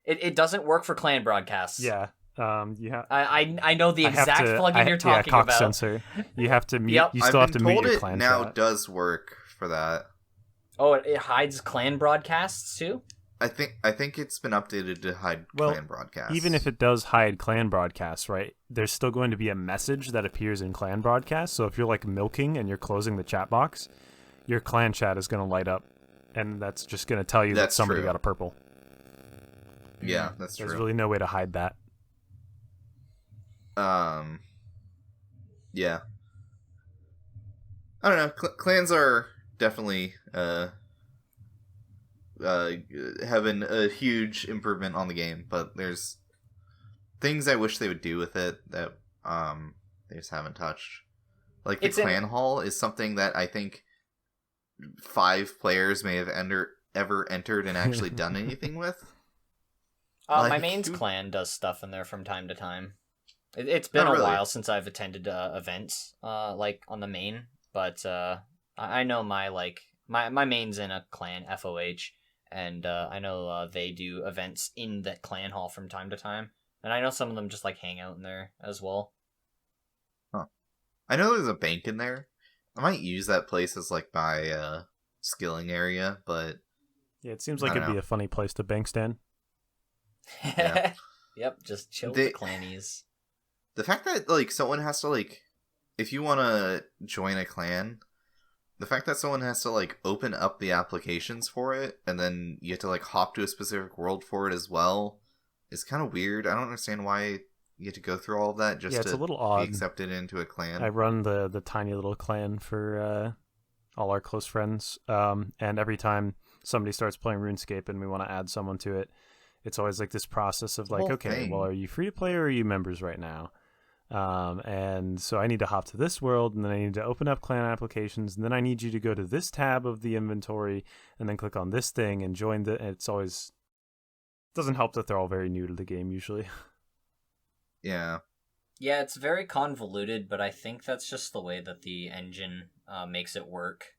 It doesn't work for clan broadcasts. Yeah. I know the exact plugin you're talking about. Sensor. You have to mute. You still have to mute your clan now chat. Does work for that. Oh, it hides clan broadcasts too? I think it's been updated to hide clan broadcasts. Even if it does hide clan broadcasts, right? There's still going to be a message that appears in clan broadcasts. So if you're milking and you're closing the chat box, your clan chat is going to light up, and that's just going to tell you that somebody got a purple. Yeah, that's true. There's really no way to hide that. Yeah. I don't know. Clans are definitely having a huge improvement on the game, but there's things I wish they would do with it that they just haven't touched. Like the clan hall is something that I think 5 players may have ever entered and actually done anything with. My mains clan does stuff in there from time to time. It's been a while since I've attended events like on the main, but I know my main's in a clan, FOH, and I know they do events in that clan hall from time to time, and I know some of them just like hang out in there as well. Huh. I know there's a bank in there. I might use that place as like my skilling area, but yeah, it seems like it'd be a funny place to bank stand. Yeah. Yep, just chill with the clannies. The fact that like someone has to like, if you want to join a clan, the fact that someone has to like open up the applications for it, and then you have to like hop to a specific world for it as well, is kind of weird. I don't understand why you have to go through all of that just it's to a little odd. Be accepted into a clan. I run the tiny little clan for all our close friends, and every time somebody starts playing RuneScape and we want to add someone to it, it's always like this process of like, okay, well, are you free to play or are you members right now? And so I need to hop to this world, and then I need to open up clan applications, and then I need you to go to this tab of the inventory and then click on this thing and join it's always doesn't help that they're all very new to the game usually. Yeah, it's very convoluted, but I think that's just the way that the engine makes it work.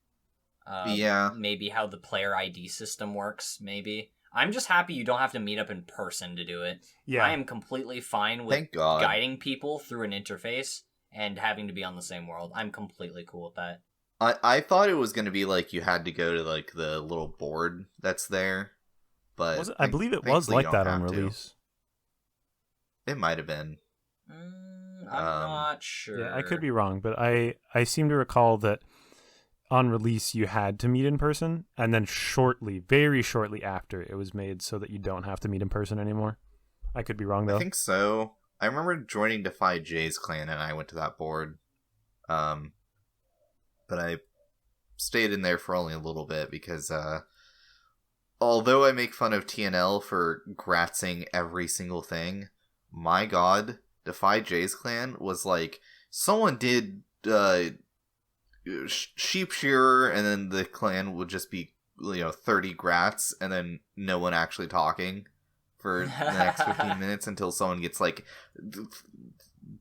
Maybe how the player ID system works, maybe. I'm just happy you don't have to meet up in person to do it. Yeah. I am completely fine with guiding people through an interface and having to be on the same world. I'm completely cool with that. I thought it was going to be like you had to go to like the little board that's there, but I believe it was like that on release. It might have been. I'm not sure. Yeah, I could be wrong, but I seem to recall that on release you had to meet in person, and then very shortly after, it was made so that you don't have to meet in person anymore. I could be wrong though. I think so. I remember joining Defy J's clan and I went to that board. But I stayed in there for only a little bit because although I make fun of TNL for gratzing every single thing, my god, Defy J's clan was like, someone did sheep shearer, and then the clan would just be 30 grats, and then no one actually talking for the next 15 minutes until someone gets like,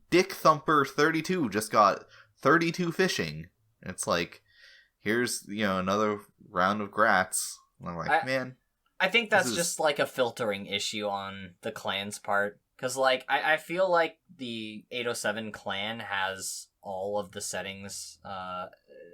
Dick Thumper 32 just got 32 fishing, and it's like, here's another round of grats. And I'm like, man, I think that's just like a filtering issue on the clan's part, because like I feel like the 807 clan has all of the settings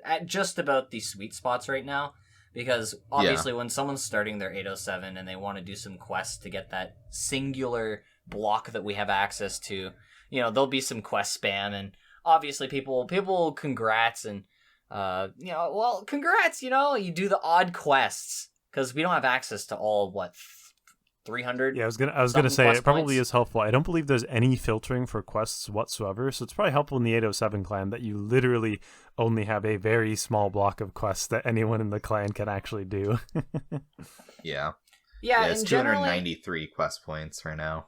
at just about the sweet spots right now, because obviously when someone's starting their 807 and they want to do some quests to get that singular block that we have access to, there'll be some quest spam, and obviously people congrats, and congrats, you do the odd quests because we don't have access to all 300. Yeah, I was gonna say it probably is helpful. I don't believe there's any filtering for quests whatsoever, so it's probably helpful in the 807 clan that you literally only have a very small block of quests that anyone in the clan can actually do. Yeah, it's 293 quest points right now.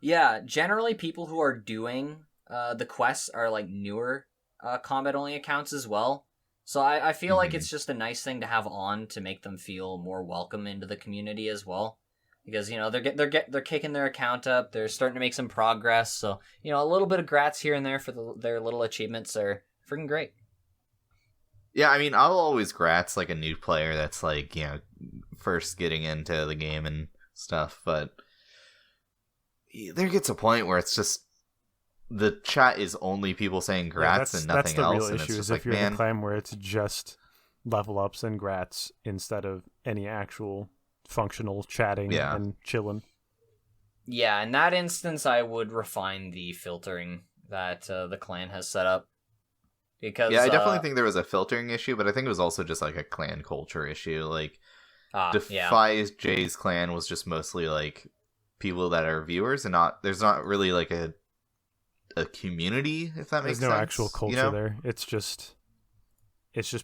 Yeah, generally people who are doing the quests are like newer combat only accounts as well. So I feel like it's just a nice thing to have on to make them feel more welcome into the community as well. Because they're kicking their account up, they're starting to make some progress. So a little bit of grats here and there for their little achievements are freaking great. Yeah, I mean, I'll always grats like a new player that's like first getting into the game and stuff. But there gets a point where it's just the chat is only people saying grats and nothing else. That's the real issue. Is if you're in a clan where it's just level ups and grats instead of any actual functional chatting and chilling. Yeah, in that instance, I would refine the filtering that the clan has set up. Because I definitely think there was a filtering issue, but I think it was also just like a clan culture issue. Like, Defy J's clan was just mostly like people that are viewers, and there's not really like a community, if that makes sense. There's no actual culture there. It's just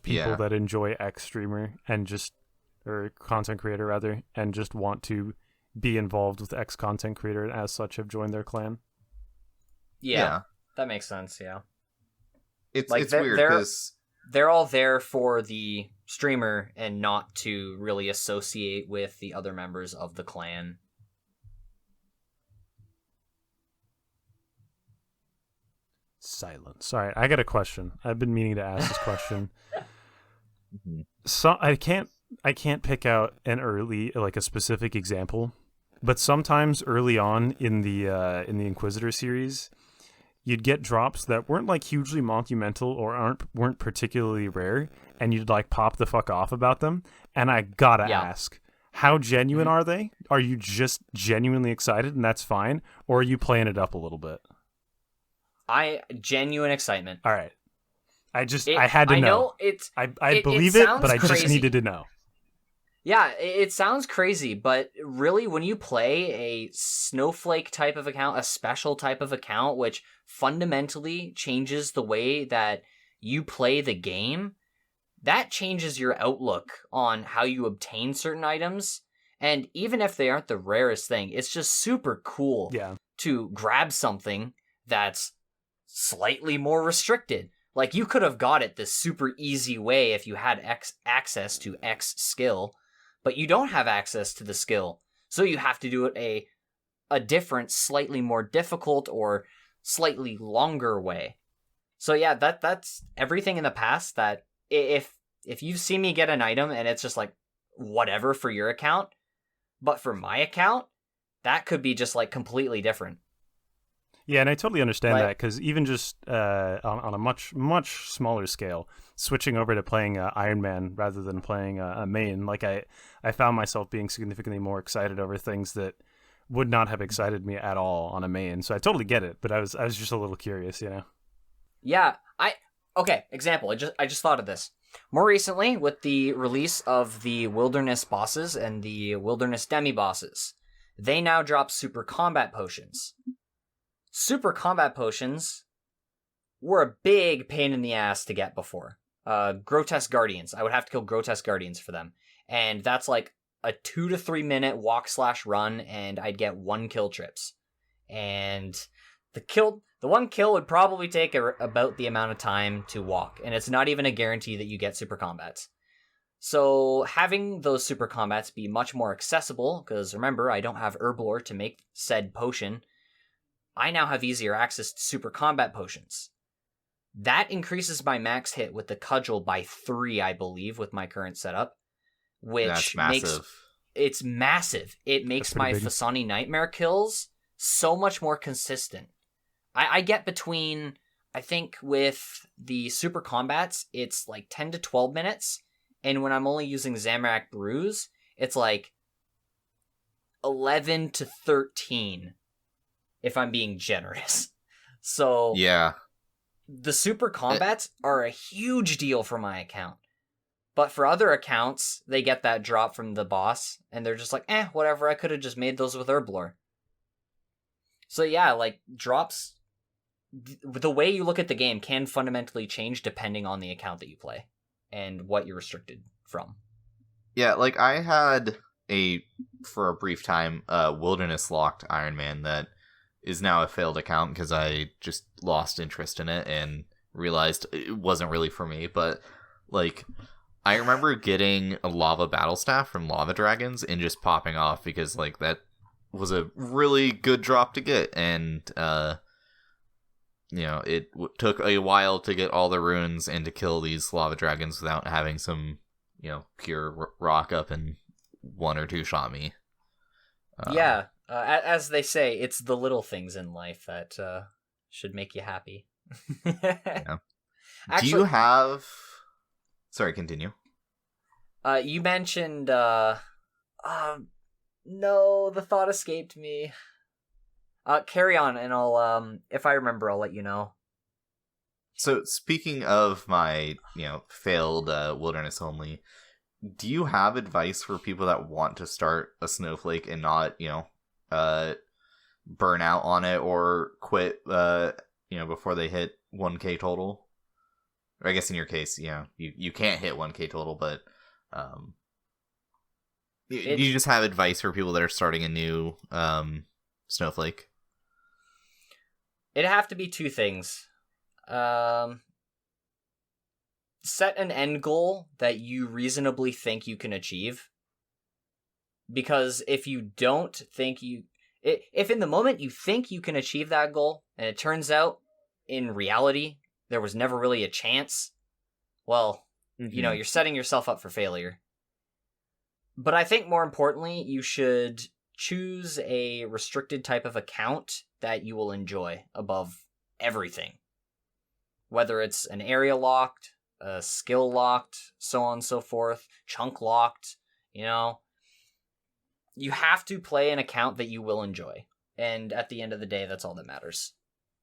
people that enjoy X streamer or content creator rather, and just want to be involved with X content creator, and as such have joined their clan. Yeah. That makes sense. Yeah, it's weird because they're all there for the streamer and not to really associate with the other members of the clan. Silence. All right, I got a question. I've been meaning to ask this question. Mhm. So I can't pick out an early, like a specific example, but sometimes early on in the Inquisitor series, you'd get drops that weren't like hugely monumental or weren't particularly rare, and you'd like pop the fuck off about them. And I gotta ask, how genuine are they? Are you just genuinely excited and that's fine, or are you playing it up a little bit? Genuine excitement. All right. I had to know. I believe it, but I just needed to know. Yeah, it sounds crazy, but really when you play a snowflake type of account, a special type of account, which fundamentally changes the way that you play the game, that changes your outlook on how you obtain certain items. And even if they aren't the rarest thing, it's just super cool to grab something that's slightly more restricted. Like, you could have got it this super easy way if you had access to X skill, but you don't have access to the skill. So you have to do it a different, slightly more difficult or slightly longer way. So yeah, that's everything in the past that if you've seen me get an item and it's just like whatever for your account, but for my account, that could be just like completely different. Yeah, and I totally understand that, because even just on a much, much smaller scale, switching over to playing Ironman rather than playing a main, like I found myself being significantly more excited over things that would not have excited me at all on a main. So I totally get it, but I was just a little curious, you know? Yeah, okay, example, I just thought of this. More recently, with the release of the Wilderness bosses and the Wilderness demi-bosses, they now drop super combat potions. Super combat potions were a big pain in the ass to get before. Grotesque Guardians. I would have to kill Grotesque Guardians for them. And that's like a 2 to 3 minute walk/run, and I'd get 1 kill trips. And the one kill would probably take about the amount of time to walk, and it's not even a guarantee that you get super combats. So having those super combats be much more accessible, because remember, I don't have Herblore to make said potion, I now have easier access to super combat potions. That increases my max hit with the cudgel by 3, I believe, with my current setup, which That's massive. It's massive. It makes my Fasani Nightmare kills so much more consistent. I get between, I think with the super combats, it's like 10 to 12 minutes, and when I'm only using Zamorak Bruise, it's like 11 to 13. If I'm being generous. So yeah, the super combats are a huge deal for my account. But for other accounts, they get that drop from the boss, and they're just like, whatever, I could have just made those with Herblore. So yeah, like, drops, the way you look at the game can fundamentally change depending on the account that you play, and what you're restricted from. Yeah, like, I had for a brief time, Wilderness locked Ironman that is now a failed account because I just lost interest in it and realized it wasn't really for me. But, like, I remember getting a lava battle staff from lava dragons and just popping off because, like, that was a really good drop to get. And, it took a while to get all the runes and to kill these lava dragons without having some, pure rock up and 1 or 2 shot me. Yeah. As they say, it's the little things in life that should make you happy. Yeah. Actually, do you have... Sorry, continue. You mentioned... no, the thought escaped me. Carry on, and I'll... if I remember, I'll let you know. So, speaking of my, failed Wilderness only, do you have advice for people that want to start a Snowflake and not, burn out on it or quit, before they hit 1k total? Or I guess in your case, you can't hit 1k total, but do you just have advice for people that are starting a new Snowflake? It'd have to be 2 things. Set an end goal that you reasonably think you can achieve. Because if you don't think if in the moment you think you can achieve that goal, and it turns out in reality, there was never really a chance, well, you know, you're setting yourself up for failure. But I think more importantly, you should choose a restricted type of account that you will enjoy above everything. Whether it's an area locked, a skill locked, so on and so forth, chunk locked, you know. You have to play an account that you will enjoy. And at the end of the day, that's all that matters.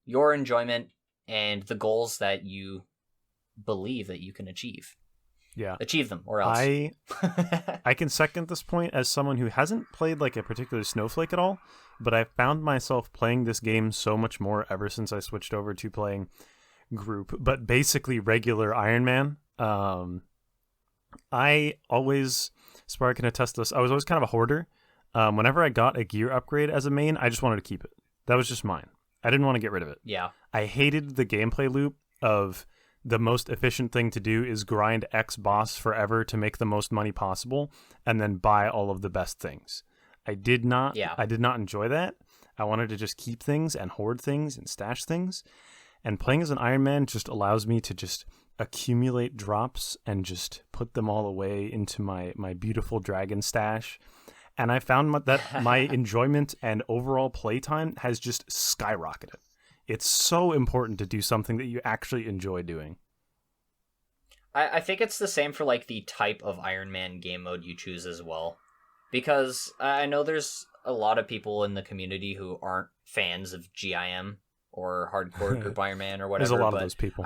Your enjoyment and the goals that you believe that you can achieve. Yeah. Achieve them, or else. I can second this point as someone who hasn't played like a particular Snowflake at all, but I found myself playing this game so much more ever since I switched over to playing group, but basically regular Ironman. I always, Sparre can attest to this, I was always kind of a hoarder. Whenever I got a gear upgrade as a main, I just wanted to keep it. That was just mine. I didn't want to get rid of it. Yeah. I hated the gameplay loop of the most efficient thing to do is grind X boss forever to make the most money possible and then buy all of the best things. I did not enjoy that. I wanted to just keep things and hoard things and stash things. And playing as an Iron Man just allows me to just accumulate drops and just put them all away into my beautiful dragon stash. And I found that my enjoyment and overall playtime has just skyrocketed. It's so important to do something that you actually enjoy doing. I think it's the same for like the type of Iron Man game mode you choose as well. Because I know there's a lot of people in the community who aren't fans of GIM or hardcore group Iron Man or whatever. There's a lot of those people.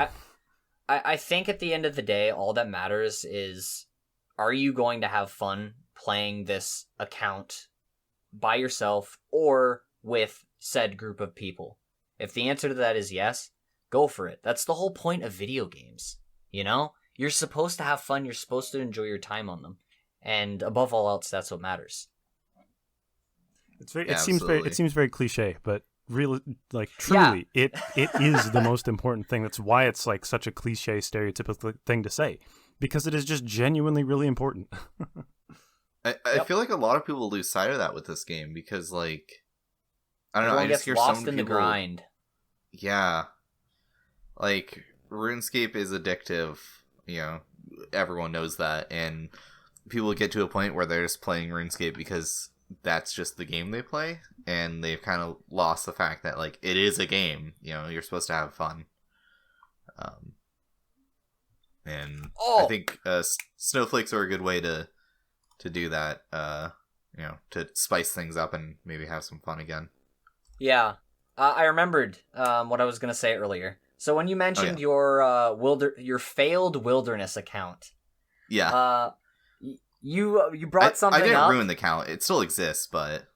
I think at the end of the day, all that matters is, are you going to have fun playing this account by yourself or with said group of people? If the answer to that is yes, go for it. That's the whole point of video games, you know? You're supposed to have fun, you're supposed to enjoy your time on them. And above all else, that's what matters. It seems very cliche, but really, like, truly, it is the most important thing. That's why it's like such a cliche, stereotypical thing to say, because it is just genuinely really important. I feel like a lot of people lose sight of that with this game because, like, I don't know, Everyone I just gets hear lost some in people, the grind. Yeah, like RuneScape is addictive. You know, everyone knows that, and people get to a point where they're just playing RuneScape because that's just the game they play, and they've kind of lost the fact that, like, it is a game. You know, you're supposed to have fun. I think snowflakes are a good way to do that. You know, to spice things up and maybe have some fun again. Yeah, I remembered what I was gonna say earlier. So when you mentioned your failed wilderness account, you brought something up. I didn't ruin the account; it still exists, but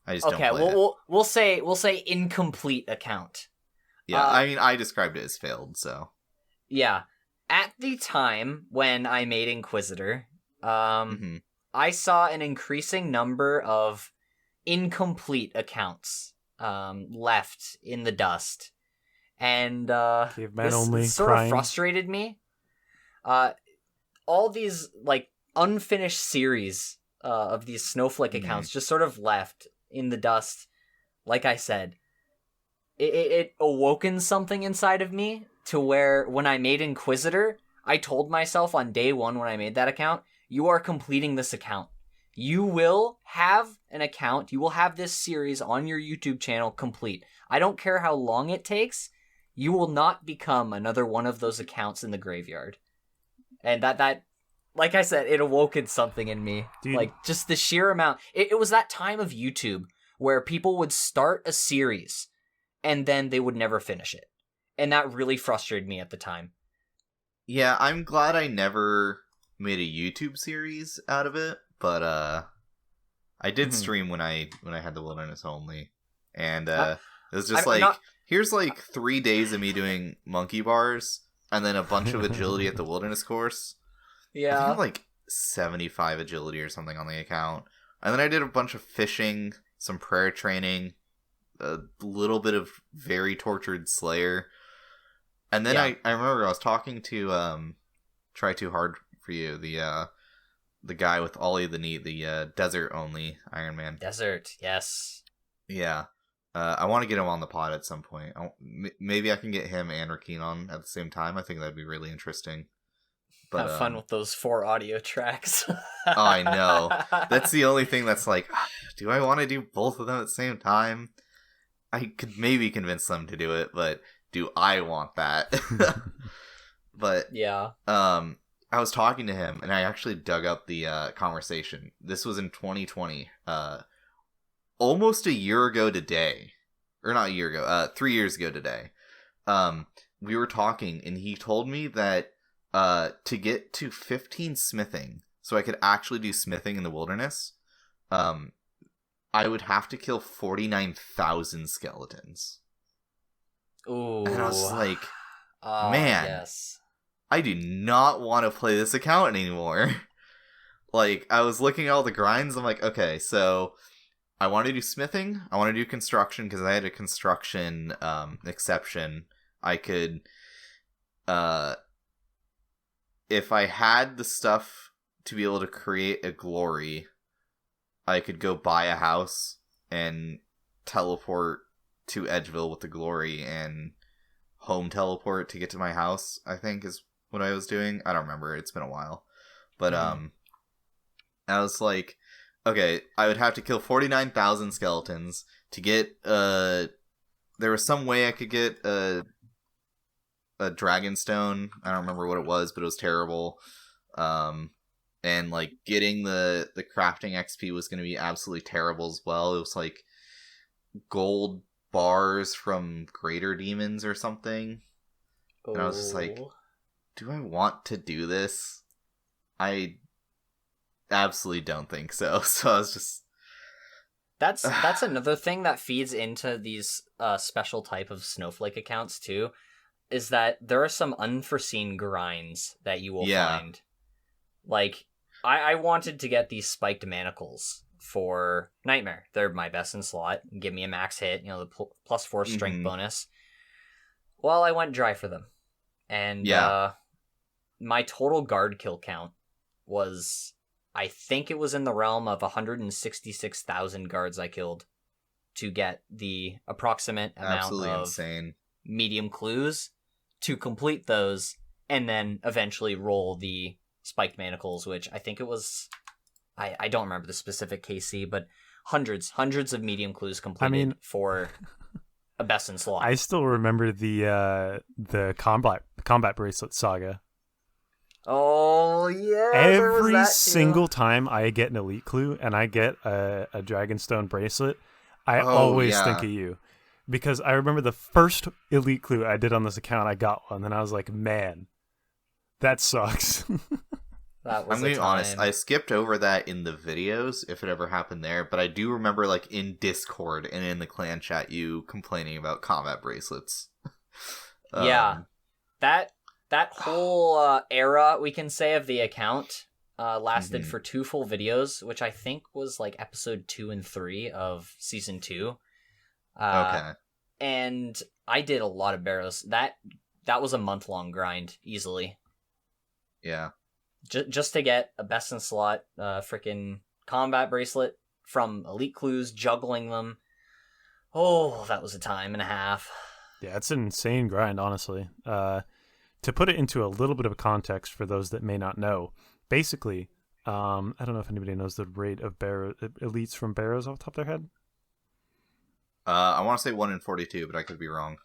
I just don't play it. We'll say incomplete account. Yeah, I mean, I described it as failed, so yeah. At the time when I made Inquisitor, I saw an increasing number of incomplete accounts left in the dust, and this sort of frustrated me. All these like unfinished series of these snowflake accounts just sort of left in the dust. Like I said, it awoken something inside of me to where when I made Inquisitor, I told myself on day one when I made that account, you are completing this account. You will have an account. You will have this series on your YouTube channel complete. I don't care how long it takes. You will not become another one of those accounts in the graveyard. And that like I said, it awoken something in me. Dude. Like, just the sheer amount. It was that time of YouTube where people would start a series and then they would never finish it. And that really frustrated me at the time. Yeah, I'm glad I never made a YouTube series out of it. But I did stream when I had the wilderness only, and it was just here's like 3 days of me doing monkey bars, and then a bunch of agility at the wilderness course. Yeah, I think I had like 75 agility or something on the account, and then I did a bunch of fishing, some prayer training, a little bit of very tortured Slayer, and then I remember I was talking to Try Too Hard for You, the guy with Ollie the Neat, the desert only Iron Man. Desert, yes. Yeah. I want to get him on the pod at some point. Maybe I can get him and Rakeen on at the same time. I think that'd be really interesting. But, have fun with those 4 audio tracks. I know. That's the only thing that's like, do I want to do both of them at the same time? I could maybe convince them to do it, but do I want that? But yeah. I was talking to him, and I actually dug up the conversation. This was in 2020. Almost a year ago today. Or not a year ago. 3 years ago today. We were talking, and he told me that to get to 15 smithing, so I could actually do smithing in the wilderness, I would have to kill 49,000 skeletons. Ooh. And I was like, man, yes. I do not want to play this account anymore. Like, I was looking at all the grinds, I'm like, okay, so I want to do smithing, I want to do construction, because I had a construction exception. I could, if I had the stuff to be able to create a glory, I could go buy a house and teleport to Edgeville with the glory and home teleport to get to my house, I think is what I was doing. I don't remember. It's been a while. But I was like, okay, I would have to kill 49,000 skeletons to get there was some way I could get a dragon stone. I don't remember what it was, but it was terrible. And like getting the crafting XP was going to be absolutely terrible as well. It was like gold bars from greater demons or something. And I was just like, do I want to do this? I absolutely don't think so. So I was just... That's another thing that feeds into these special type of snowflake accounts too, is that there are some unforeseen grinds that you will find. Like, I wanted to get these spiked manacles for Nightmare. They're my best in slot. Give me a max hit, the +4 strength bonus. Well, I went dry for them. And my total guard kill count was, I think it was in the realm of 166,000 guards I killed to get the approximate amount of insane medium clues to complete those, and then eventually roll the spiked manacles, which I think it was, I don't remember the specific KC, but hundreds of medium clues completed for a best in slot. I still remember the combat bracelet saga. Oh yeah! Every single time I get an elite clue and I get a Dragonstone bracelet, I always think of you, because I remember the first elite clue I did on this account, I got one, and I was like, man, that sucks. That was I'm being honest, I skipped over that in the videos if it ever happened there, but I do remember like in Discord and in the clan chat you complaining about combat bracelets. That whole era, we can say, of the account lasted for 2 full videos, which I think was like episode 2 and 3 of season 2. Okay. And I did a lot of barrows. That was a month-long grind, easily. Yeah. Just to get a best in slot freaking combat bracelet from elite clues, juggling them. Oh, that was a time and a half. Yeah, it's an insane grind, honestly. To put it into a little bit of a context for those that may not know, basically, I don't know if anybody knows the rate of elites from barrows off the top of their head. I want to say 1 in 42, but I could be wrong.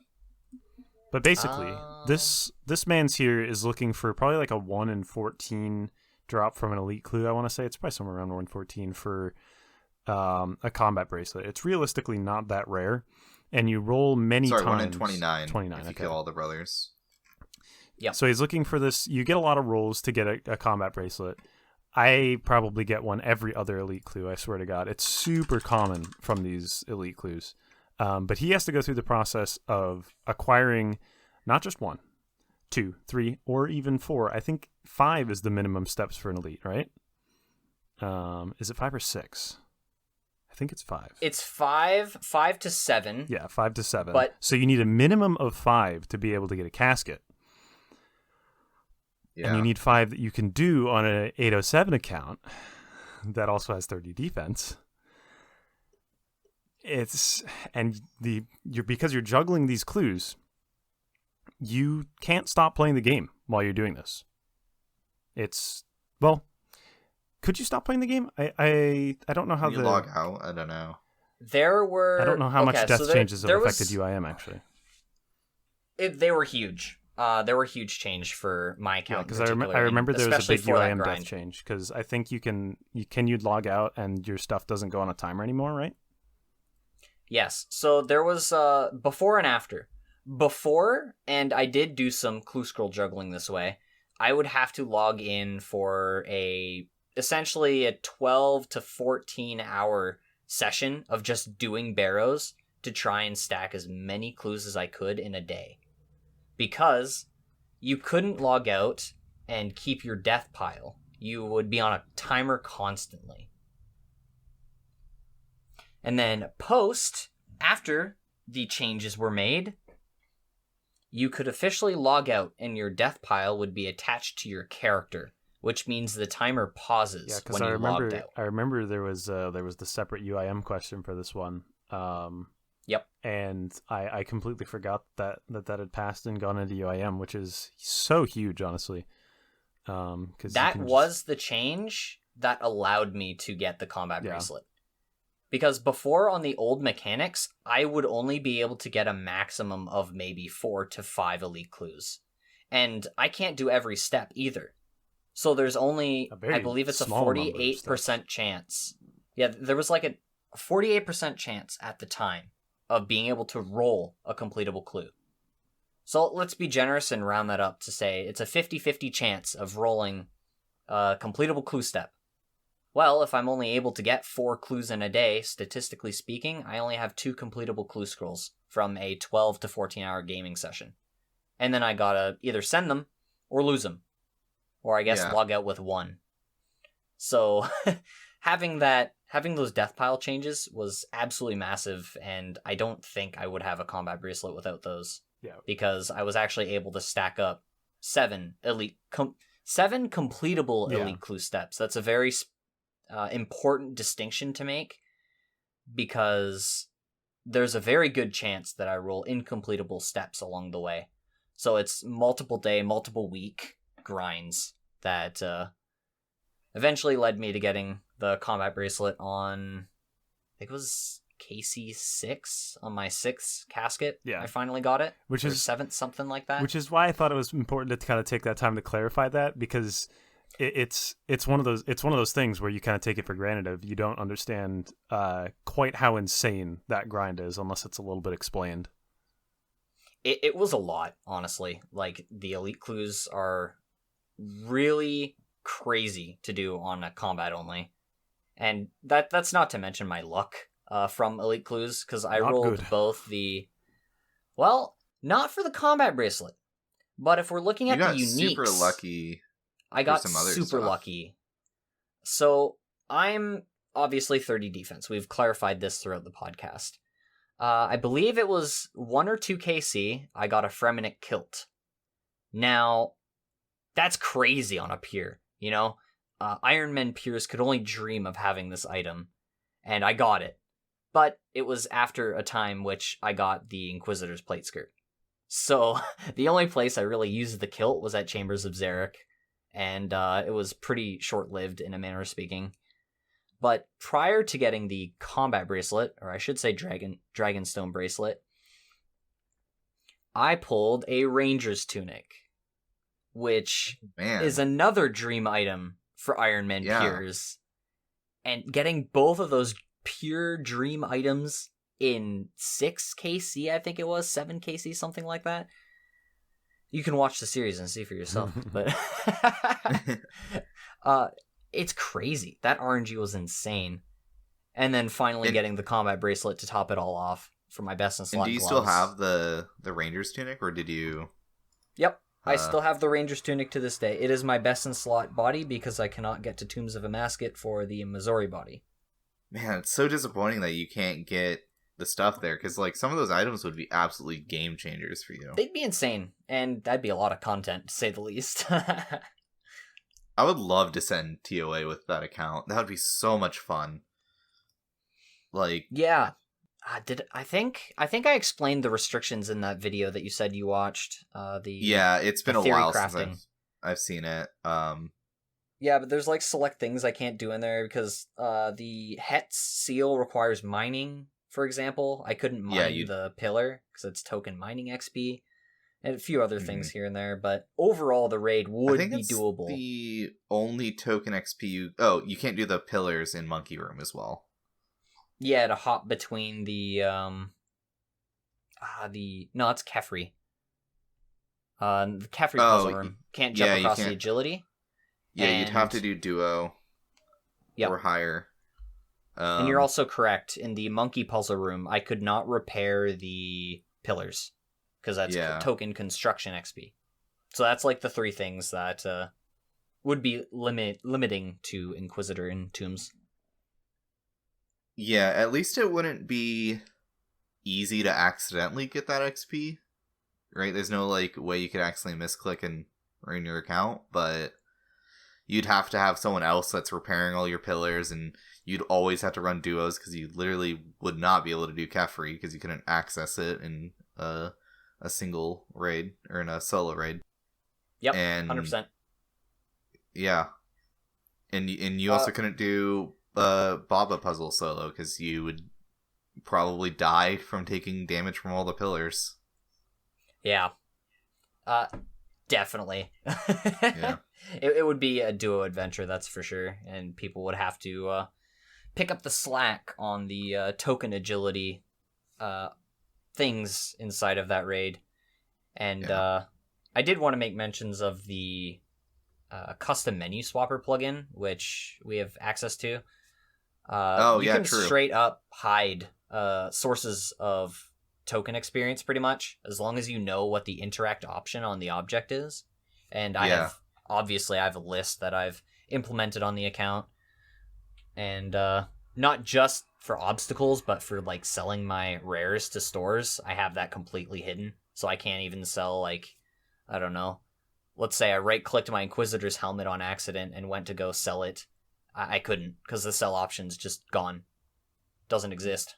But basically, this man's here is looking for probably like a 1 in 14 drop from an elite clue, I want to say. It's probably somewhere around 1 in 14 for a combat bracelet. It's realistically not that rare. And you roll many times. 1 in 29. 29, if you kill all the brothers. Yeah. So he's looking for this. You get a lot of rolls to get a combat bracelet. I probably get one every other elite clue, I swear to God. It's super common from these elite clues. But he has to go through the process of acquiring not just 1, 2, 3, or even 4. I think 5 is the minimum steps for an elite, right? Is it 5 or 6? I think it's 5. It's 5 to 7. Yeah, 5 to 7. But so you need a minimum of 5 to be able to get a casket. Yeah. And you need 5 that you can do on an 807 account that also has 30 defense. because you're juggling these clues, you can't stop playing the game while you're doing this. Could you stop playing the game? I don't know how you log out. I don't know. I don't know how much death changes have affected UIM actually. They were huge. They were a huge change for my account. Because I remember there was a big UIM death change. Because I think you'd log out and your stuff doesn't go on a timer anymore, right? Yes. So there was before and after. Before, and I did do some clue scroll juggling this way, I would have to log in for essentially a 12 to 14 hour session of just doing barrows to try and stack as many clues as I could in a day. Because you couldn't log out and keep your death pile. You would be on a timer constantly. And then after the changes were made, you could officially log out and your death pile would be attached to your character, which means the timer pauses when you logged out. I remember there was the separate UIM question for this one. Yep. And I completely forgot that had passed and gone into UIM, which is so huge, honestly. That was the change that allowed me to get the combat bracelet. Because before, on the old mechanics, I would only be able to get a maximum of maybe 4 to 5 elite clues. And I can't do every step either. So there's only, I believe it's a 48% chance. Yeah, there was like a 48% chance at the time of being able to roll a completable clue. So let's be generous and round that up to say it's a 50-50 chance of rolling a completable clue step. Well, if I'm only able to get 4 clues in a day, statistically speaking, I only have 2 completable clue scrolls from a 12 to 14 hour gaming session. And then I gotta either send them or lose them. Or I guess log out with 1. So having those death pile changes was absolutely massive, and I don't think I would have a combat bracelet without those. Yeah. Because I was actually able to stack up 7 completable elite clue steps. That's a very important distinction to make, because there's a very good chance that I roll incompletable steps along the way. So it's multiple day, multiple week grinds that eventually led me to getting the combat bracelet on, I think it was KC6 on my 6th casket. Yeah. I finally got it. Which is 7th, something like that. Which is why I thought it was important to kind of take that time to clarify that, because it's one of those things where you kind of take it for granted of you don't understand quite how insane that grind is unless it's a little bit explained. It was a lot, honestly. Like, the elite clues are really crazy to do on a combat only, and that's not to mention my luck from elite clues, because I rolled both not for the combat bracelet, but if we're looking at the uniques, super lucky. I got super lucky. So I'm obviously 30 defense. We've clarified this throughout the podcast. I believe it was 1 or 2 KC. I got a Fremenic kilt. Now, that's crazy on a peer, you know? Ironman peers could only dream of having this item, and I got it. But it was after a time which I got the Inquisitor's plate skirt. So the only place I really used the kilt was at Chambers of Xeric, and it was pretty short-lived in a manner of speaking. But prior to getting the combat bracelet, or I should say Dragonstone bracelet, I pulled a Ranger's tunic, which is another dream item for Ironman peers. And getting both of those pure dream items in 6 KC, I think it was, 7 KC, something like that. You can watch the series and see for yourself, but it's crazy. That RNG was insane. And then finally getting the combat bracelet to top it all off for my best in slot. And do you still have the Ranger's tunic, or did you? Yep, I still have the Ranger's tunic to this day. It is my best in slot body because I cannot get to Tombs of Amasket for the Missouri body. Man, it's so disappointing that you can't get the stuff there, because like some of those items would be absolutely game changers for you. They'd be insane, and that'd be a lot of content, to say the least. I would love to send TOA with that account. That would be so much fun. Like, yeah, I think I explained the restrictions in that video that you said you watched. It's been a theory while crafting. since I've seen it. Yeah, but there's like select things I can't do in there because the Het seal requires mining, for example. I couldn't mine the pillar because it's token mining XP, and a few other things here and there. But overall, the raid would be doable. The only token XP you can't do the pillars in Monkey Room as well. Yeah, to hop between the it's Kefri. The Kefri puzzle room can't jump across the agility. Yeah, you'd have to do duo or higher. And you're also correct. In the monkey puzzle room, I could not repair the pillars because that's token construction XP. So that's like the 3 things that would be limiting to Inquisitor and Tombs. Yeah, at least it wouldn't be easy to accidentally get that XP, right? There's no like way you could accidentally misclick and ruin your account, but you'd have to have someone else that's repairing all your pillars, and you'd always have to run duos because you literally would not be able to do Kefri because you couldn't access it in a single raid or in a solo raid. Yep, and 100%. Yeah, and you also couldn't do Baba puzzle solo because you would probably die from taking damage from all the pillars. Yeah. Definitely. Yeah. It would be a duo adventure, that's for sure, and people would have to pick up the slack on the token agility things inside of that raid. And I did want to make mentions of the custom menu swapper plugin, which we have access to. You can straight up hide sources of token experience pretty much, as long as you know what the interact option on the object is. And I have a list that I've implemented on the account, and not just for obstacles, but for like selling my rares to stores. I have that completely hidden, so I can't even sell, like, I don't know, let's say I right clicked my Inquisitor's helmet on accident and went to go sell it. I couldn't, because the sell option's just gone. Doesn't exist.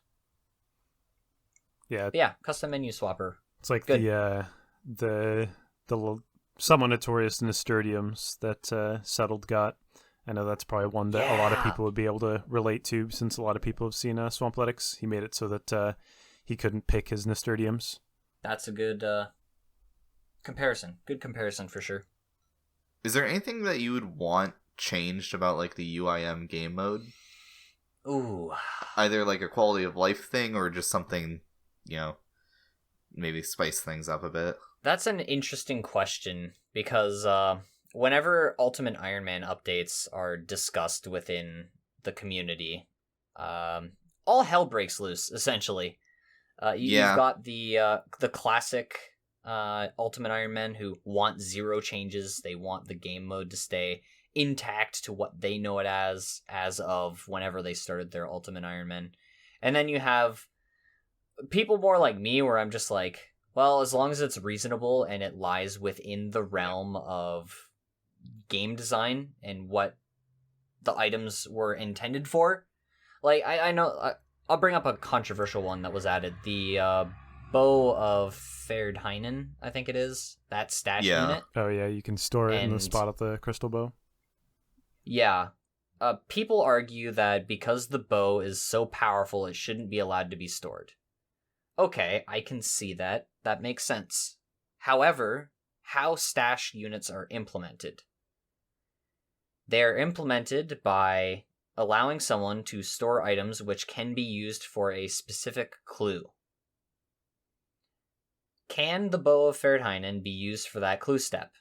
Yeah, custom menu swapper. It's like the somewhat notorious Nasturtiums that Settled got. I know that's probably one that a lot of people would be able to relate to, since a lot of people have seen Swampletics. He made it so that he couldn't pick his Nasturtiums. That's a good comparison. Good comparison for sure. Is there anything that you would want changed about like the UIM game mode? Ooh. Either like a quality of life thing or just something, maybe spice things up a bit. That's an interesting question, because whenever Ultimate Ironman updates are discussed within the community, all hell breaks loose, essentially. You've got the classic Ultimate Ironman who want 0 changes. They want the game mode to stay intact to what they know it as of whenever they started their Ultimate Ironman. And then you have people more like me, where I'm just like, well, as long as it's reasonable and it lies within the realm of game design and what the items were intended for. Like, I know, I'll bring up a controversial one that was added. The Bow of Ferdheinen, I think it is. That stash unit. Oh, yeah, you can store it in the spot of the crystal bow. Yeah. People argue that because the bow is so powerful, it shouldn't be allowed to be stored. Okay, I can see that. That makes sense. However, how stash units are implemented. They are implemented by allowing someone to store items which can be used for a specific clue. Can the Bow of Ferdheinen be used for that clue step?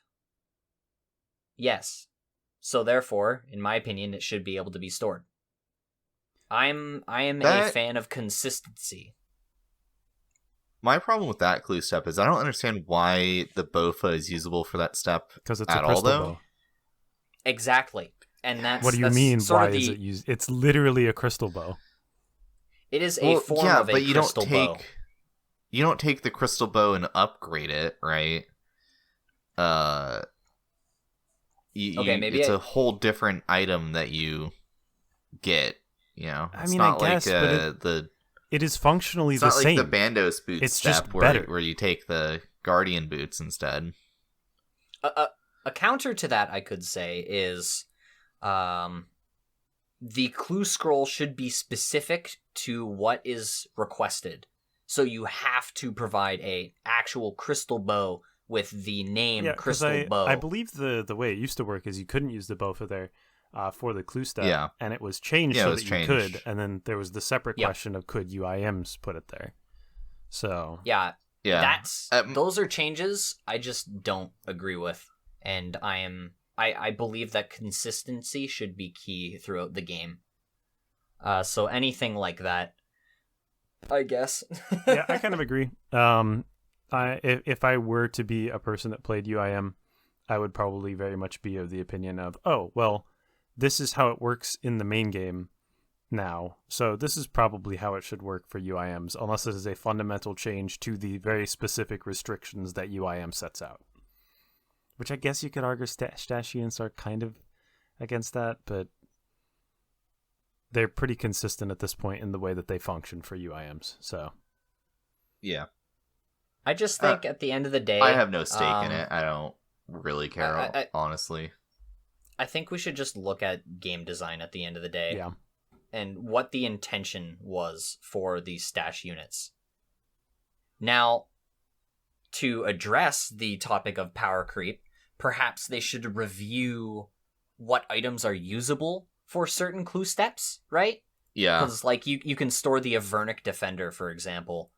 Yes. So therefore, in my opinion, it should be able to be stored. I am a fan of consistency. My problem with that clue step is I don't understand why the Bofa is usable for that step because it's at a crystal all, though. bow. Exactly. And that's what do you mean? Why is it used? It's literally a crystal bow. It is a form of a crystal bow. You don't take the crystal bow and upgrade it, right? It's a whole different item that you get. It's not like the It is functionally It's the not same. like the Bandos boots It's step just better. where you take the Guardian boots instead. A counter to that, I could say, is the clue scroll should be specific to what is requested. So you have to provide a actual crystal bow with the name crystal bow. I believe the way it used to work is you couldn't use the bow for the clue step, Yeah. and it was changed Yeah, it so was that changed. you could, and then there was the separate Yep. question of could UIMs put it there. So Yeah, Yeah. that's those are changes I just don't agree with, and I believe that consistency should be key throughout the game. So anything like that, I guess. yeah, I kind of agree. If I were to be a person that played UIM, I would probably very much be of the opinion of, oh, well, this is how it works in the main game now, so this is probably how it should work for UIMs, unless it is a fundamental change to the very specific restrictions that UIM sets out. Which I guess you could argue Stashians are kind of against that, but they're pretty consistent at this point in the way that they function for UIMs, so... Yeah. I just think at the end of the day, I have no stake in it. I don't really care, honestly. I think we should just look at game design at the end of the day. Yeah. And what the intention was for these stash units. Now, to address the topic of power creep, perhaps they should review what items are usable for certain clue steps, right? Yeah. Because, like, you can store the Avernic Defender, for example,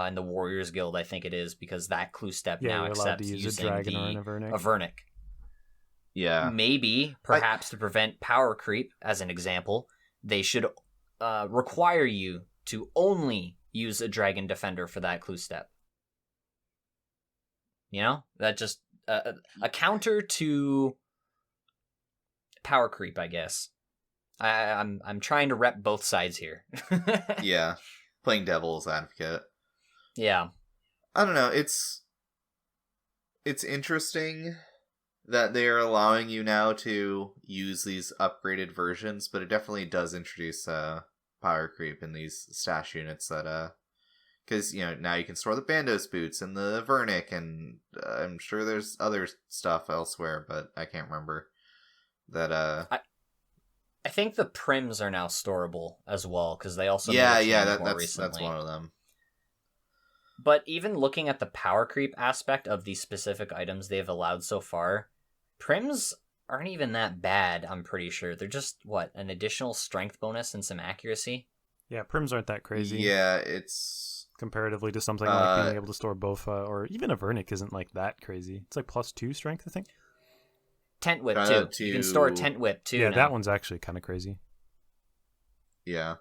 in the Warriors Guild, I think it is, because that clue step now you're allowed to accepts use using a dragon the or an Avernic. Avernic. Yeah. Maybe, perhaps to prevent power creep, as an example, they should require you to only use a Dragon Defender for that clue step. You know? That just... a counter to power creep, I guess. I'm trying to rep both sides here. Yeah. Playing devil's advocate. Yeah. I don't know. It's interesting that they are allowing you now to use these upgraded versions, but it definitely does introduce power creep in these stash units that because now you can store the Bandos boots and the Vernic, and I'm sure there's other stuff elsewhere, but I can't remember that. I think the prims are now storable as well, because they also that's one of them. But even looking at the power creep aspect of the specific items they've allowed so far, prims aren't even that bad, I'm pretty sure. They're just, an additional strength bonus and some accuracy? Yeah, prims aren't that crazy. Yeah, it's... comparatively to something like being able to store Bofa, or even a Vernic isn't like that crazy. It's like +2 strength, I think. Tent Whip, too. You can store a Tent Whip, too. Yeah, now. that one's actually kind of crazy. Yeah.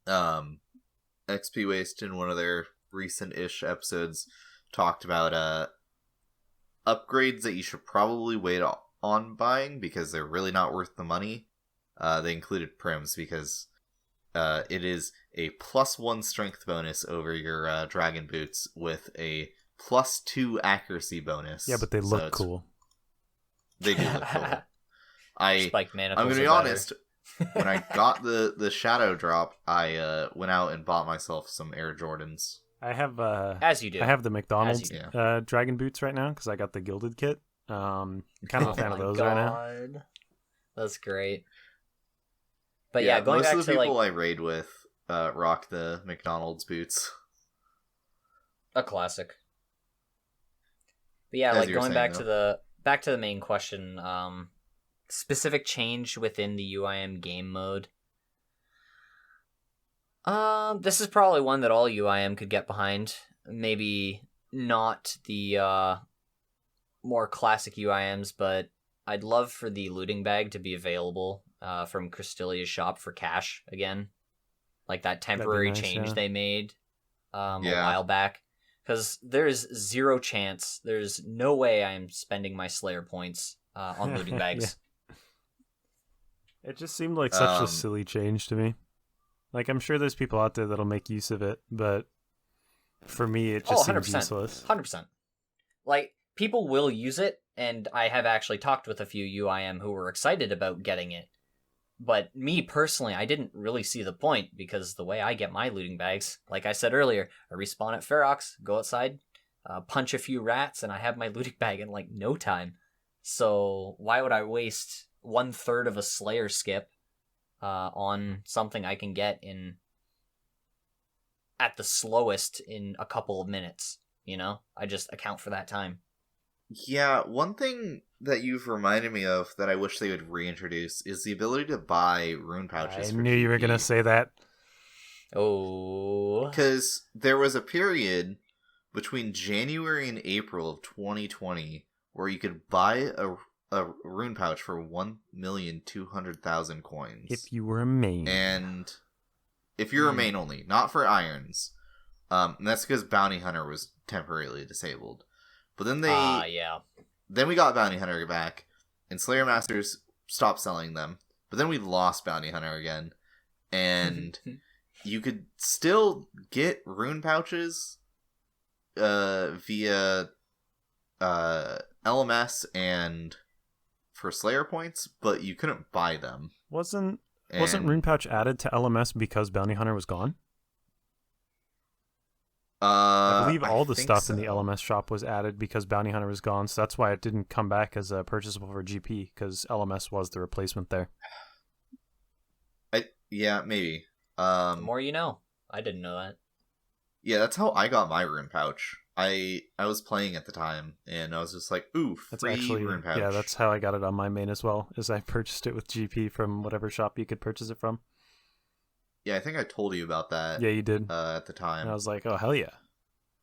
XP Waste in one of their recent-ish episodes talked about upgrades that you should probably wait on buying because they're really not worth the money. They included prims because it is a +1 strength bonus over your dragon boots with a +2 accuracy bonus. Yeah, but they look cool. They do look cool. Spike manacles I'm gonna be honest. When I got the shadow drop, I went out and bought myself some Air Jordans. I have as you do. I have the McDonald's do. dragon boots right now because I got the gilded kit. Kind of a fan of those right now. That's great. But yeah, going most back of the to people I raid with rock the McDonald's boots. A classic. But yeah, As like you were going saying, back to the main question, specific change within the UIM game mode. This is probably one that all UIM could get behind. Maybe not the more classic UIMs, but I'd love for the looting bag to be available from Crystalia's shop for cash again. Like that temporary change they made a while back. Because there's zero chance, there's no way I'm spending my Slayer points on looting bags. It just seemed like such a silly change to me. Like, I'm sure there's people out there that'll make use of it, but for me, it just seems useless. 100%. Like, people will use it, and I have actually talked with a few UIM who were excited about getting it. But me personally, I didn't really see the point, because the way I get my looting bags, like I said earlier, I respawn at Ferox, go outside, punch a few rats, and I have my looting bag in like no time. So why would I waste 1/3 of a Slayer skip on something I can get in at the slowest in a couple of minutes? You know, I just account for that time. Yeah, one thing that you've reminded me of that I wish they would reintroduce is the ability to buy rune pouches. I knew you were gonna say that. Oh, because there was a period between January and April of 2020 where you could buy a rune pouch for 1,200,000 coins. If you were a main. And if you're a main only, not for irons. And that's because Bounty Hunter was temporarily disabled. But then then we got Bounty Hunter back, and Slayer Masters stopped selling them. But then we lost Bounty Hunter again, and you could still get rune pouches via LMS and for Slayer points, but you couldn't buy them. Wasn't Rune Pouch added to LMS because Bounty Hunter was gone? I believe all the stuff in the LMS shop was added because Bounty Hunter was gone, so that's why it didn't come back as purchasable for GP, because LMS was the replacement there. Yeah, maybe. The more you know. I didn't know that. Yeah, that's how I got my rune pouch. I was playing at the time, and I was just like, ooh, free rune pouch. Yeah, that's how I got it on my main as well, is I purchased it with GP from whatever shop you could purchase it from. Yeah, I think I told you about that. Yeah, you did. At the time. And I was like, oh, hell yeah.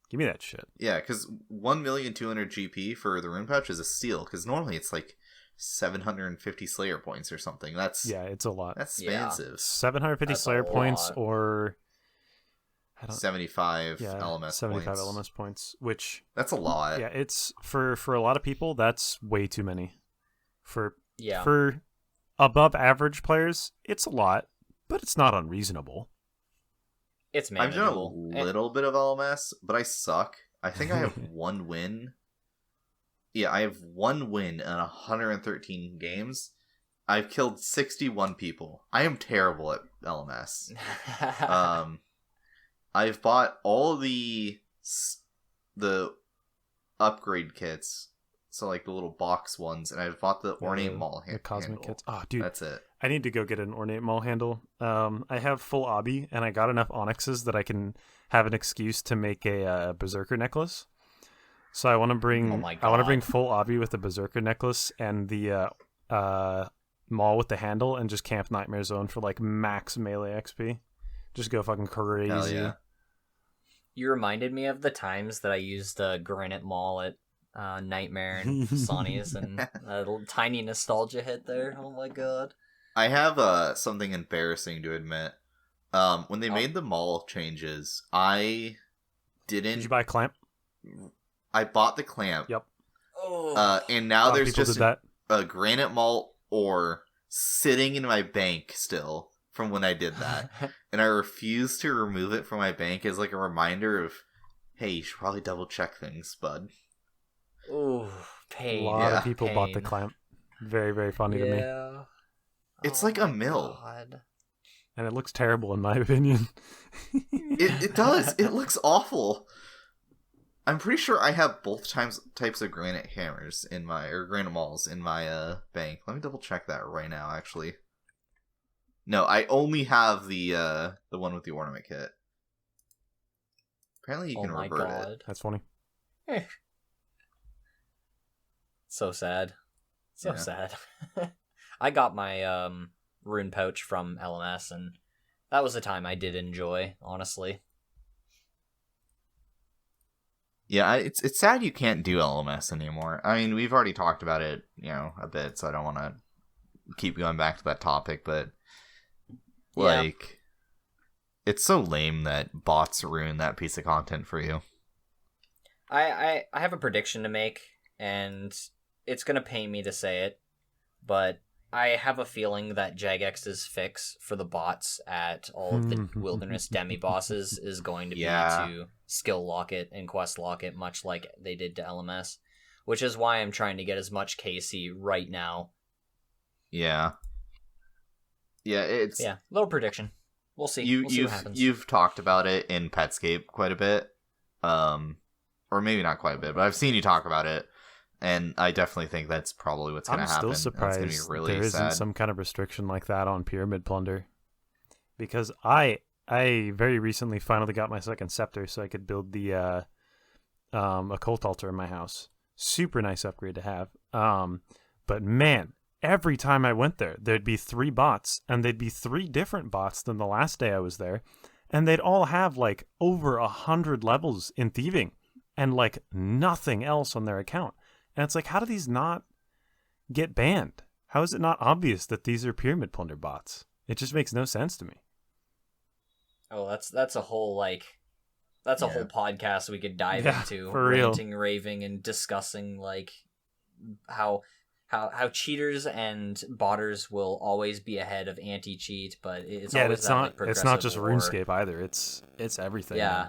Give me that shit. Yeah, because 1,200,000 GP for the rune pouch is a steal, because normally it's like 750 Slayer points or something. Yeah, it's a lot. That's expensive. 750 Slayer points or 75 LMS 75 points. LMS points, which... That's a lot. Yeah, it's... For a lot of people, that's way too many. For above average players, it's a lot. But it's not unreasonable. It's manageable. I've done a little bit of LMS, but I suck. I think I have one win. Yeah, I have one win in 113 games. I've killed 61 people. I am terrible at LMS. I've bought all the upgrade kits. So, like, the little box ones, and I've bought the ornate maul handle. The cosmic kits. Oh, dude. That's it. I need to go get an ornate maul handle. I have full obby, and I got enough onyxes that I can have an excuse to make a berserker necklace. So I want to bring full obby with the berserker necklace and the maul with the handle, and just camp Nightmare Zone for, like, max melee XP. Just go fucking crazy. Hell yeah. You reminded me of the times that I used the granite maul at Nightmare and Sonny's, and a little tiny nostalgia hit there. Oh my god. I have something embarrassing to admit. When they made the maul changes, I didn't... Did you buy a clamp? I bought the clamp. Yep. And now there's just a granite maul ore sitting in my bank still from when I did that. And I refuse to remove it from my bank as like a reminder of, hey, you should probably double check things, bud. Ooh, pain. A lot of people bought the clamp. Very, very funny to me. It's like a mill. God. And it looks terrible in my opinion. It does. It looks awful. I'm pretty sure I have both types of granite hammers in or granite mauls in my bank. Let me double check that right now, actually. No, I only have the one with the ornament kit. Apparently you can revert it. That's funny. So sad. So sad. I got my rune pouch from LMS, and that was a time I did enjoy, honestly. Yeah, it's sad you can't do LMS anymore. I mean, we've already talked about it, a bit, so I don't want to keep going back to that topic, but it's so lame that bots ruin that piece of content for you. I have a prediction to make, and it's going to pain me to say it, but I have a feeling that Jagex's fix for the bots at all of the wilderness demi-bosses is going to be to skill lock it and quest lock it, much like they did to LMS, which is why I'm trying to get as much KC right now. Yeah. Yeah, it's little prediction. We'll see. We'll see what happens. You've talked about it in Petscape quite a bit, or maybe not quite a bit, but I've seen you talk about it, and I definitely think that's probably what's going to happen. I'm still surprised be really there isn't some kind of restriction like that on Pyramid Plunder, because I very recently finally got my second scepter, so I could build the occult altar in my house. Super nice upgrade to have. But man, every time I went there, there'd be 3 bots, and they'd be 3 different bots than the last day I was there, and they'd all have like over 100 levels in thieving, and like nothing else on their account. And it's like, how do these not get banned? How is it not obvious that these are Pyramid Plunder bots? It just makes no sense to me. Oh, that's a whole whole podcast we could dive into, for real. Ranting, raving, and discussing like how cheaters and botters will always be ahead of anti-cheat, but it's always it's that, not like, progressive it's not just war. RuneScape either. It's everything. Yeah.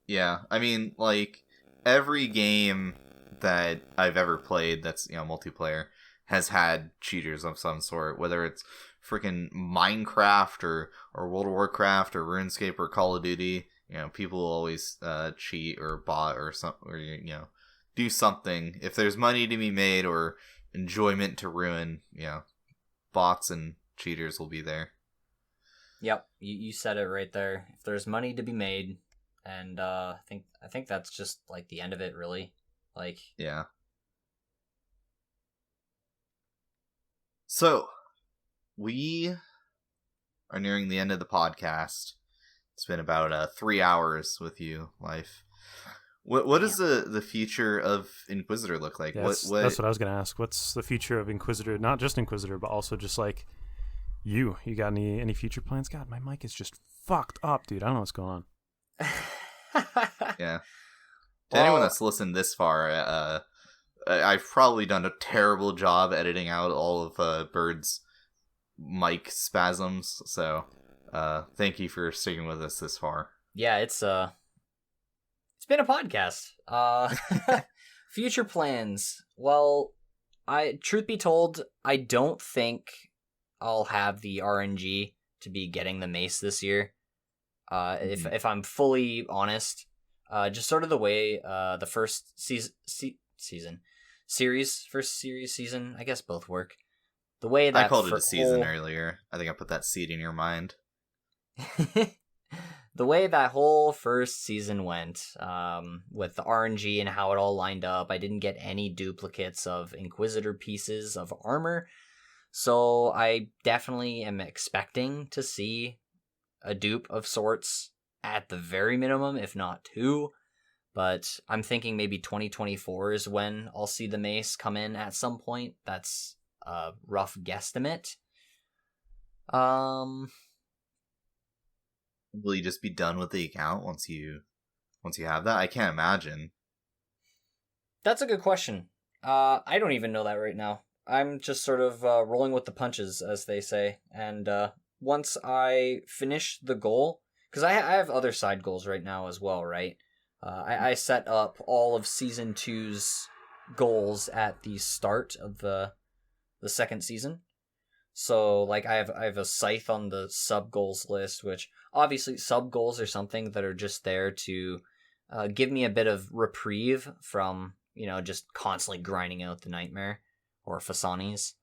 Yeah, I mean, like, every game that I've ever played that's, multiplayer has had cheaters of some sort, whether it's freaking Minecraft or World of Warcraft or RuneScape or Call of Duty. People always cheat or bot or something, or do something. If there's money to be made or enjoyment to ruin, bots and cheaters will be there. Yep, you said it right there. If there's money to be made, and I think that's just like the end of it, really. Like, yeah. So, we are nearing the end of the podcast. It's been about 3 hours with you, Lyfe. What does the future of Inquisitor look like? Yeah, that's what I was going to ask. What's the future of Inquisitor? Not just Inquisitor, but also just like you. You got any future plans? God, my mic is just fucked up, dude. I don't know what's going on. Yeah. To anyone that's listened this far, I've probably done a terrible job editing out all of Bird's mic spasms. So, thank you for sticking with us this far. Yeah, it's been a podcast. Future plans. Well, truth be told, I don't think I'll have the RNG to be getting the mace this year. If I'm fully honest, just sort of the way the first season, I guess both work. The way that I called it a season earlier. I think I put that seed in your mind. The way that whole first season went, with the RNG and how it all lined up, I didn't get any duplicates of Inquisitor pieces of armor, so I definitely am expecting to see a dupe of sorts at the very minimum, if not 2. But I'm thinking maybe 2024 is when I'll see the mace come in at some point. That's a rough guesstimate. Will you just be done with the account once you have that? I can't imagine. That's a good question. I don't even know that right now. I'm just sort of rolling with the punches, as they say. And once I finish the goal, because I have other side goals right now as well, right? I set up all of Season 2's goals at the start of the second season. So, like, I have a scythe on the sub-goals list, which, obviously, sub-goals are something that are just there to give me a bit of reprieve from, just constantly grinding out the Nightmare or Fasanis.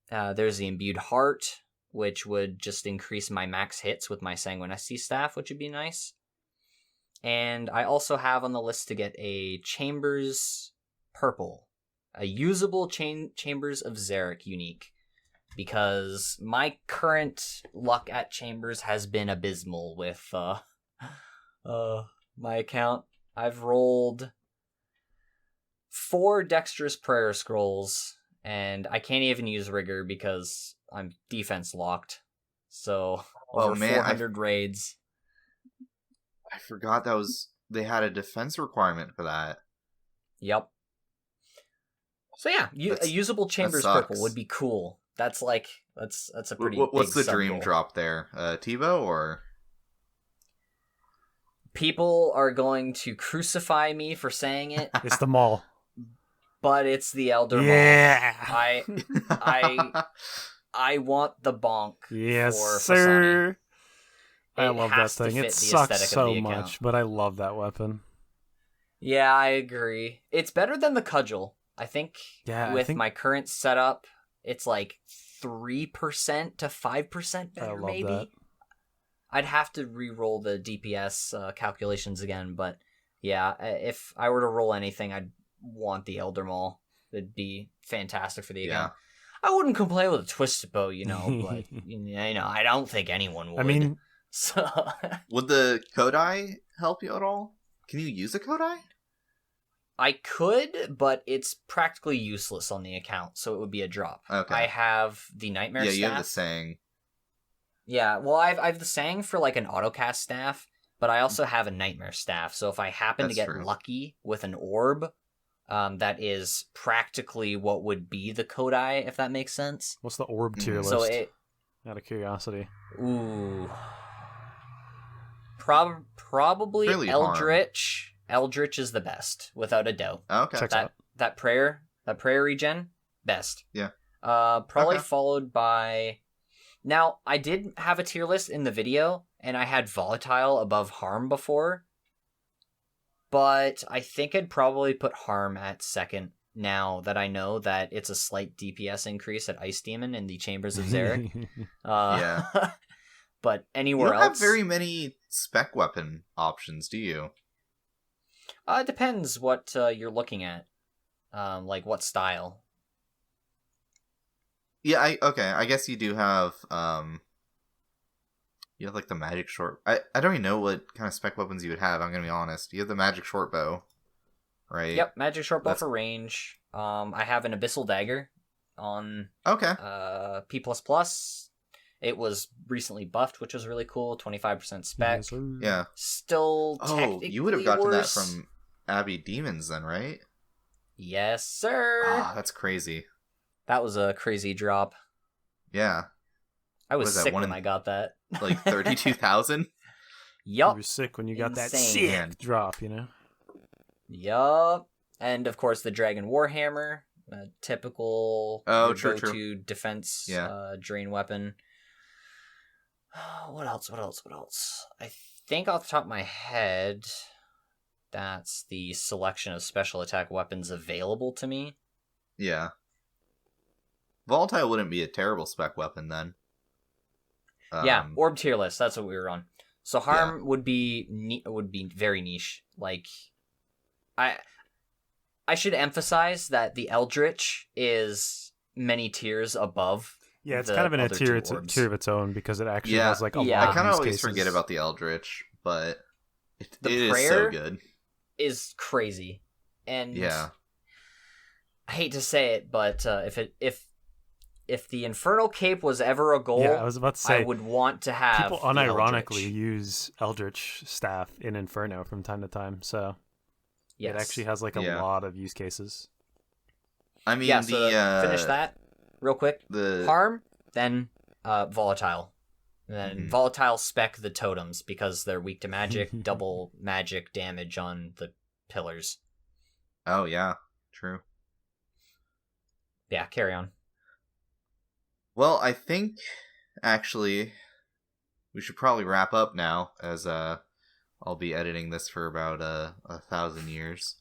There's the Imbued Heart, which would just increase my max hits with my Sanguinesti staff, which would be nice. And I also have on the list to get a Chambers Purple, a usable Chambers of Zarek unique, because my current luck at Chambers has been abysmal with my account. I've rolled 4 Dexterous Prayer Scrolls, and I can't even use Rigor because I'm defense locked. So, over 400 raids. I forgot they had a defense requirement for that. Yep. So yeah, a usable Chambers Purple would be cool. That's a pretty What's big the dream goal. drop there? Tebow or? People are going to crucify me for saying it. It's the mall. But it's the Elder Maul. Yeah. I I want the bonk. Yes, for sir. I It love that has to thing. fit It the sucks aesthetic of so the account. much, but I love that weapon. Yeah, I agree. It's better than the cudgel. I think with my current setup, it's like 3% to 5% better, maybe. That. I'd have to re-roll the DPS calculations again, but yeah, if I were to roll anything, I'd want the Elder Maul. It'd be fantastic for the account. I wouldn't complain with a twisted bow, but I don't think anyone would. I mean, so would the Kodai help you at all? Can you use a Kodai? I could, but it's practically useless on the account, so it would be a drop. Okay. I have the Nightmare Staff. Yeah, you have the Sang. Yeah, well, I have the Sang for like an autocast staff, but I also have a Nightmare Staff, so if I happen to get lucky with an orb, that is practically what would be the Kodai, if that makes sense. What's the orb tier list? So out of curiosity. Ooh. Probably really Eldritch. Eldritch is the best, without a doubt. Okay. Checks out. That prayer regen, best. Yeah. Probably followed by... Now, I did have a tier list in the video, and I had Volatile above Harm before, but I think I'd probably put Harm at second now that I know that it's a slight DPS increase at Ice Demon in the Chambers of Zarek. Yeah. But anywhere else... You don't have else... very many spec weapon options, do you? It depends what you're looking at. Like what style. Yeah, I guess you do have you have like the magic short. I don't even know what kind of spec weapons you would have, I'm gonna be honest. You have the magic short bow, right? Yep, magic short bow for range. I have an abyssal dagger on P++. It was recently buffed, which was really cool. 25% spec. Yes, yeah. Still technically you would have gotten worse. that from Abbey Demons then, right? Yes, sir. Ah, that's crazy. That was a crazy drop. Yeah. I was sick when I got that. Like 32,000? Yup. You were sick when you got that Insane. sick drop, Yup. And of course the Dragon Warhammer, a typical go-to defense drain weapon. What else? I think off the top of my head, that's the selection of special attack weapons available to me. Yeah. Volatile wouldn't be a terrible spec weapon then. Yeah, orb tier list. That's what we were on. So harm would be very niche. Like, I should emphasize that the Eldritch is many tiers above. Yeah, it's kind of in a tier of its own because it actually has like a lot of I kind of use always cases. forget about the Eldritch, but it prayer is so good. Is crazy, and yeah, I hate to say it, but if the Infernal Cape was ever a goal, I was about to say, I would want to have people unironically use Eldritch staff in Inferno from time to time, so it actually has like a lot of use cases. I mean, finish that real quick. The harm, then volatile, and then volatile spec the totems because they're weak to magic, double magic damage on the pillars. Oh yeah, true. Yeah, carry on. Well, I think actually we should probably wrap up now, as I'll be editing this for about 1,000 years.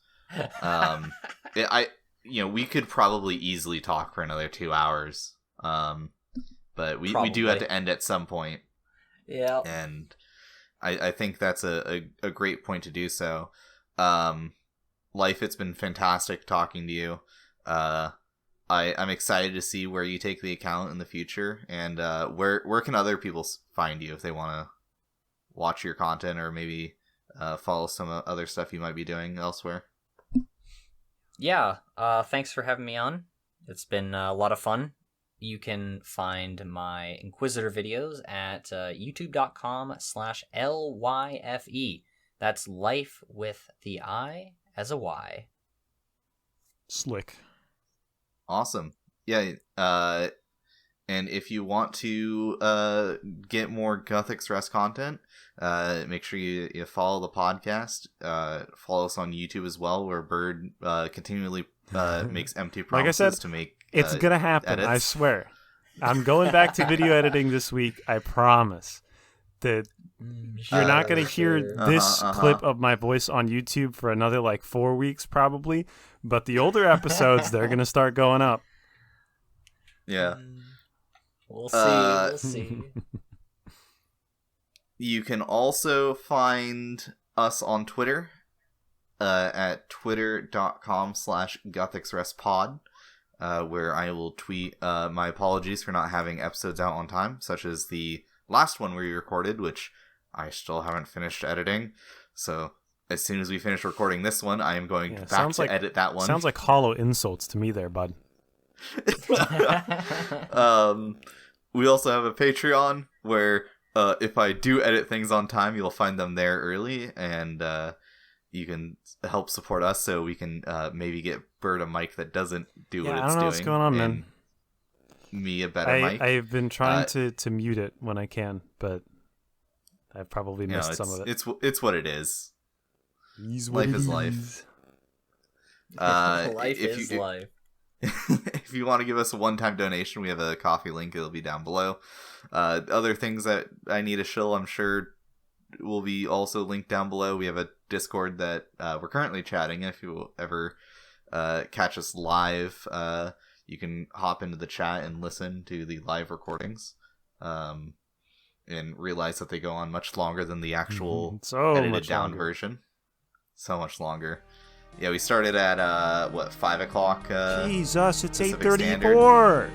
We could probably easily talk for another 2 hours, but we do have to end at some point. Yeah, and I think that's a great point to do so. Lyfe, it's been fantastic talking to you. I'm excited to see where you take the account in the future, and where can other people find you if they want to watch your content or maybe follow some other stuff you might be doing elsewhere. Yeah, thanks for having me on. It's been a lot of fun. You can find my Inquisitor videos at youtube.com/LYFE. That's Lyfe with the I as a Y. Slick. Awesome. Yeah, and if you want to get more Guthix Rest content, make sure you follow the podcast. Follow us on YouTube as well, where Bird continually makes empty promises like I said, to make it's gonna happen, edits. I swear. I'm going back to video editing this week. I promise that you're not going to hear this clip of my voice on YouTube for another like 4 weeks probably, but the older episodes, they're going to start going up. Yeah. We'll see. We'll see. You can also find us on Twitter at twitter.com/GuthixRestPod, where I will tweet my apologies for not having episodes out on time, such as the last one we recorded, which I still haven't finished editing. So as soon as we finish recording this one, I am going back to edit that one. Sounds like hollow insults to me there, bud. We also have a Patreon where if I do edit things on time, you'll find them there early, and you can help support us so we can maybe get Bird a mic that doesn't do what it's doing. I don't know what's going on, man. Me a better mic. I've been trying to mute it when I can, but I've probably missed some of it. It's what it is. Life is life. Life is life. If you want to give us a one-time donation, we have a coffee link. It'll be down below. Other things that I need to shill, I'm sure, will be also linked down below. We have a Discord that we're currently chatting. If you ever catch us live, you can hop into the chat and listen to the live recordings, and realize that they go on much longer than the actual edited down version. So much longer. Yeah, we started at 5 o'clock? Jesus, it's Pacific 8:34.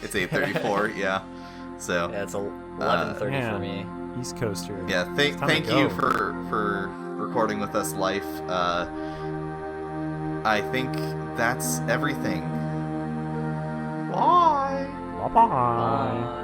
It's 8:34. Yeah. So yeah, it's 11:30 for me. East Coast here. Yeah, thank you for recording with us, Lyfe. I think that's everything. Bye. Bye.